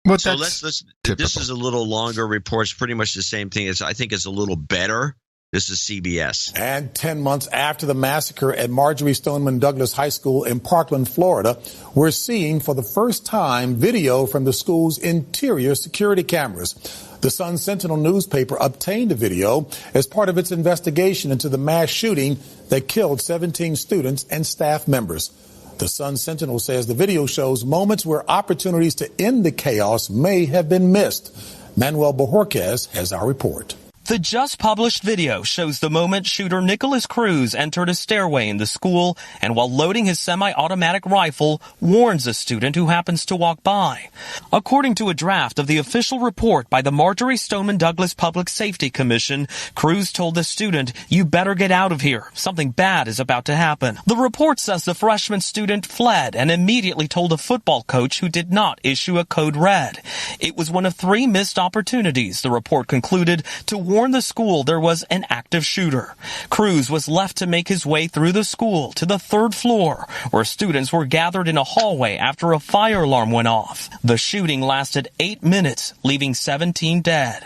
But so let's this is a little longer report. It's pretty much the same thing. I think it's a little better. This is CBS. And 10 months after the massacre at Marjory Stoneman Douglas High School in Parkland, Florida, we're seeing for the first time video from the school's interior security cameras. The Sun-Sentinel newspaper obtained a video as part of its investigation into the mass shooting that killed 17 students and staff members. The Sun-Sentinel says the video shows moments where opportunities to end the chaos may have been missed. Manuel Bojorquez has our report. The just published video shows the moment shooter Nicholas Cruz entered a stairway in the school and while loading his semi-automatic rifle, warns a student who happens to walk by. According to a draft of the official report by the Marjory Stoneman Douglas Public Safety Commission, Cruz told the student, "You better get out of here. Something bad is about to happen." The report says the freshman student fled and immediately told a football coach who did not issue a code red. It was one of 3 missed opportunities, the report concluded, to warn the school there was an active shooter. Cruz was left to make his way through the school to the 3rd floor, where students were gathered in a hallway after a fire alarm went off. The shooting lasted 8 minutes, leaving 17 dead.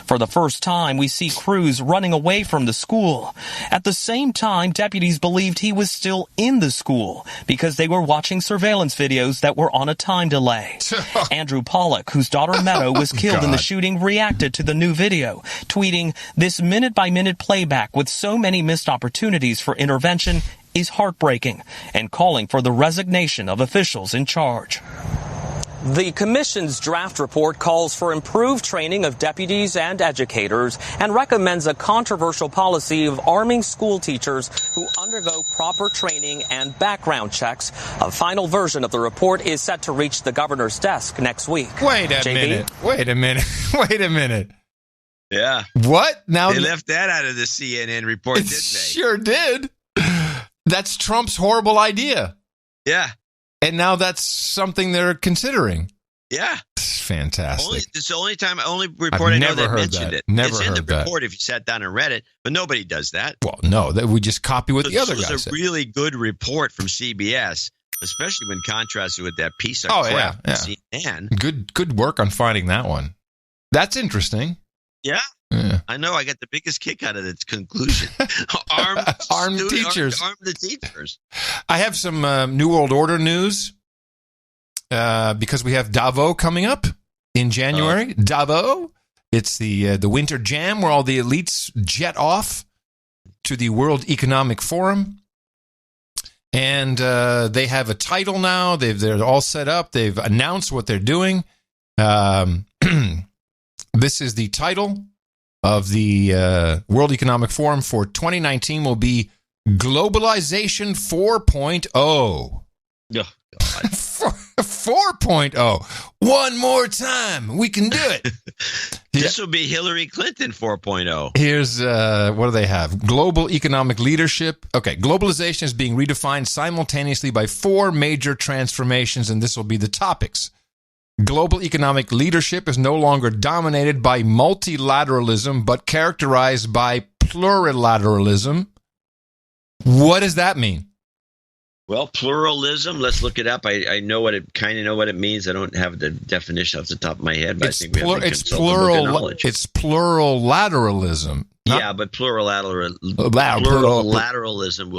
For the first time, we see Cruz running away from the school. At the same time, deputies believed he was still in the school because they were watching surveillance videos that were on a time delay. Andrew Pollock, whose daughter Meadow was killed in the shooting, reacted to the new video, tweeting, "This minute-by-minute playback with so many missed opportunities for intervention is heartbreaking," and calling for the resignation of officials in charge. The commission's draft report calls for improved training of deputies and educators and recommends a controversial policy of arming school teachers who undergo proper training and background checks. A final version of the report is set to reach the governor's desk next week. Wait a minute. Yeah. What? Now they left that out of the CNN report, didn't they? Sure did. That's Trump's horrible idea. Yeah. And now that's something they're considering. Yeah. It's fantastic. It's the only report I know that mentioned it. Never it's in the heard that. report if you sat down and read it, but nobody does that. Well, no, we just copy what the other guy said. This was a really good report from CBS, especially when contrasted with that piece of crap from CNN. Good work on finding that one. That's interesting. Yeah. I know. I got the biggest kick out of its conclusion. Armed teachers. Arm the teachers. I have some New World Order news because we have Davos coming up in January. Davos. It's the winter jam where all the elites jet off to the World Economic Forum. And they have a title now. They're all set up. They've announced what they're doing. This is the title of the World Economic Forum for 2019 will be Globalization 4.0. Oh, God. 4.0. One more time. We can do it. This will be Hillary Clinton 4.0. Here's, what do they have? Global economic leadership. Okay, globalization is being redefined simultaneously by 4 major transformations, and this will be the topics. Global economic leadership is no longer dominated by multilateralism, but characterized by plurilateralism. What does that mean? Well, pluralism, let's look it up. I know what it kind of know what it means. I don't have the definition off the top of my head, but I think we have to consult the book of knowledge. It's plurilateralism. Yeah, but plurilateralism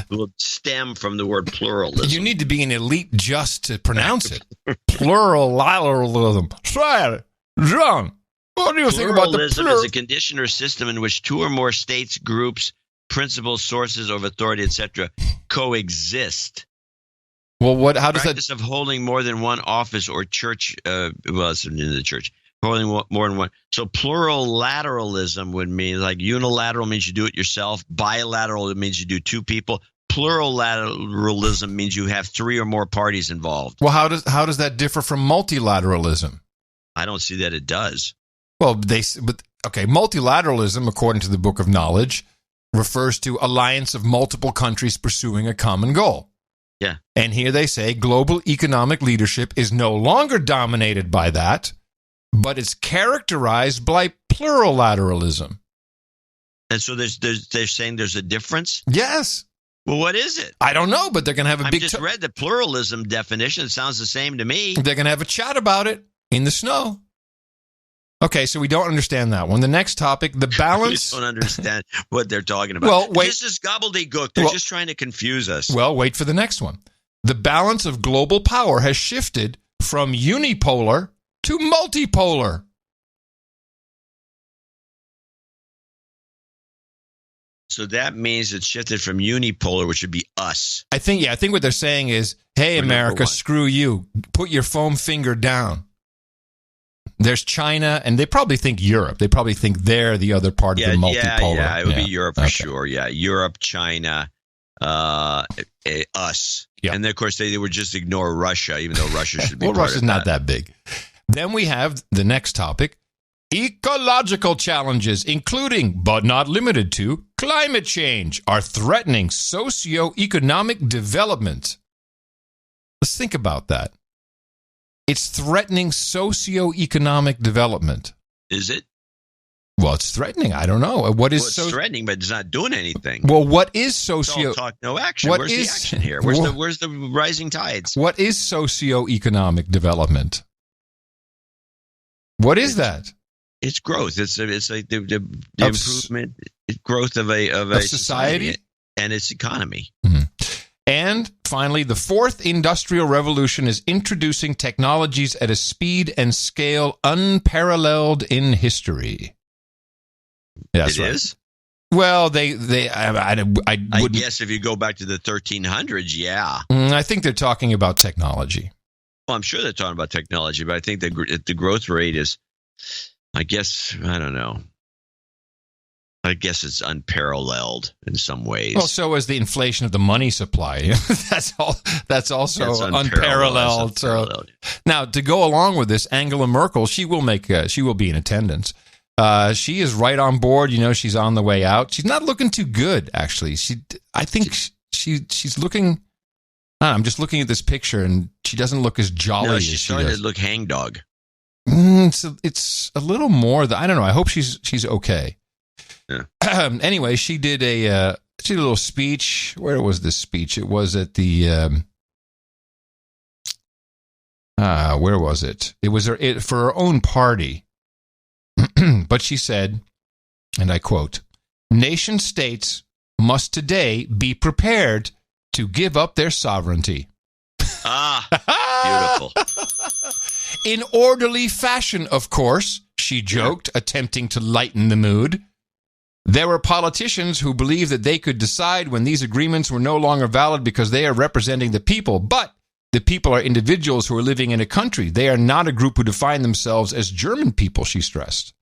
will stem from the word pluralism. You need to be an elite just to pronounce it. Plurilateralism. Try it. John, what do you think about the pluralism? Is a condition or system in which 2 or more states, groups, principles, sources of authority, etc., coexist. Well, how does practice of holding more than one office or church? It's in the church. Holding more than one. So plurilateralism would mean like unilateral means you do it yourself. Bilateral it means you do 2 people. Plurilateralism means you have 3 or more parties involved. Well, how does that differ from multilateralism? I don't see that it does. Well, multilateralism, according to the Book of Knowledge, refers to alliance of multiple countries pursuing a common goal. Yeah. And here they say global economic leadership is no longer dominated by that, but it's characterized by plurilateralism. And so they're saying there's a difference? Yes. Well, what is it? I don't know, but they're going to have a big... I just read the pluralism definition. It sounds the same to me. They're going to have a chat about it in the snow. Okay, so we don't understand that one. The next topic, the balance... We don't understand what they're talking about. Well, wait. This is gobbledygook. They're just trying to confuse us. Well, wait for the next one. The balance of global power has shifted from unipolar to multipolar. So that means it's shifted from unipolar, which would be us. I think what they're saying is, hey, America, screw you. Put your foam finger down. There's China, and they probably think Europe. They probably think they're the other part of the multipolar. Yeah, it would be Europe for sure. Yeah, Europe, China, us. Yeah. And then, of course, they would just ignore Russia, even though Russia should be well, part Russia's of not that big. Then we have the next topic, ecological challenges, including, but not limited to, climate change, are threatening socioeconomic development. Let's think about that. It's threatening socioeconomic development. Is it? Well, it's threatening. I don't know. What is it's threatening, but it's not doing anything. Well, what is socio? Talk, no action. Where's the action here? Where's the rising tides? What is socioeconomic development? What is that? It's growth. It's like the improvement, growth of a society and its economy. Mm-hmm. And finally, the 4th industrial revolution is introducing technologies at a speed and scale unparalleled in history. That's right. Is? Well, I guess if you go back to the 1300s, yeah. I think they're talking about technology. Well, I'm sure they're talking about technology, but I think the growth rate is, I guess, I don't know. I guess it's unparalleled in some ways. Well, so is the inflation of the money supply. That's also unparalleled. So now, to go along with this, Angela Merkel, she will be in attendance. She is right on board. You know, she's on the way out. She's not looking too good, actually. I think she's looking. I'm just looking at this picture, and she doesn't look as jolly as she does. She's starting to look hangdog. It's a little more. I don't know. I hope she's okay. Yeah. Anyway, she did a little speech. Where was this speech? It was at the where was it? It was for her own party. But she said, and I quote, "Nation states must today be prepared to give up their sovereignty." Beautiful. In orderly fashion, of course, she joked, attempting to lighten the mood. There were politicians who believed that they could decide when these agreements were no longer valid because they are representing the people. But the people are individuals who are living in a country. They are not a group who define themselves as German people, she stressed.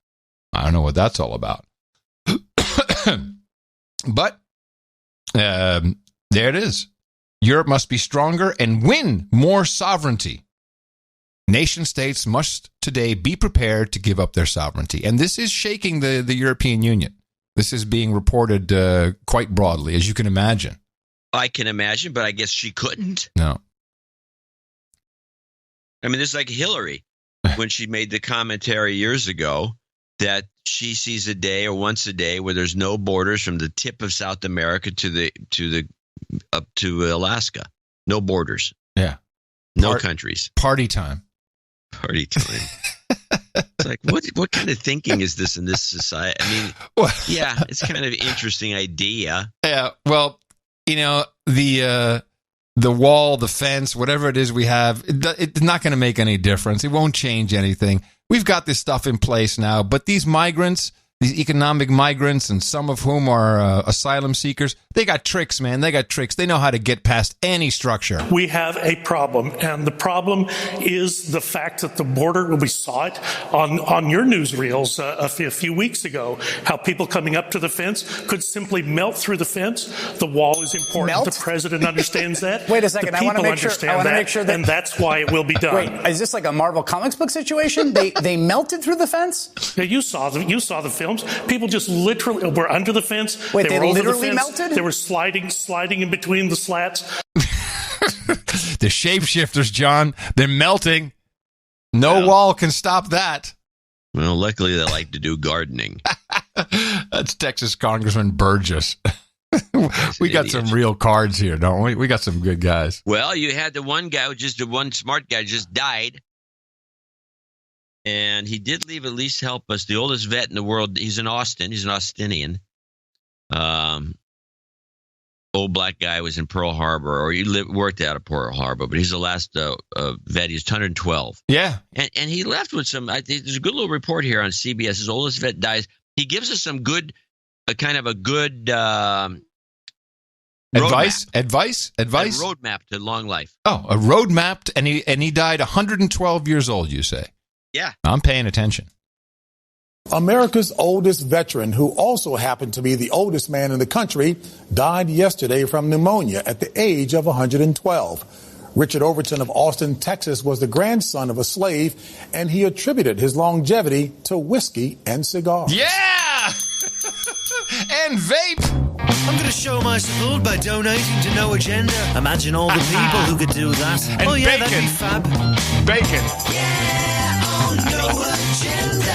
I don't know what that's all about. But there it is. Europe must be stronger and win more sovereignty. Nation states must today be prepared to give up their sovereignty. And this is shaking the European Union. This is being reported quite broadly, as you can imagine. I can imagine, but I guess she couldn't. No. I mean, it's like Hillary when she made the commentary years ago that she sees a day or once a day where there's no borders from the tip of South America up to Alaska. No borders. Yeah. No countries. Party time. Party time. It's like, what kind of thinking is this in this society? I mean, yeah, it's kind of an interesting idea. Yeah, well, the wall, the fence, whatever it is we have, it's not going to make any difference. It won't change anything. We've got this stuff in place now, but these migrants, these economic migrants, and some of whom are asylum seekers, they got tricks, man. They got tricks. They know how to get past any structure. We have a problem, and the problem is the fact that the border, we saw it on your newsreels a few weeks ago, how people coming up to the fence could simply melt through the fence. The wall is important. Melt? The president understands that. Wait a second. I want to make sure that, and that's why it will be done. Wait, is this like a Marvel Comics book situation? They melted through the fence? Yeah, you saw the films. People just literally were under the fence. Wait, they were over literally the fence. melted? They were sliding in between the slats. The shapeshifters, John, they're melting. No wall can stop that. Well, luckily they like to do gardening. That's Texas Congressman Burgess. We got some real cards here, don't we? We got some good guys. Well, you had the one guy, the one smart guy just died. And he did leave at least help us. The oldest vet in the world. He's in Austin. He's an Austinian. Old black guy was in Pearl Harbor, or he worked out of Pearl Harbor, but he's the last vet. He's 112. Yeah. And he left with some, there's a good little report here on CBS. His oldest vet dies. He gives us some good, kind of a good advice. A roadmap to long life. Oh, a roadmap, and he died 112 years old, you say? Yeah. I'm paying attention. America's oldest veteran, who also happened to be the oldest man in the country, died yesterday from pneumonia at the age of 112. Richard Overton of Austin, Texas, was the grandson of a slave, and he attributed his longevity to whiskey and cigars. Yeah! And vape! I'm going to show my support by donating to No Agenda. Imagine all the people who could do that. And oh, yeah, bacon. That'd be fab. Bacon. Yeah, on No Agenda.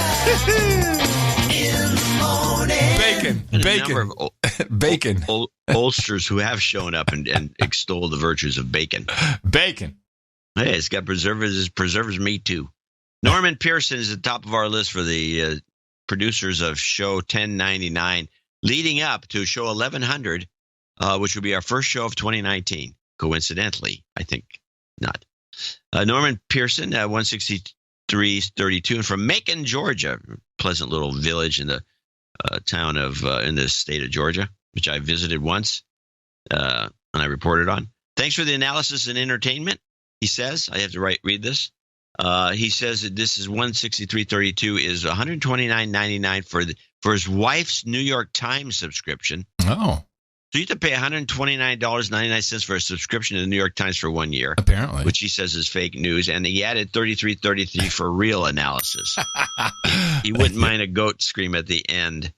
In the morning. Bacon. Oldsters who have shown up and extol the virtues of bacon. Bacon. Hey, it's got preserves meat too. Norman Pearson is at the top of our list for the producers of show 1099, leading up to show 1100, which will be our first show of 2019. Coincidentally, I think not. Norman Pearson, 163.32, and from Macon, Georgia, pleasant little village in the town of in the state of Georgia, which I visited once and I reported on. Thanks for the analysis and entertainment. He says, I have to read this. He says that this is 163.32 is $129.99 for his wife's New York Times subscription. Oh. So you have to pay $129.99 for a subscription to the New York Times for 1 year. Apparently. Which he says is fake news. And he added $33.33 for real analysis. He wouldn't mind a goat scream at the end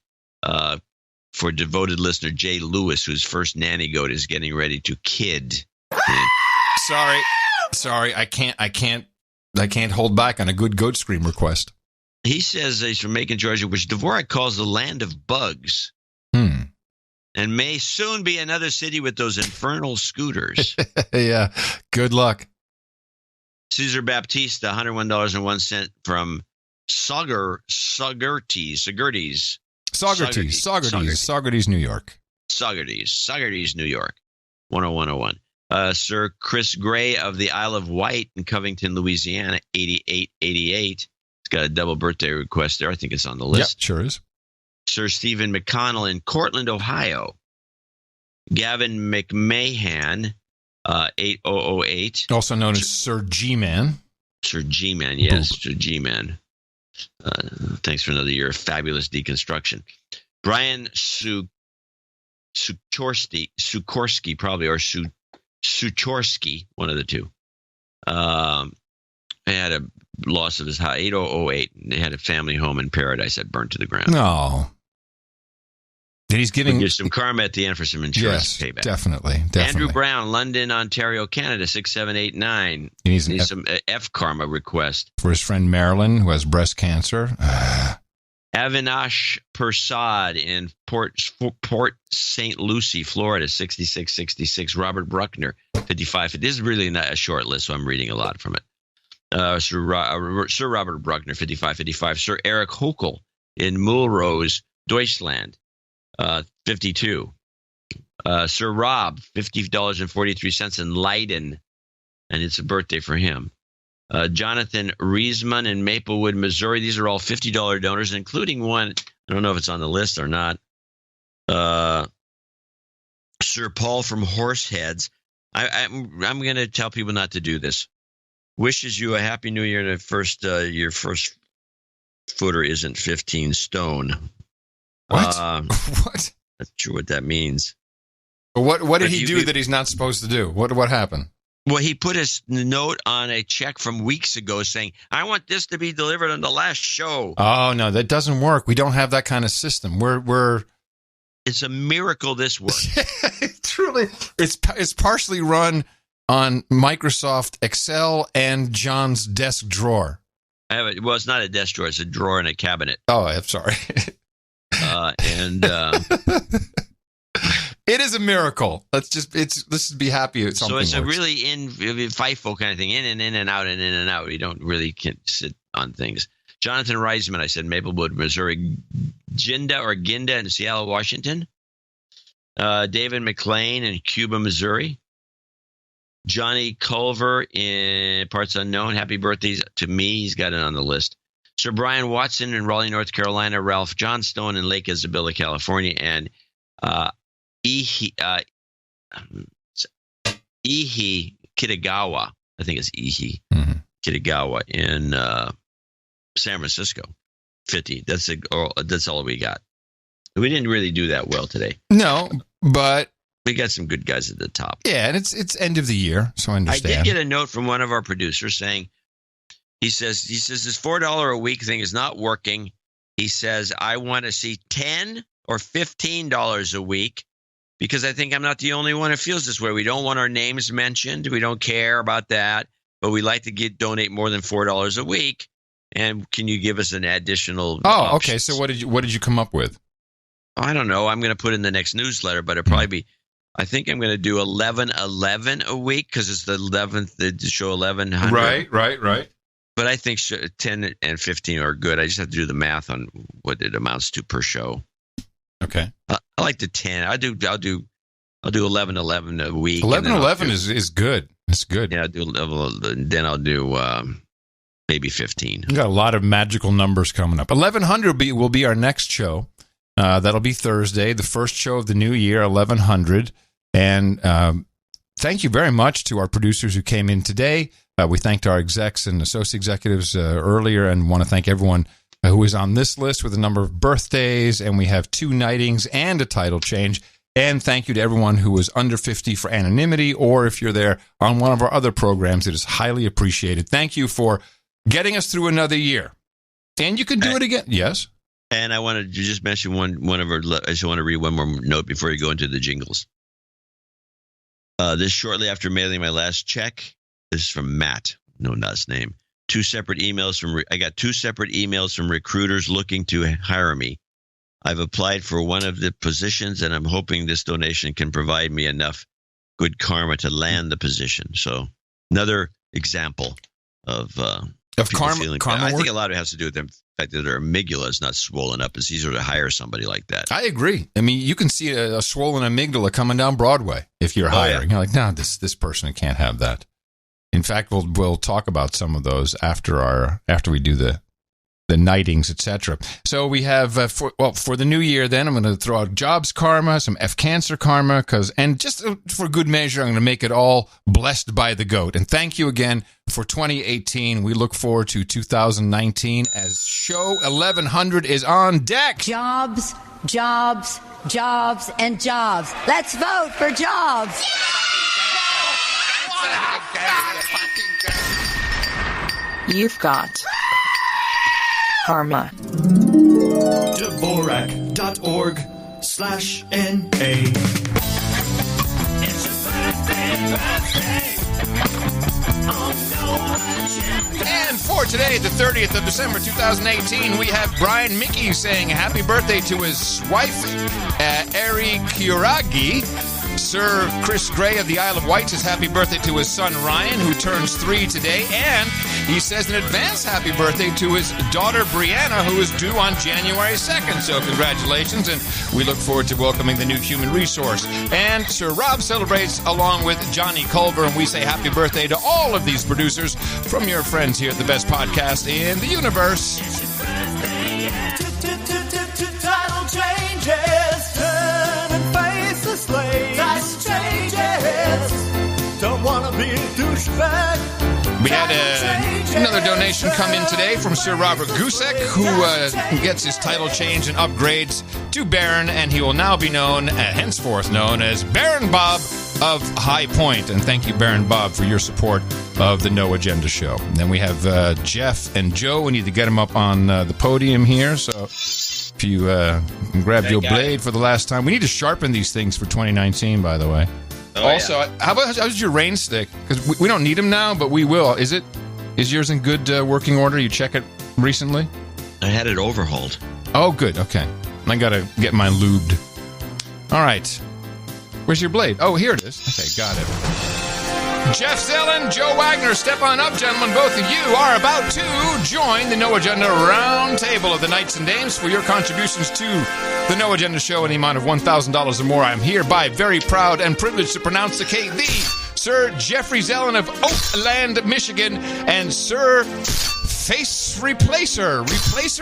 for devoted listener Jay Lewis, whose first nanny goat is getting ready to kid. Sorry, I can't hold back on a good goat scream request. He says he's from Macon, Georgia, which Dvorak calls the land of bugs. And may soon be another city with those infernal scooters. Yeah, good luck. Cesar Baptista, $101.01 from Saugerties, New York. Saugerties, New York, 101.01. Sir Chris Gray of the Isle of Wight in Covington, Louisiana, 8888. It's got a double birthday request there. I think it's on the list. Yep, sure is. Sir Stephen McConnell in Cortland, Ohio. Gavin McMahon, 8008. Also known as Sir G-Man. Sir G-Man, yes, Sir G-Man. Thanks for another year of fabulous deconstruction. Brian Sukorsky, probably, or Suchorsky, one of the two. He had a loss of his house, 8008. They had a family home in Paradise that burned to the ground. No. And he's giving... There's some karma at the end for some insurance payback. Definitely. Andrew Brown, London, Ontario, Canada, 6789. He needs some F karma request. For his friend Marilyn, who has breast cancer. Avinash Persad in Port St. Lucie, Florida, 6666. Robert Bruckner, 55. This is really not a short list, so I'm reading a lot from it. Sir Robert Bruckner, 5555. Sir Eric Hokel in Mulrose, Deutschland, 52. Sir Rob, $50.43 in Leiden, and it's a birthday for him. Jonathan Riesman in Maplewood, Missouri. These are all $50 donors, including one. I don't know if it's on the list or not. Sir Paul from Horseheads. I'm going to tell people not to do this. Wishes you a happy new year. And your first footer isn't 15 stone. What? What? Not sure what that means. But what did he do that he's not supposed to do? What happened? Well, he put his note on a check from weeks ago saying, I want this to be delivered on the last show. Oh, no, that doesn't work. We don't have that kind of system. It's a miracle this works. Truly. It's partially run on Microsoft Excel and John's desk drawer. Well, it's not a desk drawer. It's a drawer in a cabinet. Oh, I'm sorry. It is a miracle. Let's be happy at something. So it's works. a really FIFO kind of thing, in and out, and in and out. You don't really sit on things. Jonathan Reisman, I said Maplewood, Missouri. Ginda in Seattle, Washington. David McLean in Cuba, Missouri. Johnny Culver in Parts Unknown. Happy birthdays to me. He's got it on the list. Sir Brian Watson in Raleigh, North Carolina. Ralph Johnstone in Lake Isabella, California. And Ihi Kitagawa. I think it's Ihi Kitagawa in San Francisco. 50. That's all we got. We didn't really do that well today. No, but we got some good guys at the top. Yeah, and it's end of the year, so I understand. I did get a note from one of our producers saying, he says this $4 a week thing is not working. He says, I want to see $10 or $15 a week because I think I'm not the only one who feels this way. We don't want our names mentioned. We don't care about that, but we like to donate more than $4 a week. And can you give us an additional? Oh, okay. So what did you come up with? I don't know. I'm going to put in the next newsletter, but it'll probably be. I think I'm going to do 11 a week because it's the 11th. The show 1100. Right. But I think 10 and 15 are good. I just have to do the math on what it amounts to per show. Okay. I like the 10. I'll do 11 a week. 11 is good. It's good. Yeah, then I'll do maybe 15. We got a lot of magical numbers coming up. 1100 will be our next show. That'll be Thursday, the first show of the new year, 1100. And thank you very much to our producers who came in today. We thanked our execs and associate executives earlier, and want to thank everyone who is on this list with a number of birthdays. And we have 2 knightings and a title change. And thank you to everyone who was under 50 for anonymity, or if you're there on one of our other programs, it is highly appreciated. Thank you for getting us through another year. And you can do it again. Yes. And I wanted to just mention one of our. I just want to read one more note before you go into the jingles. This shortly after mailing my last check. This is from Matt. No, not his name. I got 2 separate emails from recruiters looking to hire me. I've applied for one of the positions, and I'm hoping this donation can provide me enough good karma to land the position. So another example of karma. I think a lot of it has to do with the fact that their amygdala is not swollen up. It's easier to hire somebody like that. I agree. I mean, you can see a swollen amygdala coming down Broadway if you're hiring. You're like, no, this person can't have that. In fact, we'll talk about some of those after we do the the knightings, etc. So we have, for the new year then, I'm going to throw out jobs karma, some F-cancer karma, and just for good measure, I'm going to make it all blessed by the GOAT. And thank you again for 2018. We look forward to 2019 as show 1100 is on deck. Jobs, jobs, jobs, and jobs. Let's vote for jobs. You've got karma. Dvorak.org/NA. It's your birthday. And for today, the 30th of December 2018, we have Brian Mickey saying happy birthday to his wife, Eri Kuragi. Sir Chris Gray of the Isle of Wight says happy birthday to his son Ryan, who turns 3 today. And he says in advance happy birthday to his daughter Brianna, who is due on January 2nd. So congratulations, and we look forward to welcoming the new human resource. And Sir Rob celebrates along with Johnny Culver, and we say happy birthday to all of these producers from your friends here at the best podcast in the universe. Title changes, turn and face the slave. Title changes, don't wanna be a douchebag. We had another donation come in today from Sir Robert Gusek, who gets his title change and upgrades to Baron, and he will now be henceforth known as Baron Bob of High Point. And thank you, Baron Bob, for your support of the No Agenda Show. And then we have Jeff and Joe. We need to get them up on the podium here. So if you can grab your blade for the last time. We need to sharpen these things for 2019, by the way. Also, how's your rain stick? Because we don't need them now, but we will. Is yours in good working order? You check it recently? I had it overhauled. Oh, good. Okay. I got to get mine lubed. All right. Where's your blade? Oh, here it is. Okay, got it. Jeff Zellin, Joe Wagner, step on up, gentlemen. Both of you are about to join the No Agenda round table of the Knights and Dames for your contributions to the No Agenda Show in the amount of $1,000 or more. I'm hereby very proud and privileged to pronounce the Sir Jeffrey Zellin of Oakland, Michigan, and Sir Face Replacer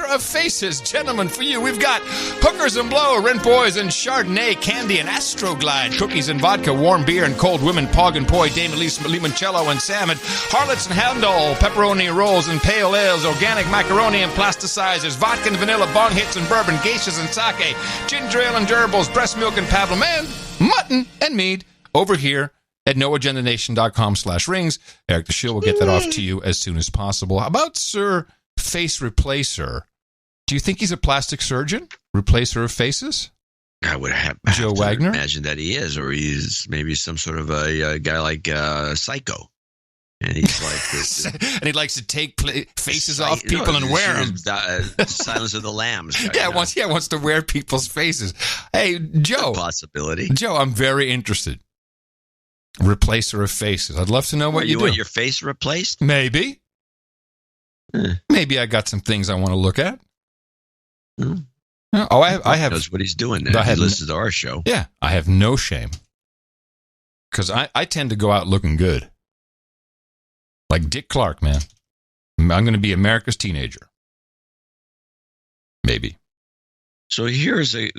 of Faces. Gentlemen, for you, we've got Hookers and Blow, Rent Boys and Chardonnay, Candy and Astroglide, Cookies and Vodka, Warm Beer and Cold Women, Pog and Poi, Dame Elise, Limoncello and Salmon, Harlots and Handel, Pepperoni Rolls and Pale Ales, Organic Macaroni and Plasticizers, Vodka and Vanilla, Bong Hits and Bourbon, Geishas and Sake, Ginger Ale and Gerbils, Breast Milk and Paddle, and Mutton and Mead over here at noagendanation.com/rings. Eric the Shield will get that off to you as soon as possible. How about Sir Face Replacer? Do you think he's a plastic surgeon? Replacer of faces? I would have Joe to Wagner? imagine that he is, or he's maybe some sort of a guy like Psycho. And he's like this. And he likes to take faces off people and wear them. Silence of the Lambs. Guy, wants to wear people's faces. Hey, Joe. Possibility. Joe, I'm very interested. Replacer of faces. I'd love to know what you do. Want your face replaced? Maybe. Maybe I got some things I want to look at. Oh, I have. Knows what he's doing there. He listens to our show. Yeah, I have no shame. Because I tend to go out looking good. Like Dick Clark, man. I'm going to be America's teenager. Maybe. So here's I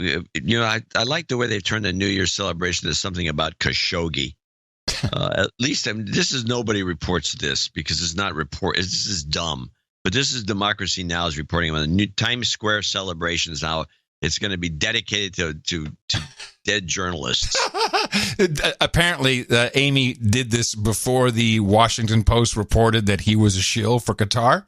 like the way they've turned the New Year's celebration to something about Khashoggi. At least this is nobody reports this because it's not this is dumb. But this is Democracy Now! Is reporting on the new Times Square celebrations now. It's going to be dedicated to dead journalists. Apparently, Amy did this before the Washington Post reported that he was a shill for Qatar.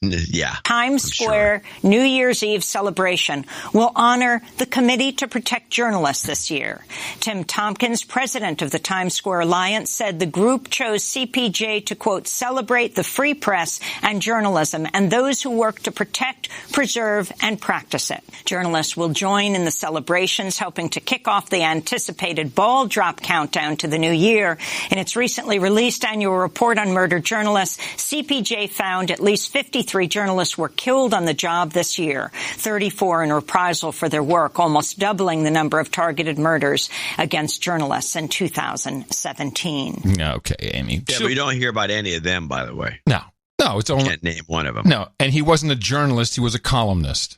Yeah. Times Square New Year's Eve celebration will honor the Committee to Protect Journalists this year. Tim Tompkins, president of the Times Square Alliance, said the group chose CPJ to, quote, celebrate the free press and journalism and those who work to protect, preserve, and practice it. Journalists will join in the celebrations, helping to kick off the anticipated ball drop countdown to the new year. In its recently released annual report on murdered journalists, CPJ found at least 53 journalists were killed on the job this year, 34 in reprisal for their work, almost doubling the number of targeted murders against journalists in 2017. Okay, Amy. Yeah, we don't hear about any of them, by the way. No. No, it's only... Can't name one of them. No, and he wasn't a journalist. He was a columnist.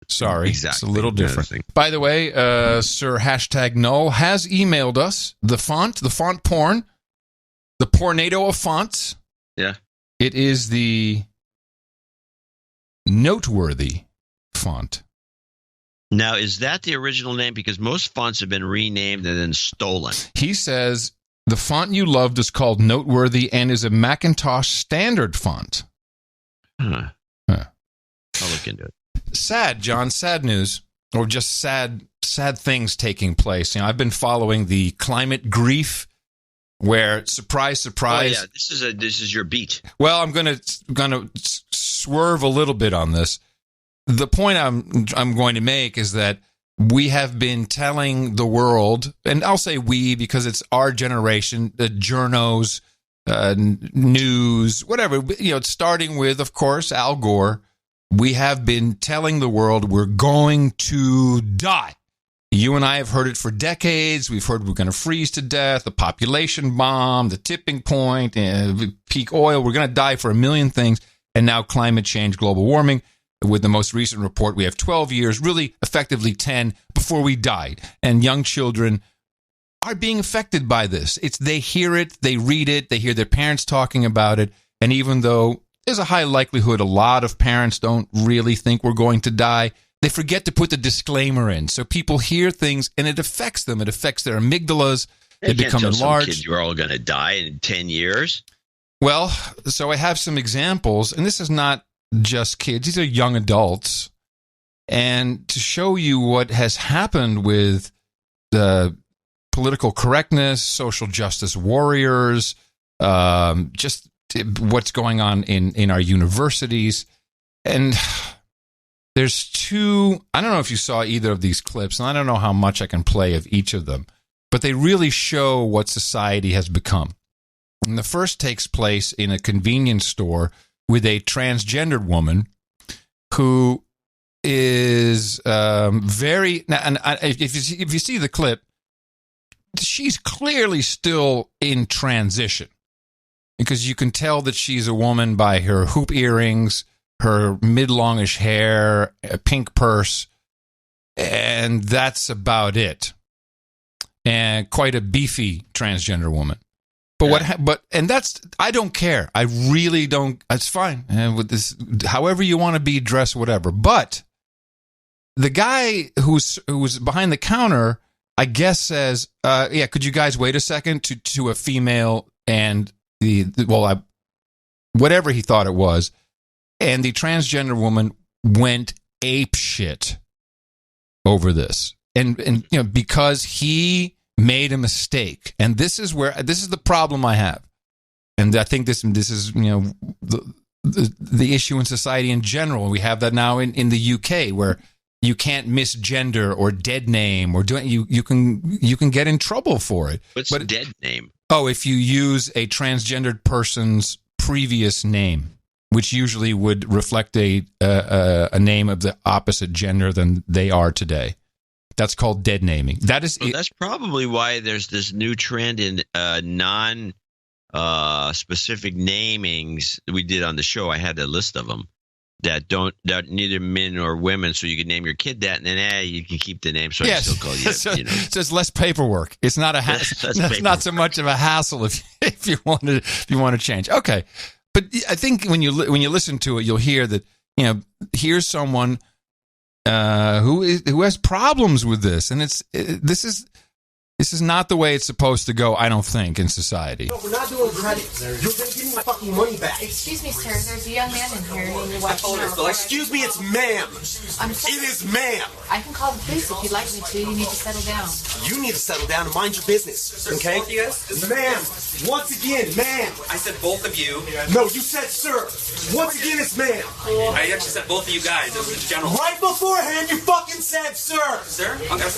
Sorry. Exactly. It's a little different. By the way, Sir #Null has emailed us the font porn, the pornado of fonts. Yeah. It is the noteworthy font. Now, is that the original name? Because most fonts have been renamed and then stolen. He says the font you loved is called Noteworthy and is a Macintosh standard font. Huh. I'll look into it. Sad, John. Sad news, or just sad things taking place. I've been following the climate grief, where surprise. Oh yeah, this is your beat. Well, I'm gonna swerve a little bit on this. The point I'm going to make is that we have been telling the world, and I'll say we because it's our generation, the journos, news, whatever. Starting with, of course, Al Gore. We have been telling the world we're going to die. You and I have heard it for decades. We've heard we're going to freeze to death, the population bomb, the tipping point, peak oil. We're going to die for a million things. And now climate change, global warming. With the most recent report, we have 12 years, really effectively 10, before we died. And young children are being affected by this. They hear it, they read it, they hear their parents talking about it. And even though there's a high likelihood a lot of parents don't really think we're going to die, they forget to put the disclaimer in. So people hear things and it affects them. It affects their amygdalas. They become enlarged. Kids, you're all going to die in 10 years. Well, so I have some examples, and this is not just kids. These are young adults. And to show you what has happened with the political correctness, social justice warriors, just what's going on in our universities. And there's two, I don't know if you saw either of these clips, and I don't know how much I can play of each of them, but they really show what society has become. And the first takes place in a convenience store with a transgendered woman who is very, and if you see the clip, she's clearly still in transition. Because you can tell that she's a woman by her hoop earrings, her mid-longish hair, a pink purse, and that's about it. And quite a beefy transgender woman. But that's, I don't care. I really don't. It's fine. And with this, however you want to be dressed, whatever. But the guy who's behind the counter, I guess says, "Yeah, could you guys wait a second?" To a female and whatever he thought it was, and the transgender woman went apeshit over this, and because he made a mistake, and this is the problem I have, and I think this is the issue in society in general. We have that now in the UK where you can't misgender or dead name or you can get in trouble for it. What's dead name? Oh, if you use a transgendered person's previous name, which usually would reflect a name of the opposite gender than they are today. That's called dead naming. That's probably why there's this new trend in non-specific namings. We did on the show. I had a list of them that neither men or women, so you can name your kid that, and then you can keep the name. So I still call you. So it's less paperwork. It's not it's not so much of a hassle if you want to change. Okay, but I think when you listen to it, you'll hear that here's someone who has problems with this, and this is not the way it's supposed to go, I don't think, in society. No, we're not doing credit. You're going to give me my fucking money back. Excuse me, sir. There's a young man in here and you're watching. Excuse me, it's ma'am. It is ma'am. I can call the police if you'd like me to. You need to settle down. You need to settle down and mind your business, okay? Both of you guys? Ma'am, once again, ma'am. I said both of you. No, you said sir. Once again, it's ma'am. I actually said both of you guys. It was a general. Right beforehand, you fucking said sir. Sir? Okay.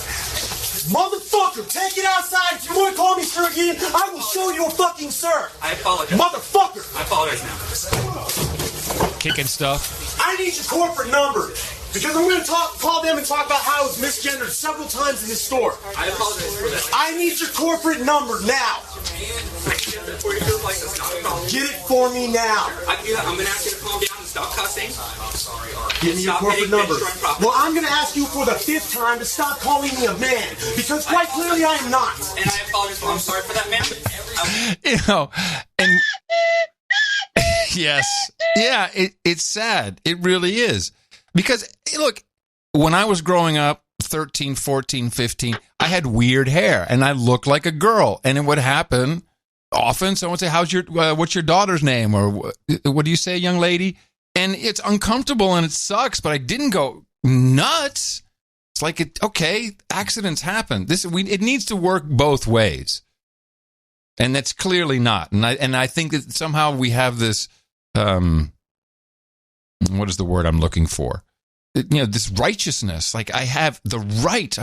Motherfucker, take it outside. If you want to call me sir again, I will show you a fucking sir. I apologize. Motherfucker. I apologize now. Kicking stuff. I need your corporate number. Because I'm going to call them and talk about how I was misgendered several times in this store. I apologize for that. I need your corporate number now. Get it for me now. I'm going to ask you to calm down and stop cussing. Give me your corporate number. Well, I'm going to ask you for the 5th time to stop calling me a man, because quite clearly I am not. And I apologize. I'm sorry for that, man. You know, and yes, yeah, it's sad. It really is. Because, look, when I was growing up, 13, 14, 15, I had weird hair and I looked like a girl. And it would happen often. Someone would say, what's your daughter's name? Or what do you say, young lady? And it's uncomfortable and it sucks, but I didn't go nuts. It's like, okay, accidents happen. It needs to work both ways. And that's clearly not. And I think that somehow we have this, what is the word I'm looking for? This righteousness. Like, I have the right.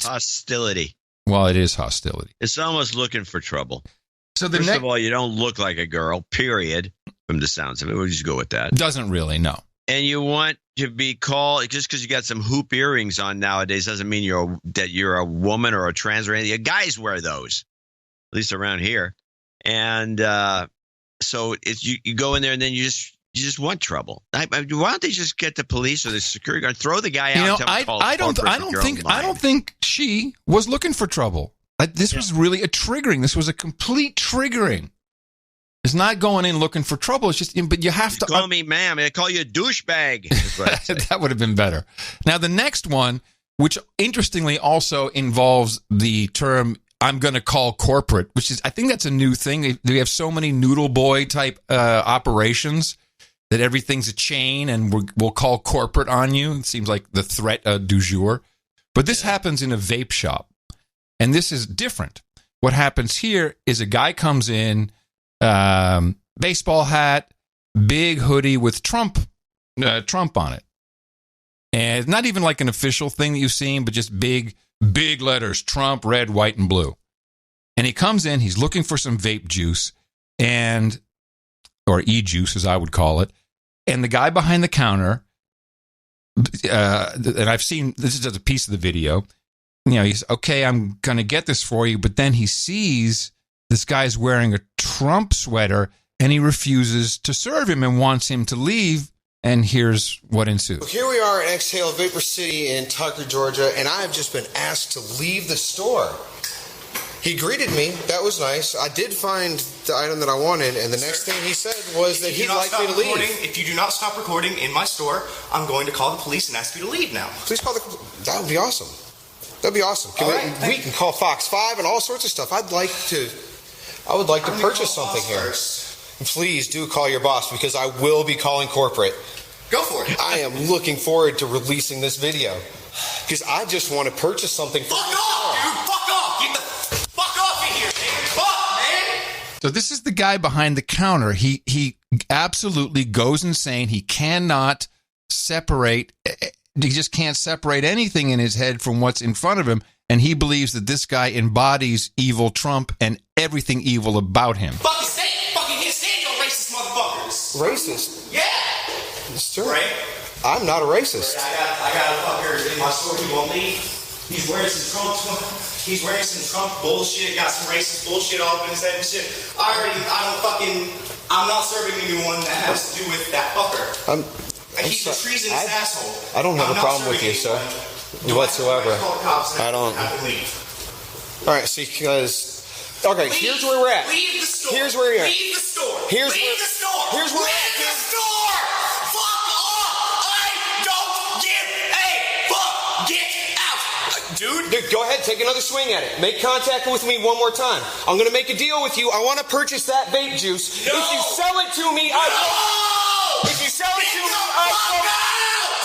Hostility. Well, it is hostility. It's almost looking for trouble. So First of all, you don't look like a girl, period, from the sounds of it. We'll just go with that. Doesn't really, no. And you want to be called, just because you got some hoop earrings on nowadays doesn't mean you're a woman or a trans or anything. Guys wear those, at least around here. And so it's you go in there and then you just want trouble. Why don't they just get the police or the security guard, throw the guy out? I don't think she was looking for trouble. This was really a triggering. This was a complete triggering. It's not going in looking for trouble. It's just, but you have to call me ma'am. I call you a douchebag. That would have been better. Now the next one, which interestingly also involves the term "I'm going to call corporate," which is, I think that's a new thing. We have so many noodle boy type operations that everything's a chain, and we'll call corporate on you. It seems like the threat du jour. But this happens in a vape shop. And this is different. What happens here is a guy comes in, baseball hat, big hoodie with Trump on it. And it's not even like an official thing that you've seen, but just big letters, Trump, red, white, and blue. And he comes in, he's looking for some vape juice, or e-juice as I would call it. And the guy behind the counter, and I've seen, this is just a piece of the video, he's, okay, I'm going to get this for you. But then he sees this guy's wearing a Trump sweater and he refuses to serve him and wants him to leave. And here's what ensues. Here we are in Exhale Vapor City in Tucker, Georgia, and I have just been asked to leave the store. He greeted me. That was nice. I did find the item that I wanted, and the next thing he said was that he'd like me to leave. If you do not stop recording in my store, I'm going to call the police and ask you to leave now. Please call that would be awesome. That'd be awesome. We can call Fox 5 and all sorts of stuff. I would like to purchase something here. Please do call your boss, because I will be calling corporate. Go for it. I am looking forward to releasing this video, because I just want to purchase something. Fuck off, dude. Fuck off. Get the fuck off in here, man. Fuck, man. So this is the guy behind the counter. He absolutely goes insane. He cannot separate. He just can't separate anything in his head from what's in front of him. And he believes that this guy embodies evil Trump and everything evil about him. Fucking can't stand your racist motherfuckers. Racist? Yeah. Sure. Right? I'm not a racist. I got a fucker in my store. He won't leave. He's wearing some Trump bullshit. Got some racist bullshit all up in his head and shit. I'm not serving anyone that has to do with that fucker. He's a treasonous asshole. I don't have a problem with you, sir, whatsoever. I don't. All right, see, because here's where we're at. Leave the store. Here's where you're at. Leave the store. Here's where the store. Here's where Leave the store. Fuck off. I don't give a fuck. Get out, dude. Go ahead, take another swing at it. Make contact with me one more time. I'm going to make a deal with you. I want to purchase that vape juice. No. If you sell it to me, I won't. If you sell it to me, I won't.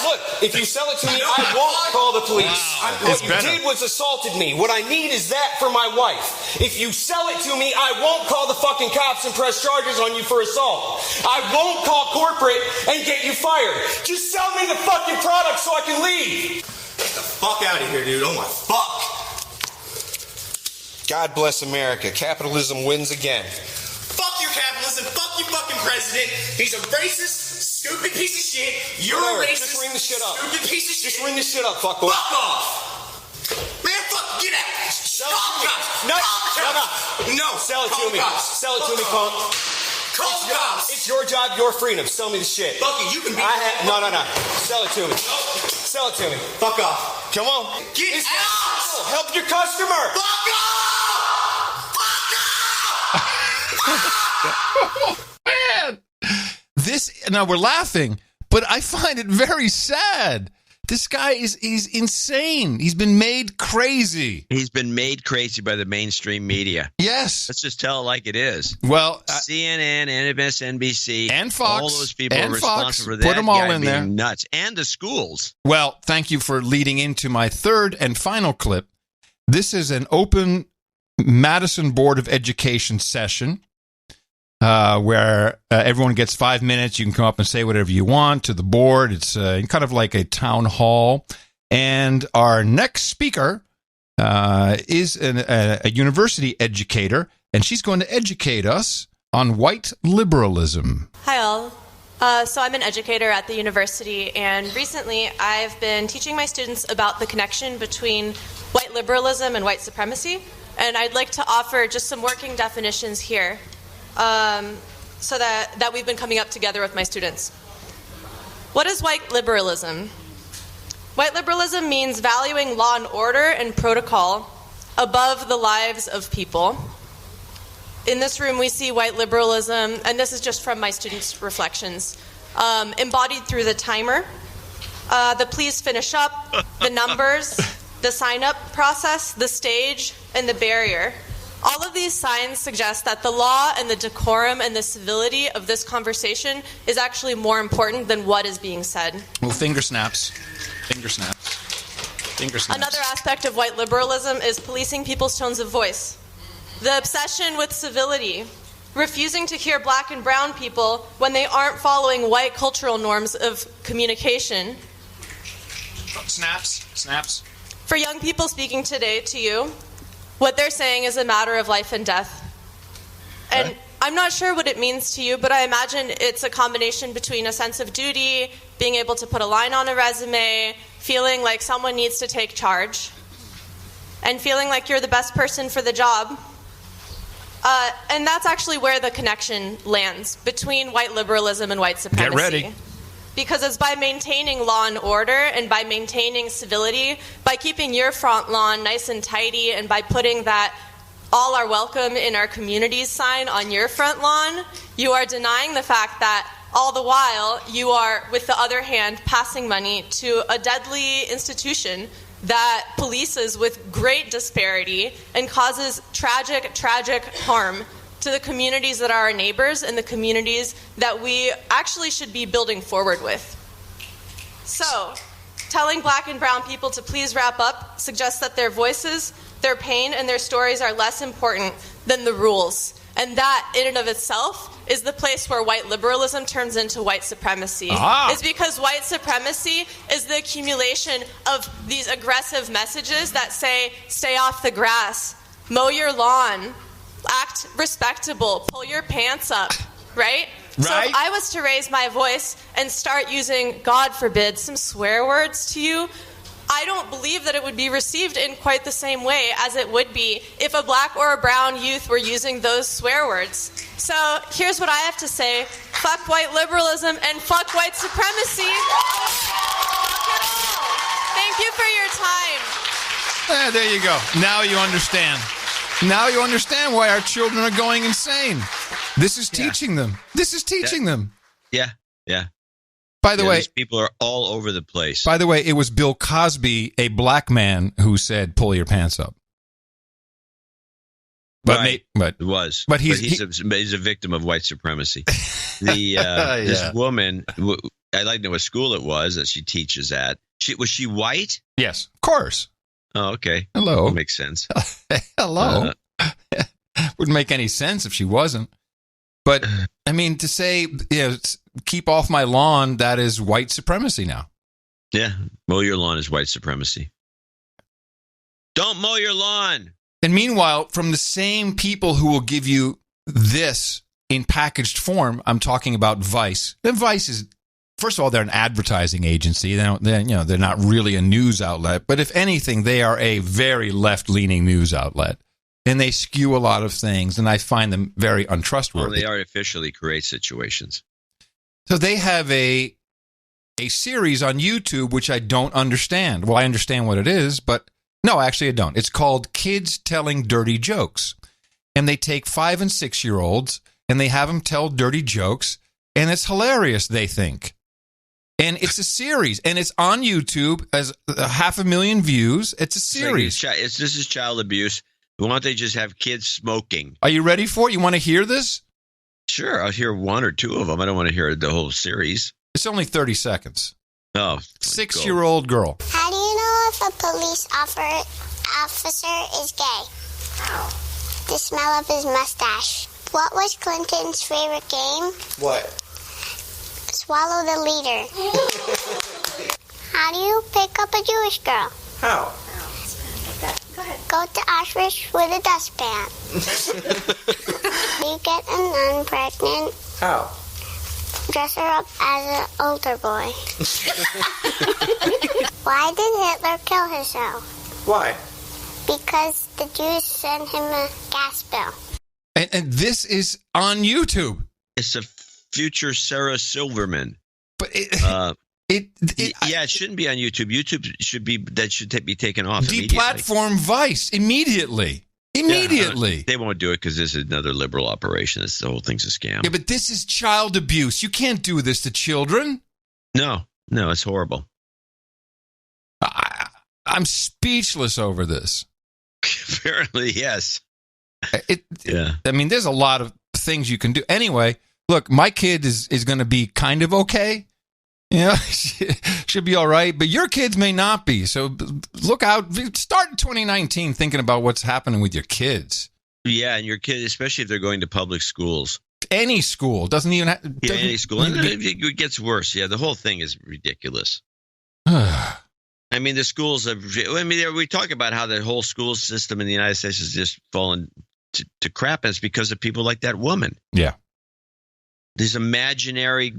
Look, if you sell it to me, I won't call the police. Wow. What you did was assaulted me. What I need is that for my wife. If you sell it to me, I won't call the fucking cops and press charges on you for assault. I won't call corporate and get you fired. Just sell me the fucking product so I can leave. Get the fuck out of here, dude. Oh my fuck. God bless America. Capitalism wins again. Fuck your capitalism. Fuck your fucking president. He's a racist, stupid piece of shit. You're a racist, just ring the shit up. Stupid piece of shit. Just ring the shit up, fuckboy. Fuck off. Man, fuck, get out. Stop. No. No. Sell it to me. Sell it to me, punk. It's your job, your freedom. Sell me the shit. Bucky, you can be... No. Sell it to me. Sell it to me. Fuck off. Come on. Get out! Help your customer. Fuck off! Man, now we're laughing, but I find it very sad. This guy he's insane. He's been made crazy. He's been made crazy by the mainstream media. Yes. Let's just tell it like it is. Well, CNN, MSNBC, and Fox, all those people and are responsible Fox, for that put them all guy in being there. Nuts. And the schools. Well, thank you for leading into my third and final clip. This is an open Madison Board of Education session where everyone gets 5 minutes. You can come up and say whatever you want to the board. It's kind of like a town hall. And our next speaker is a university educator, and she's going to educate us on white liberalism. Hi, all. So I'm an educator at the university, and recently I've been teaching my students about the connection between white liberalism and white supremacy, and I'd like to offer just some working definitions here so that we've been coming up together with my students. What is white liberalism? White liberalism means valuing law and order and protocol above the lives of people. In this room, we see white liberalism, and this is just from my students' reflections, embodied through the timer, the please finish up, the numbers, the sign-up process, the stage, and the barrier. All of these signs suggest that the law and the decorum and the civility of this conversation is actually more important than what is being said. Well, finger snaps. Finger snaps. Finger snaps. Another aspect of white liberalism is policing people's tones of voice. The obsession with civility, refusing to hear black and brown people when they aren't following white cultural norms of communication. Snaps. For young people speaking today to you, what they're saying is a matter of life and death. And I'm not sure what it means to you, but I imagine it's a combination between a sense of duty, being able to put a line on a resume, feeling like someone needs to take charge, and feeling like you're the best person for the job. And that's actually where the connection lands between white liberalism and white supremacy. Get ready. Because it's by maintaining law and order and by maintaining civility, by keeping your front lawn nice and tidy, and by putting that all are welcome in our communities sign on your front lawn, you are denying the fact that all the while you are, with the other hand, passing money to a deadly institution that polices with great disparity and causes tragic harm to the communities that are our neighbors and the communities that we actually should be building forward with. So, telling black and brown people to please wrap up suggests that their voices, their pain, and their stories are less important than the rules. And that, in and of itself, is the place where white liberalism turns into white supremacy. It's because white supremacy is the accumulation of these aggressive messages that say, stay off the grass, mow your lawn, act respectable, pull your pants up, right? So if I was to raise my voice and start using, God forbid, some swear words to you, I don't believe that it would be received in quite the same way as it would be if a black or a brown youth were using those swear words. So here's what I have to say. Fuck white liberalism and fuck white supremacy. Thank you for your time. There you go. Now you understand. Now you understand why our children are going insane. This is teaching them. This is teaching them. Yeah. By the way, these people are all over the place. By the way, it was Bill Cosby, a black man, who said, pull your pants up. But he's a victim of white supremacy. This woman, I like to know what school it was that she teaches at. Was she white? Yes, of course. Oh, okay. Hello. That makes sense. Hello. Wouldn't make any sense if she wasn't. But, I mean, to say, keep off my lawn, that is white supremacy now. Yeah, mow your lawn is white supremacy. Don't mow your lawn. And meanwhile, from the same people who will give you this in packaged form, I'm talking about Vice. And Vice is, first of all, they're an advertising agency. They're not really a news outlet. But if anything, they are a very left-leaning news outlet. and they skew a lot of things, and I find them very untrustworthy. Well, they artificially create situations. So they have a series on YouTube, which I don't understand. Well, I understand what it is, but no, actually I don't. It's called Kids Telling Dirty Jokes. And they take 5 and 6-year-olds, and they have them tell dirty jokes, and it's hilarious, they think. And it's a series, and it's on YouTube as 500,000 views. It's a series. This is child abuse. Why don't they just have kids smoking? Are you ready for it? You want to hear this? Sure, I'll hear 1 or 2 of them. I don't want to hear the whole series. It's only 30 seconds. Oh. 6-year-old girl. How do you know if a police officer is gay? How? The smell of his mustache. What was Clinton's favorite game? What? Swallow the leader. How do you pick up a Jewish girl? How? Go ahead. Go to Auschwitz with a dustpan. Do you get a nun pregnant? How? Dress her up as an altar boy. Why did Hitler kill himself? Why? Because the Jews sent him a gas bill. And this is on YouTube. It's a future Sarah Silverman. But it shouldn't be on YouTube. YouTube should be taken off. Deplatform Vice immediately. Immediately. They won't do it because this is another liberal operation. The whole thing's a scam. Yeah, but this is child abuse. You can't do this to children. No, it's horrible. I'm speechless over this. Apparently, yes. I mean, there's a lot of things you can do. Anyway, look, my kid is going to be kind of okay. You know, should be all right. But your kids may not be. So look out. Start in 2019 thinking about what's happening with your kids. Yeah, and your kids, especially if they're going to public schools. Any school. Doesn't even have... any school. And it gets worse. Yeah, the whole thing is ridiculous. I mean, the schools have... I mean, we talk about how the whole school system in the United States has just fallen to crap, and it's because of people like that woman. Yeah. These imaginary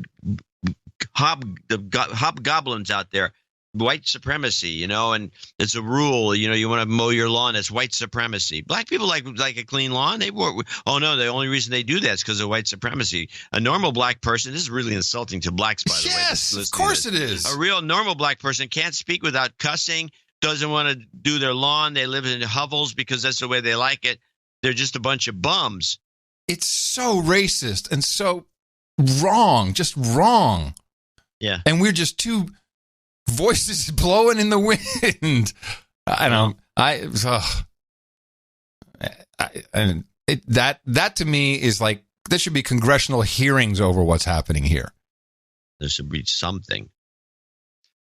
hobgoblins out there, white supremacy, and it's a rule, you want to mow your lawn, it's white supremacy. Black people like a clean lawn. The only reason they do that is because of white supremacy. A normal black person, this is really insulting to blacks, by the way. Yes, of course it is. A real normal black person can't speak without cussing, doesn't want to do their lawn. They live in hovels because that's the way they like it. They're just a bunch of bums. It's so racist and so wrong, just wrong. Yeah. And we're just two voices blowing in the wind. That to me is like, there should be congressional hearings over what's happening here. There should be something.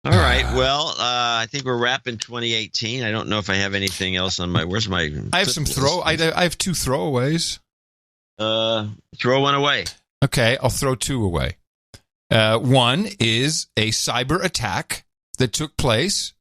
All right. Well, I think we're wrapping 2018. I don't know if I have anything else on where's my... I have some I have 2 throwaways. Throw one away. Okay, I'll throw 2 away. One is a cyber attack that took place.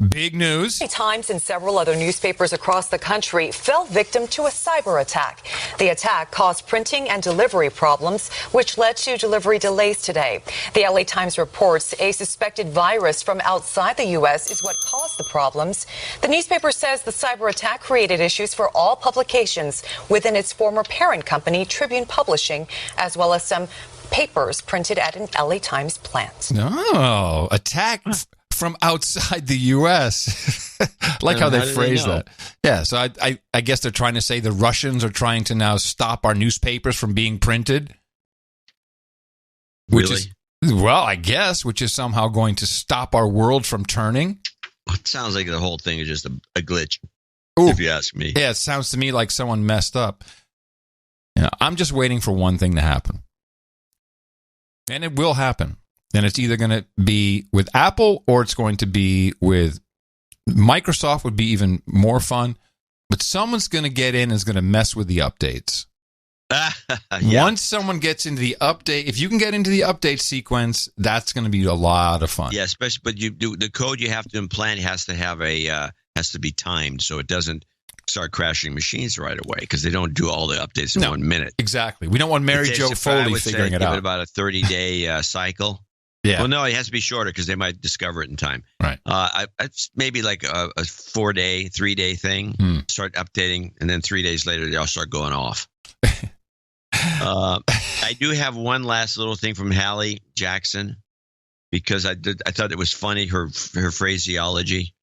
Big news. Times and several other newspapers across the country fell victim to a cyber attack. The attack caused printing and delivery problems, which led to delivery delays today. The LA Times reports a suspected virus from outside the U.S. is what caused the problems. The newspaper says the cyber attack created issues for all publications within its former parent company, Tribune Publishing, as well as some papers printed at an LA Times plant. No, attack from outside the U.S. Like how they phrase that. Yeah, so I guess they're trying to say the Russians are trying to now stop our newspapers from being printed. Which is, well, I guess, which is somehow going to stop our world from turning. It sounds like the whole thing is just a glitch, if you ask me. Yeah, it sounds to me like someone messed up. I'm just waiting for one thing to happen. And it will happen. And it's either going to be with Apple or it's going to be with Microsoft. Would be even more fun. But someone's going to get in and is going to mess with the updates. Yeah. Once someone gets into the update, if you can get into the update sequence, that's going to be a lot of fun. Yeah, especially, but the code you have to implant has to be timed so it doesn't start crashing machines right away because they don't do all the updates in 1 minute. Exactly. We don't want Mary Jo Foley figuring it out. Give it about a 30-day cycle. Yeah. Well, no, it has to be shorter because they might discover it in time. Right. It's maybe like a 4-day, 3-day thing. Start updating, and then 3 days later, they all start going off. I do have one last little thing from Hallie Jackson because I thought it was funny, her phraseology.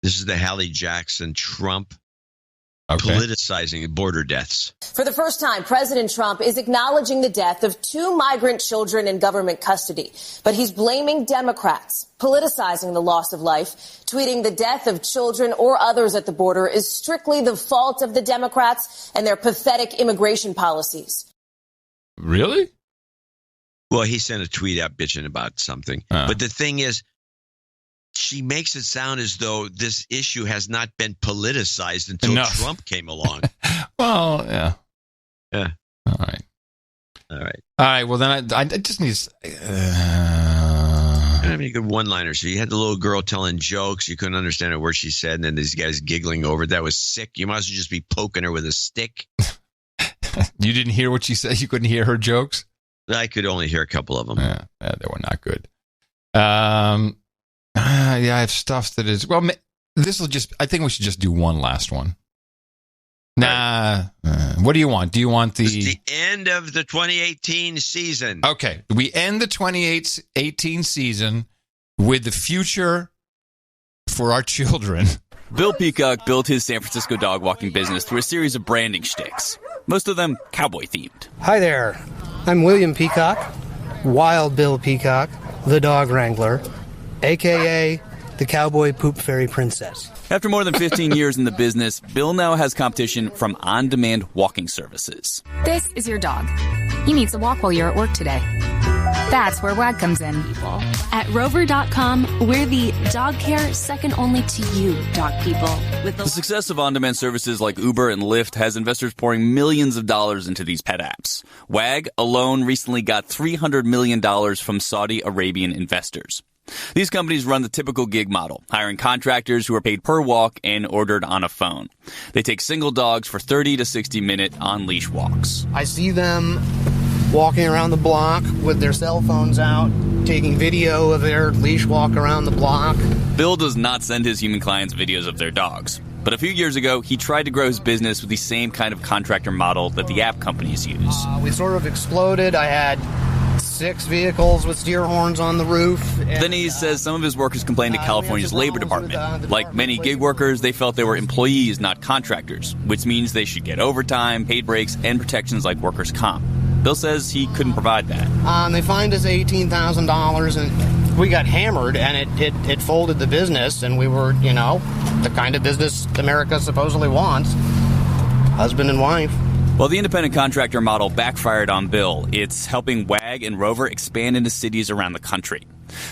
This is the Hallie Jackson Trump politicizing border deaths. For the first time, President Trump is acknowledging the death of 2 migrant children in government custody, but he's blaming Democrats, politicizing the loss of life, tweeting the death of children or others at the border is strictly the fault of the Democrats and their pathetic immigration policies. Really? Well, he sent a tweet out bitching about something. But the thing is, she makes it sound as though this issue has not been politicized until Trump came along. Well, yeah. Yeah. All right. Well, then I just need to... I don't have any good one-liners. So you had the little girl telling jokes. You couldn't understand a word she said, and then these guys giggling over it. That was sick. You might as well just be poking her with a stick. You didn't hear what she said? You couldn't hear her jokes? I could only hear a couple of them. Yeah, they were not good. Yeah, I have stuff that is... Well, this will just... I think we should just do one last one. Nah. What do you want? Do you want the... It's the end of the 2018 season. Okay. We end the 2018 season with the future for our children. Bill Peacock built his San Francisco dog walking business through a series of branding shticks, most of them cowboy-themed. Hi there. I'm William Peacock, Wild Bill Peacock, the dog wrangler, a.k.a. the Cowboy Poop Fairy Princess. After more than 15 years in the business, Bill now has competition from on-demand walking services. This is your dog. He needs a walk while you're at work today. That's where WAG comes in. At Rover.com, we're the dog care second only to you, dog people. With the success of on-demand services like Uber and Lyft has investors pouring millions of dollars into these pet apps. WAG alone recently got $300 million from Saudi Arabian investors. These companies run the typical gig model, hiring contractors who are paid per walk and ordered on a phone. They take single dogs for 30 to 60-minute on-leash walks. I see them walking around the block with their cell phones out, taking video of their leash walk around the block. Bill does not send his human clients videos of their dogs. But a few years ago, he tried to grow his business with the same kind of contractor model that the app companies use. We sort of exploded. I had 6 vehicles with steer horns on the roof. Then he says some of his workers complained to California's labor department. Like many gig workers, they felt they were employees, not contractors, which means they should get overtime, paid breaks, and protections like workers' comp. Bill says he couldn't provide that. They fined us $18,000, and we got hammered, and it folded the business, and we were, the kind of business America supposedly wants. Husband and wife. While the independent contractor model backfired on Bill, it's helping WAG and Rover expand into cities around the country.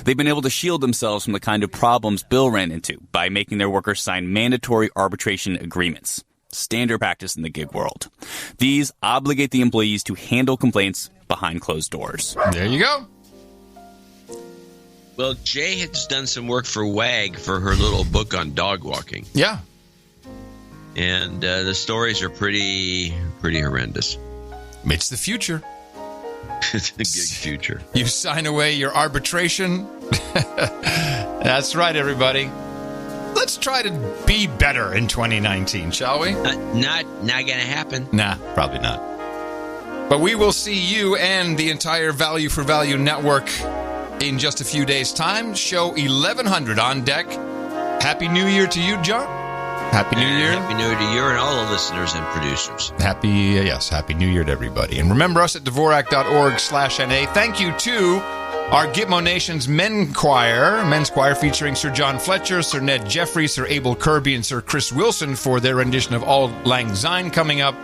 They've been able to shield themselves from the kind of problems Bill ran into by making their workers sign mandatory arbitration agreements. Standard practice in the gig world. These obligate the employees to handle complaints behind closed doors. There you go. Well, Jay has done some work for WAG for her little book on dog walking. Yeah. And the stories are pretty horrendous. It's the future. It's the gig future. You sign away your arbitration. That's right, everybody. Let's try to be better in 2019, shall we? Not going to happen. Nah, probably not. But we will see you and the entire Value for Value network in just a few days' time. Show 1100 on deck. Happy New Year to you, John. Happy New Year. Happy New Year to you and all the listeners and producers. Happy New Year to everybody. And remember us at Dvorak.org/NA. Thank you to our Gitmo Nation's men's choir featuring Sir John Fletcher, Sir Ned Jeffrey, Sir Abel Kirby, and Sir Chris Wilson for their rendition of Auld Lang Syne coming up.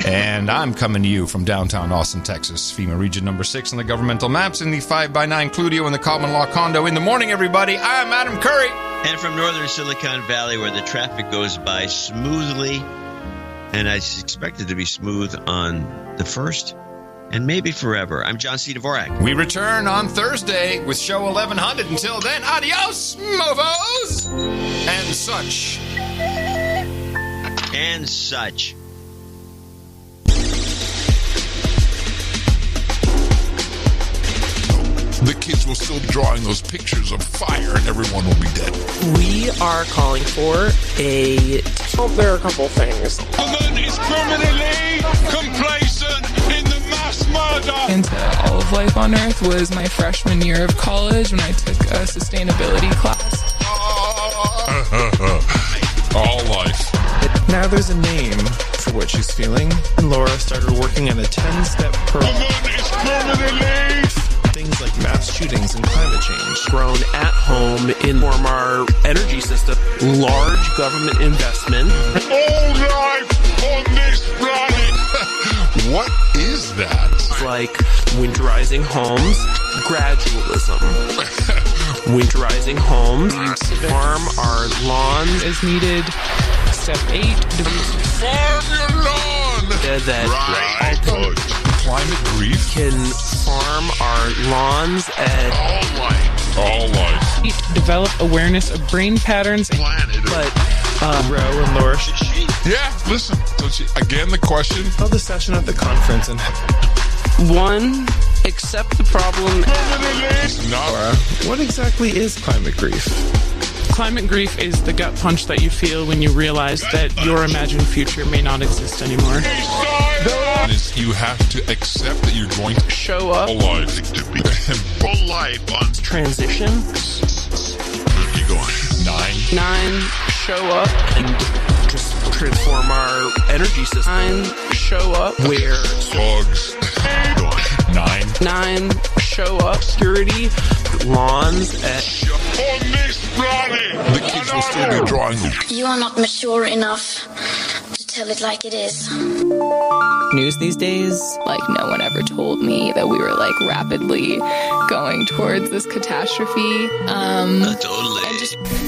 And I'm coming to you from downtown Austin, Texas, FEMA Region Number 6 on the governmental maps in the 5x9 Cludio in the common law condo. In the morning, everybody, I'm Adam Curry. And from northern Silicon Valley, where the traffic goes by smoothly, and I expect it to be smooth on the 1st, and maybe forever. I'm John C. Dvorak. We return on Thursday with show 1100. Until then, adios, mofos! And such. And such. the kids will still be drawing those pictures of fire and everyone will be dead. We are calling for there are a couple things. Government is criminally complacent in the mass murder. Into all of life on Earth was my freshman year of college when I took a sustainability class. All life. Now there's a name for what she's feeling. And Laura started working on a 10-step program. Government is criminally. Things like mass shootings and climate change. Grown at home in our energy system. Large government investment. All life on this planet. What is that? Like winterizing homes, gradualism. Winterizing homes, farm our lawn Is needed. Step 8. Farm your lawn. That climate grief can farm our lawns and all life. Develop awareness of brain patterns. Planet. But Ro and Laura. Yeah, listen. Again, the question. Held a session at the conference and 1. Accept the problem. Laura, what exactly is climate grief? Climate grief is the gut punch that you feel when you realize that your imagined future may not exist anymore. You have to accept that you're going to show up. Alive. Full life on transition. Keep going. 9. Show up and just transform our energy system. 9. Show up where dogs. 9. Show up. Security. Lawns at on this planet. The kids will still be drawing them. You are not mature enough to tell it like it is. News these days, like no one ever told me that we were like rapidly going towards this catastrophe. Totally.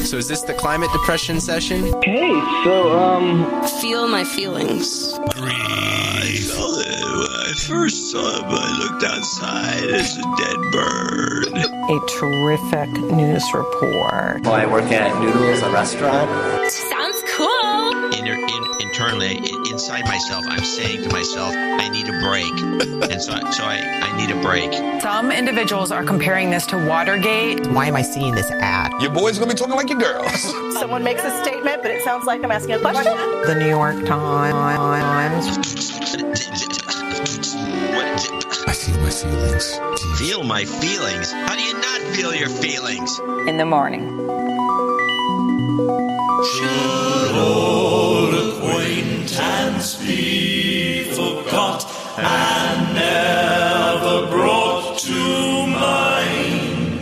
So is this the climate depression session? Hey, so feel my feelings. Grief. When I first saw him, I looked outside. It's a dead bird. A terrific news report. Well, I work at Noodles, a restaurant. Sounds cool. Internally, inside myself, I'm saying to myself, I need a break. And so I need a break. Some individuals are comparing this to Watergate. Why am I seeing this ad? Your boy's gonna be talking like your girls. Someone makes a statement, but it sounds like I'm asking a question. The New York Times. I feel my feelings. Jeez. Feel my feelings? How do you not feel your feelings? In the morning. Should old acquaintance be forgot and never brought to mind?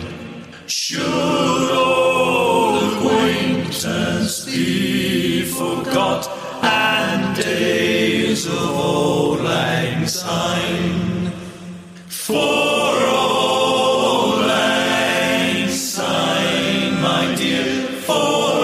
Should old acquaintance be forgot and days of old lang syne? For old lang syne, my dear, for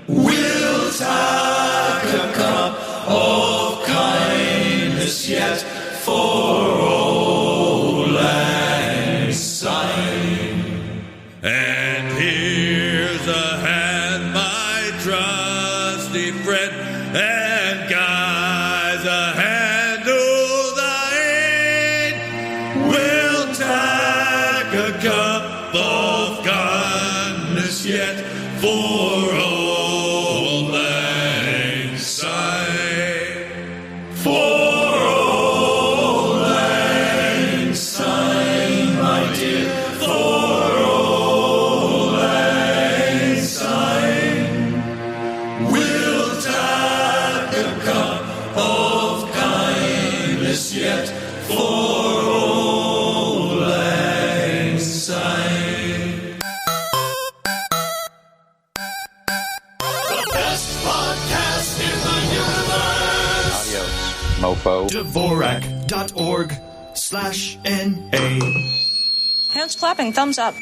we'll take a cup of kindness yet for old lang syne. And here's a hand, my trusty friend, and guys a hand to thine. We'll take a cup of kindness yet for old lang syne. For old lang syne, my dear, for old lang syne. We'll take a cup of kindness yet for old lang syne. Best podcast in the universe. Adios, mofo. Dvorak.org/NA. Hands clapping, thumbs up.